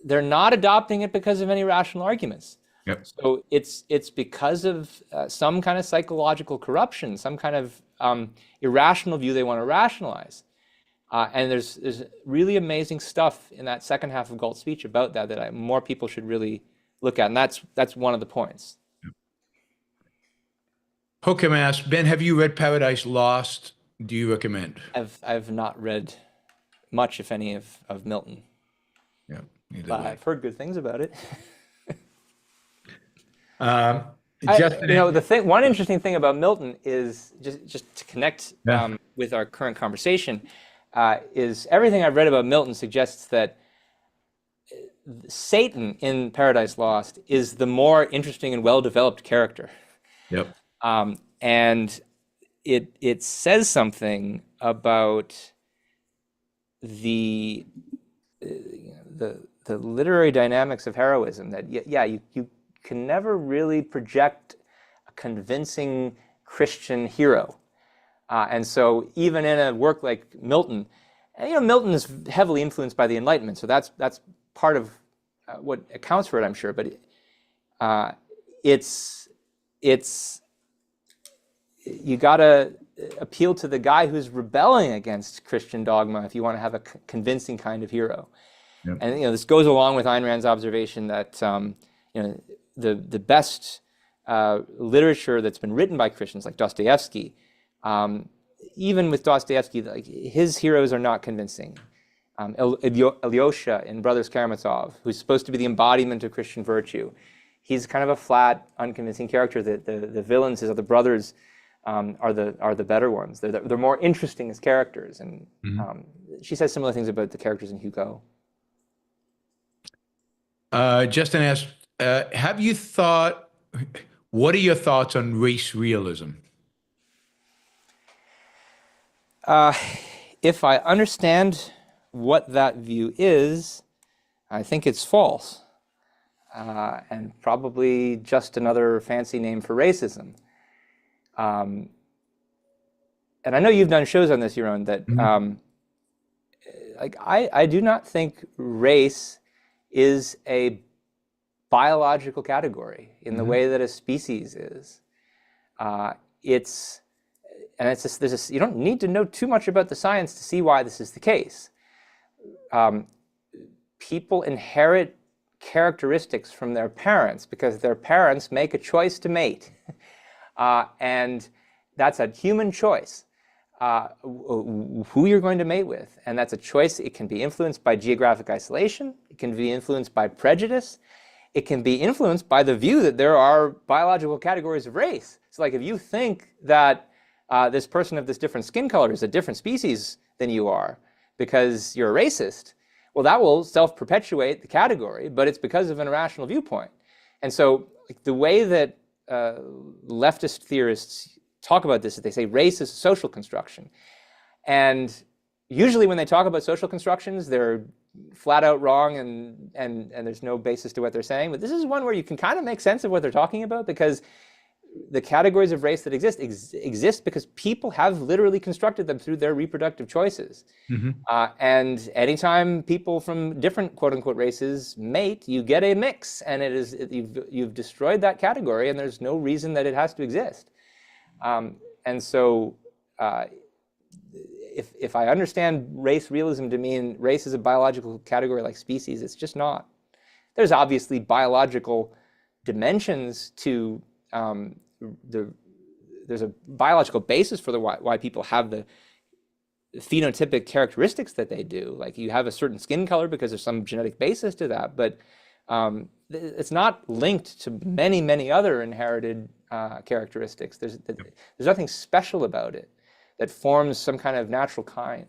they're not adopting it because of any rational arguments. Yep. So it's because of some kind of psychological corruption, some kind of irrational view they want to rationalize. And there's really amazing stuff in that second half of Galt's speech about that more people should really look at, and that's one of the points. Hokum asks, Ben, have you read Paradise Lost? Do you recommend? I've not read much, if any, of Milton. Yeah, but I've heard good things about it. One interesting thing about Milton is just to connect with our current conversation. Is everything I've read about Milton suggests that Satan in Paradise Lost is the more interesting and well-developed character. Yep. And it says something about the literary dynamics of heroism, that you can never really project a convincing Christian hero. And so even in a work like Milton, Milton is heavily influenced by the Enlightenment, so that's part of what accounts for it, I'm sure. But it's you gotta appeal to the guy who's rebelling against Christian dogma if you want to have a convincing kind of hero. Yep. And this goes along with Ayn Rand's observation that the best literature that's been written by Christians, like Dostoevsky, even with Dostoevsky, like, his heroes are not convincing. Ilyusha in Brothers Karamazov, who's supposed to be the embodiment of Christian virtue, he's kind of a flat, unconvincing character. The villains, his other brothers, are the better ones. They're more interesting as characters. And she says similar things about the characters in Hugo. Justin asked, what are your thoughts on race realism? If I understand what that view is, I think it's false, and probably just another fancy name for racism. And I know you've done shows on this, Yaron, that I do not think race is a biological category in the way that a species is. You don't need to know too much about the science to see why this is the case. People inherit characteristics from their parents because their parents make a choice to mate. And that's a human choice, who you're going to mate with. And that's a choice. It can be influenced by geographic isolation. It can be influenced by prejudice. It can be influenced by the view that there are biological categories of race. So like if you think that this person of this different skin color is a different species than you are because you're a racist, well, that will self-perpetuate the category, but it's because of an irrational viewpoint. And so like, the way that leftist theorists talk about this is they say race is a social construction. And usually when they talk about social constructions, they're flat out wrong and there's no basis to what they're saying. But this is one where you can kind of make sense of what they're talking about because the categories of race that exist because people have literally constructed them through their reproductive choices. And anytime people from different quote-unquote races mate, you get a mix, and you've destroyed that category, and there's no reason that it has to exist. And so if I understand race realism to mean race is a biological category like species, it's just not. There's obviously biological dimensions to there's a biological basis for why people have the phenotypic characteristics that they do. Like you have a certain skin color because there's some genetic basis to that, but it's not linked to many, many other inherited characteristics. There's nothing special about it that forms some kind of natural kind.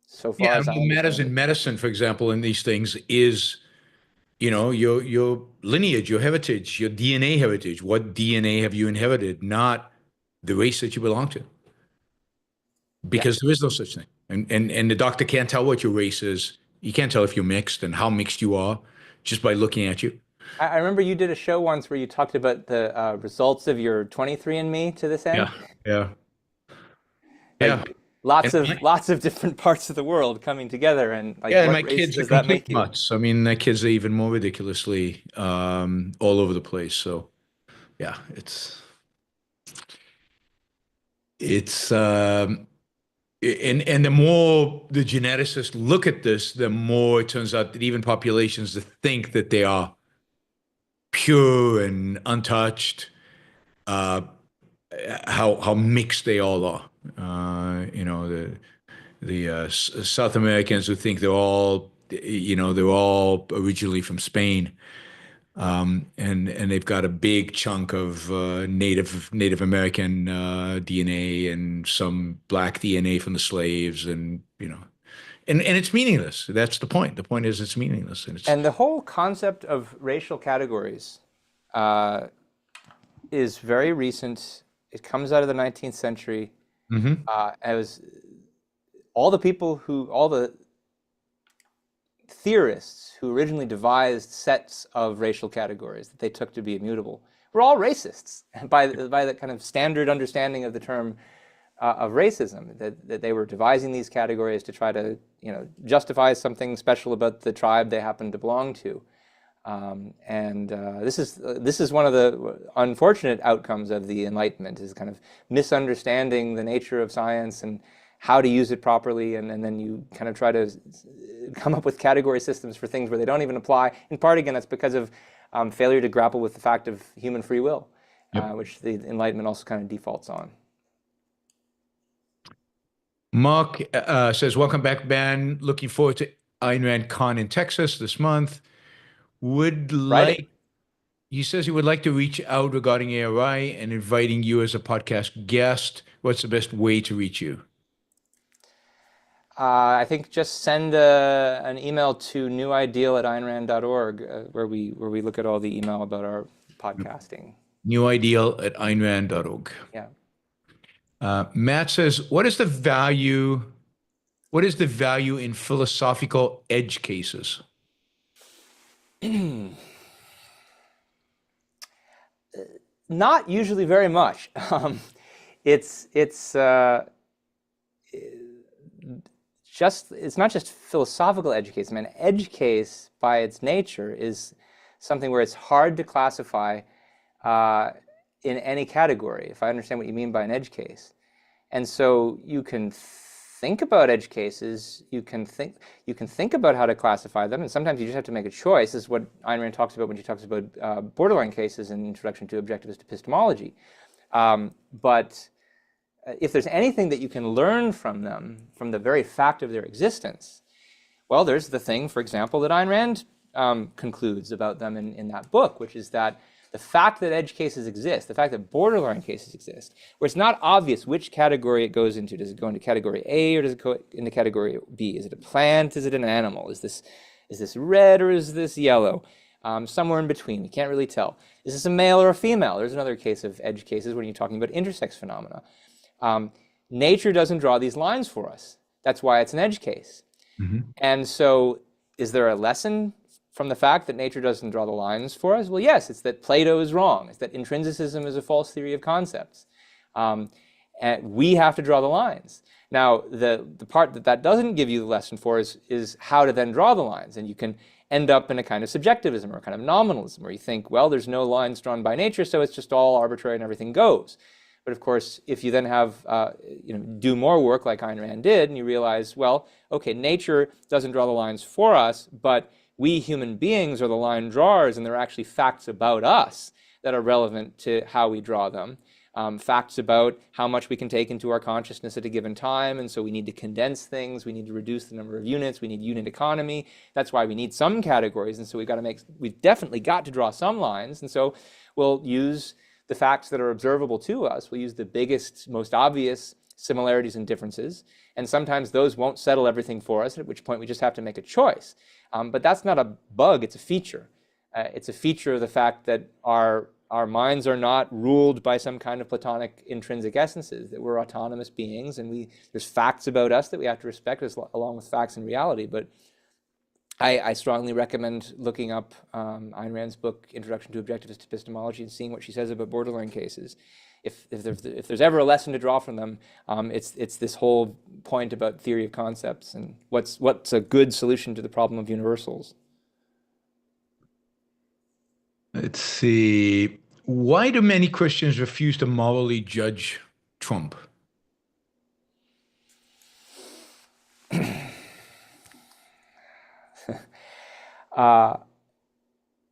So far as what matters in medicine, for example, in these things is your lineage, your heritage, your DNA heritage. What DNA have you inherited, not the race that you belong to? Because there is no such thing. And the doctor can't tell what your race is. You can't tell if you're mixed and how mixed you are just by looking at you. I remember you did a show once where you talked about the results of your 23andMe to this end. Yeah. Lots of different parts of the world coming together, and like, and what my race kids are does that complete make you? nuts. I mean, my kids are even more ridiculously all over the place. So, yeah, it's and the more the geneticists look at this, the more it turns out that even populations that think that they are pure and untouched, how mixed they all are. The South Americans who think they're all originally from Spain, and they've got a big chunk of Native American DNA and some black DNA from the slaves, and it's meaningless. That's the point. The point is it's meaningless, and the whole concept of racial categories is very recent. It comes out of the 19th century. It was all the theorists who originally devised sets of racial categories that they took to be immutable were all racists by the kind of standard understanding of the term of racism, that they were devising these categories to try to justify something special about the tribe they happened to belong to. This is one of the unfortunate outcomes of the Enlightenment, is kind of misunderstanding the nature of science and how to use it properly, and then you kind of try to come up with category systems for things where they don't even apply. In part, again, that's because of failure to grapple with the fact of human free will, which the Enlightenment also kind of defaults on. Mark says, welcome back, Ben. Looking forward to Ayn Rand Con in Texas this month. He says he would like to reach out regarding ARI and inviting you as a podcast guest. What's the best way to reach you? I think just send an email to newideal@aynrand.org, where we look at all the email about our podcasting. newideal@aynrand.org. Yeah. Matt says, what is the value in philosophical edge cases? Not usually very much. It's not just philosophical edge case. I mean, edge case by its nature is something where it's hard to classify in any category, if I understand what you mean by an edge case. And so you can think about edge cases, you can think about how to classify them, and sometimes you just have to make a choice. This is what Ayn Rand talks about when she talks about borderline cases in Introduction to Objectivist Epistemology. But if there's anything that you can learn from them, from the very fact of their existence, well, there's the thing, for example, that Ayn Rand concludes about them in that book, which is that the fact that edge cases exist, the fact that borderline cases exist, where it's not obvious which category it goes into. Does it go into category A or does it go into category B? Is it a plant? Is it an animal? Is this red or is this yellow? Somewhere in between, we can't really tell. Is this a male or a female? There's another case of edge cases when you're talking about intersex phenomena. Nature doesn't draw these lines for us. That's why it's an edge case. Mm-hmm. And so is there a lesson from the fact that nature doesn't draw the lines for us? Well, yes, it's that Plato is wrong. It's that intrinsicism is a false theory of concepts. And we have to draw the lines. Now, the part that doesn't give you the lesson for is how to then draw the lines. And you can end up in a kind of subjectivism or a kind of nominalism where you think, well, there's no lines drawn by nature, so it's just all arbitrary and everything goes. But of course, if you then have, do more work like Ayn Rand did, and you realize, well, okay, nature doesn't draw the lines for us, but we human beings are the line drawers, and there are actually facts about us that are relevant to how we draw them. Facts about how much we can take into our consciousness at a given time, and so we need to condense things, we need to reduce the number of units, we need unit economy. That's why we need some categories, and so we've definitely got to draw some lines, and so we'll use the facts that are observable to us. We'll use the biggest, most obvious similarities and differences, and sometimes those won't settle everything for us, at which point we just have to make a choice. But that's not a bug, it's a feature. It's a feature of the fact that our minds are not ruled by some kind of Platonic intrinsic essences, that we're autonomous beings, and there's facts about us that we have to respect along with facts in reality. But I strongly recommend looking up Ayn Rand's book, Introduction to Objectivist Epistemology, and seeing what she says about borderline cases. If there's ever a lesson to draw from them, it's this whole point about theory of concepts and what's a good solution to the problem of universals. Let's see. Why do many Christians refuse to morally judge Trump?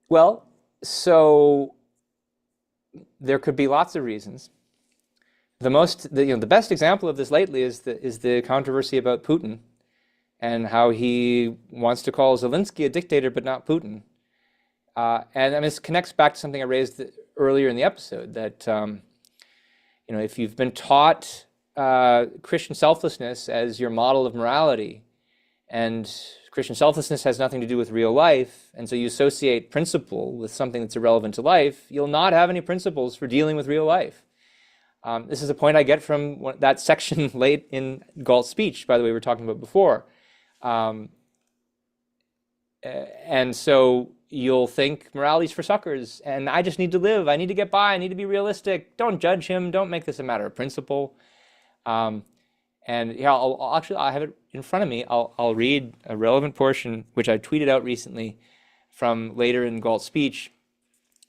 Well, so there could be lots of reasons. The best example of this lately is the controversy about Putin and how he wants to call Zelensky a dictator, but not Putin. And this connects back to something I raised earlier in the episode, that if you've been taught Christian selflessness as your model of morality, and Christian selflessness has nothing to do with real life, and so you associate principle with something that's irrelevant to life, you'll not have any principles for dealing with real life. This is a point I get from that section late in Galt's speech, by the way, we were talking about before. And so you'll think morality's for suckers, and I just need to live, I need to get by, I need to be realistic. Don't judge him, don't make this a matter of principle. And yeah, I have it in front of me. I'll read a relevant portion, which I tweeted out recently from later in Galt's speech.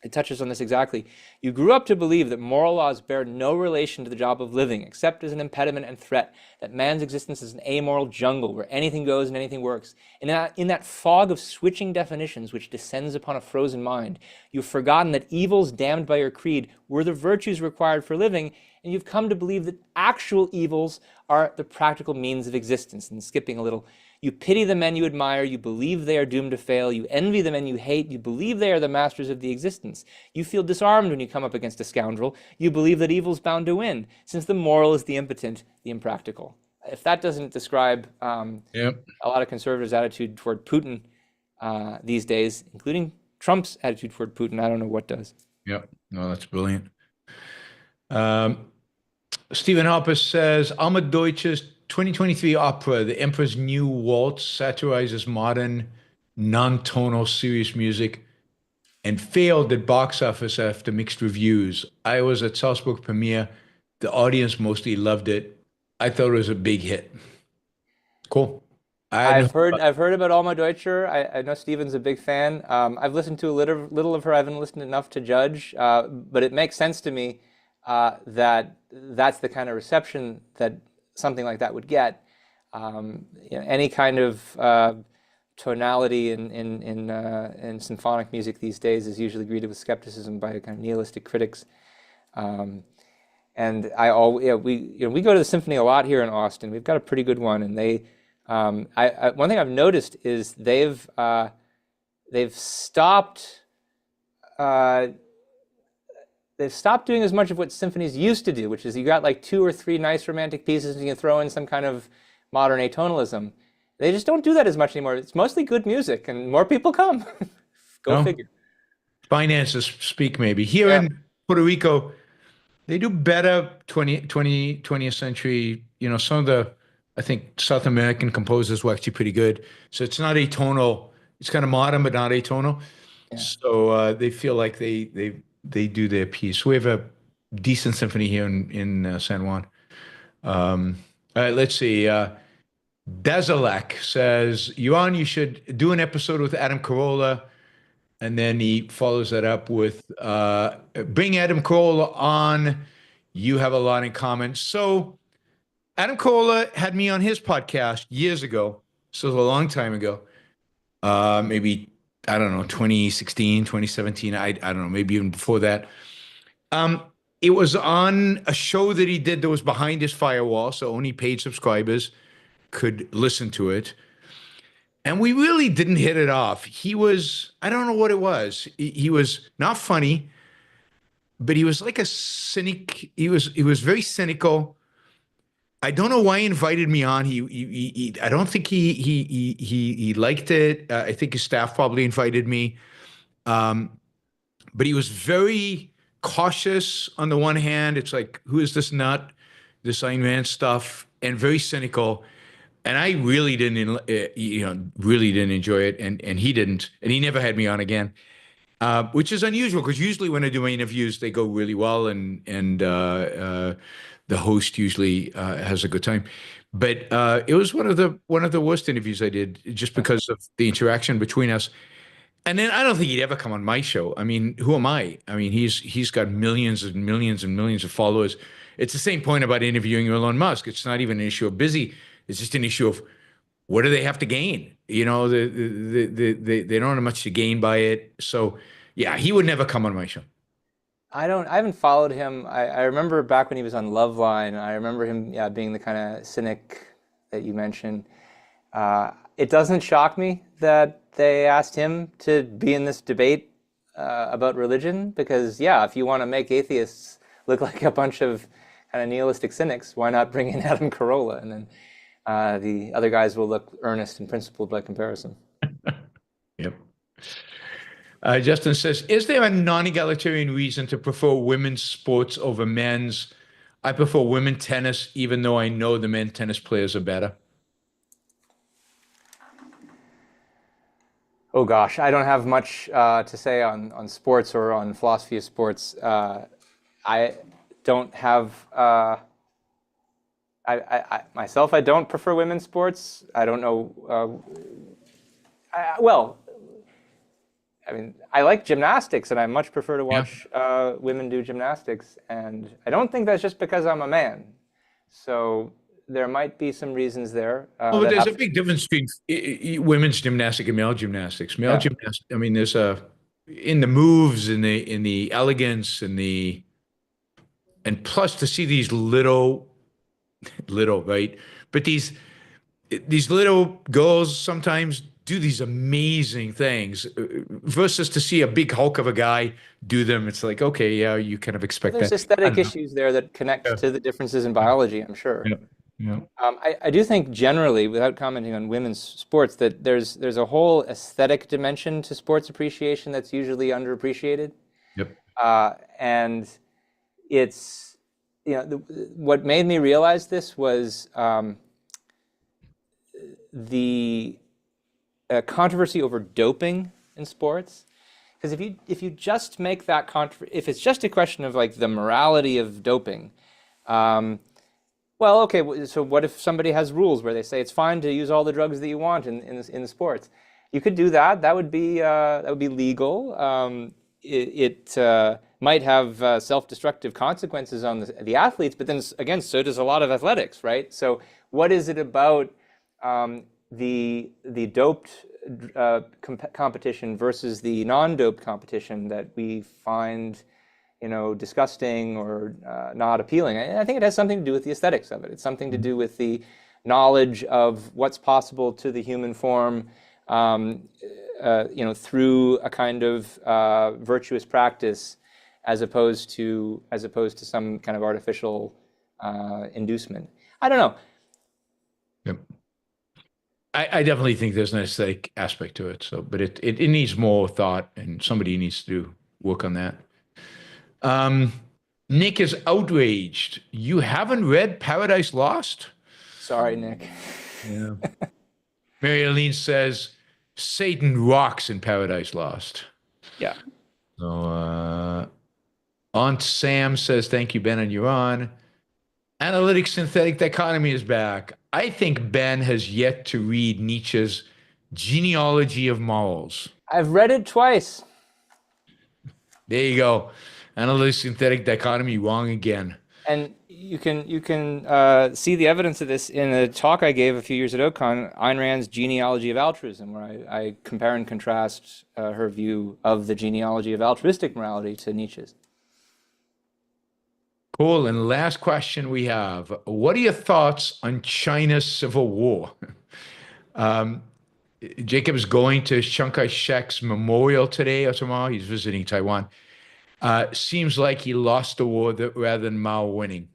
It touches on this exactly. You grew up to believe that moral laws bear no relation to the job of living, except as an impediment and threat, that man's existence is an amoral jungle where anything goes and anything works. And in that fog of switching definitions which descends upon a frozen mind, you've forgotten that evils damned by your creed were the virtues required for living, and you've come to believe that actual evils are the practical means of existence. And skipping a little, you pity the men you admire, you believe they are doomed to fail, you envy the men you hate, you believe they are the masters of the existence. You feel disarmed when you come up against a scoundrel, you believe that evil's bound to win, since the moral is the impotent, the impractical. If that doesn't describe a lot of conservatives' attitude toward Putin these days, including Trump's attitude toward Putin, I don't know what does. Yep, no, that's brilliant. Stephen Harper says, Alma Deutsches 2023 opera, The Emperor's New Waltz, satirizes modern, non-tonal, serious music and failed at box office after mixed reviews. I was at Salzburg premiere. The audience mostly loved it. I thought it was a big hit. Cool. I know. I've heard about Alma Deutscher. I know Steven's a big fan. I've listened to a little of her. I haven't listened enough to judge, but it makes sense to me that that's the kind of reception that something like that would get. Any kind of tonality in symphonic music these days is usually greeted with skepticism by kind of nihilistic critics. And we go to the symphony a lot here in Austin. We've got a pretty good one, and they. One thing I've noticed is they've stopped doing as much of what symphonies used to do, which is you got like 2 or 3 nice romantic pieces and you can throw in some kind of modern atonalism. They just don't do that as much anymore. It's mostly good music, and more people come. Go figure. Finances speak maybe. Here in Puerto Rico, they do better 20th century. Some of the, I think, South American composers were actually pretty good. So it's not atonal. It's kind of modern, but not atonal. Yeah. So they feel like they do their piece. We have a decent symphony here in San Juan. All right, let's see. Dazalak says, Yaron, you should do an episode with Adam Carolla. And then he follows that up with, bring Adam Carolla on. You have a lot in common. So Adam Carolla had me on his podcast years ago. So it was a long time ago. Maybe, I don't know, 2016, 2017. I don't know, maybe even before that. It was on a show that he did that was behind his firewall. So only paid subscribers could listen to it. And we really didn't hit it off. He was, I don't know what it was. He was not funny, but he was like a cynic. He was very cynical. I don't know why he invited me on. I don't think he liked it. I think his staff probably invited me. But he was very cautious on the one hand. It's like, who is this nut? This Ayn Rand stuff, and very cynical. And I really didn't, really didn't enjoy it, and he didn't, and he never had me on again, which is unusual because usually when I do my interviews, they go really well, and the host usually has a good time. But it was one of the worst interviews I did just because of the interaction between us. And then I don't think he'd ever come on my show. I mean, who am I? I mean, he's got millions and millions and millions of followers. It's the same point about interviewing Elon Musk. It's not even an issue of busy. It's just an issue of what do they have to gain? They don't have much to gain by it. So yeah, he would never come on my show. I haven't followed him. I remember back when he was on Loveline. I remember him being the kind of cynic that you mentioned. It doesn't shock me that they asked him to be in this debate about religion because if you want to make atheists look like a bunch of kind of nihilistic cynics, why not bring in Adam Carolla, and then the other guys will look earnest and principled by comparison. Yep. Justin says, is there a non-egalitarian reason to prefer women's sports over men's? I prefer women tennis, even though I know the men tennis players are better. Oh gosh, I don't have much to say on sports or on philosophy of sports. I don't have... I myself, I don't prefer women's sports. I don't know. I like gymnastics, and I much prefer to watch women do gymnastics. And I don't think that's just because I'm a man. So there might be some reasons there. But there's a big difference between women's gymnastics and male gymnastics. Male gymnastics, I mean, there's in the moves, in the elegance, and plus to see these little, right? But these little girls sometimes do these amazing things versus to see a big hulk of a guy do them. It's like, okay, yeah, you kind of expect that. There's aesthetic issues there that connect to the differences in biology, I'm sure. Yeah. I do think generally, without commenting on women's sports, that there's a whole aesthetic dimension to sports appreciation that's usually underappreciated. Yep. And it's, what made me realize this was the controversy over doping in sports. Because if you just make that if it's just a question of like the morality of doping, Well, okay. So what if somebody has rules where they say it's fine to use all the drugs that you want in the sports? You could do that. That would be legal. It might have self-destructive consequences on the athletes, but then again, so does a lot of athletics, right? So what is it about the doped competition versus the non-doped competition that we find, disgusting or not appealing? I think it has something to do with the aesthetics of it. It's something to do with the knowledge of what's possible to the human form, through a kind of virtuous practice, as opposed to some kind of artificial inducement. I don't know. Yep. I definitely think there's an aesthetic aspect to it. So, but it needs more thought, and somebody needs to do work on that. Nick is outraged. You haven't read Paradise Lost? Sorry, Nick. Yeah. Mary Aline says Satan rocks in Paradise Lost. Yeah. So, Aunt Sam says, thank you, Ben and Yaron. Analytic synthetic dichotomy is back. I think Ben has yet to read Nietzsche's Genealogy of Morals. I've read it twice. There you go. Analytic synthetic dichotomy, wrong again. And you can see the evidence of this in a talk I gave a few years at Ocon, Ayn Rand's Genealogy of Altruism, where I compare and contrast her view of the genealogy of altruistic morality to Nietzsche's. Cool. And last question we have. What are your thoughts on China's civil war? Jacob is going to Chiang Kai-shek's memorial today or tomorrow. He's visiting Taiwan. Seems like he lost the war rather than Mao winning.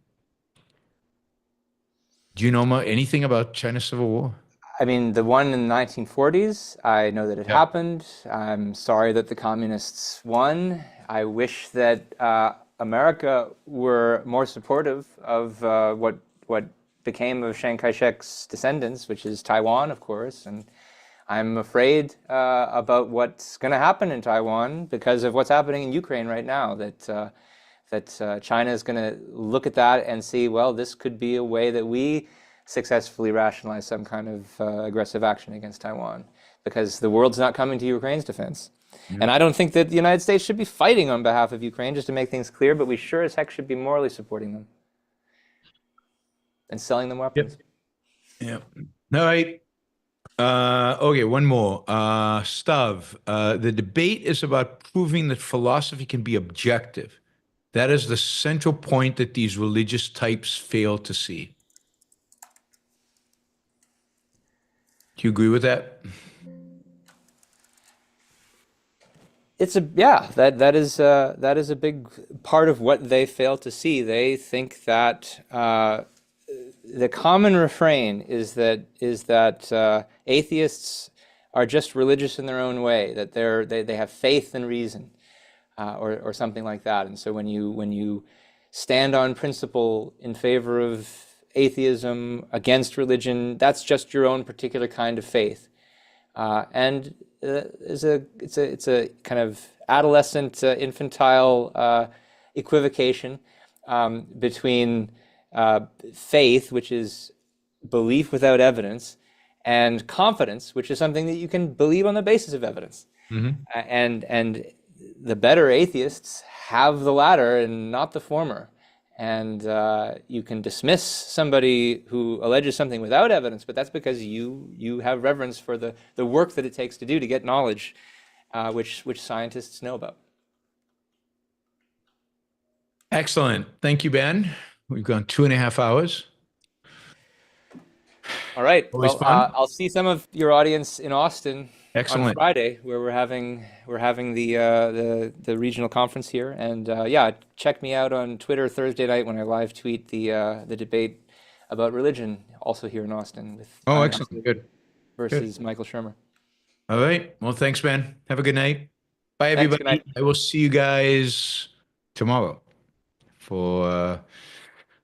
Do you know anything about China's civil war? I mean, the one in the 1940s, I know that it happened. I'm sorry that the communists won. I wish that America were more supportive of what became of Chiang Kai-shek's descendants, which is Taiwan, of course. And I'm afraid about what's going to happen in Taiwan because of what's happening in Ukraine right now, that China is going to look at that and see, well, this could be a way that we successfully rationalize some kind of aggressive action against Taiwan, because the world's not coming to Ukraine's defense. And I don't think that the United States should be fighting on behalf of Ukraine, just to make things clear, but we sure as heck should be morally supporting them and selling them weapons. Yep. All right. Okay, one more. Stav, the debate is about proving that philosophy can be objective. That is the central point that these religious types fail to see. Do you agree with that? That is a big part of what they fail to see. They think that the common refrain is that atheists are just religious in their own way, that they have faith and reason, or something like that. And so when you stand on principle in favor of atheism against religion, that's just your own particular kind of faith, and it's a kind of adolescent, infantile equivocation between faith, which is belief without evidence, and confidence, which is something that you can believe on the basis of evidence. Mm-hmm. And the better atheists have the latter and not the former. And you can dismiss somebody who alleges something without evidence, but that's because you have reverence for the work that it takes to do to get knowledge, which scientists know about. Excellent. Thank you, Ben. We've gone 2.5 hours. All right. Always well, fun. I'll see some of your audience in Austin. Excellent. On Friday, where we're having the regional conference here, and check me out on Twitter Thursday night when I live tweet the debate about religion, also here in Austin with excellent, good versus Michael Shermer. All right, well, thanks, Ben. Have a good night. Bye, everybody. Good night. I will see you guys tomorrow for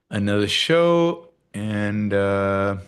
another show, and bye.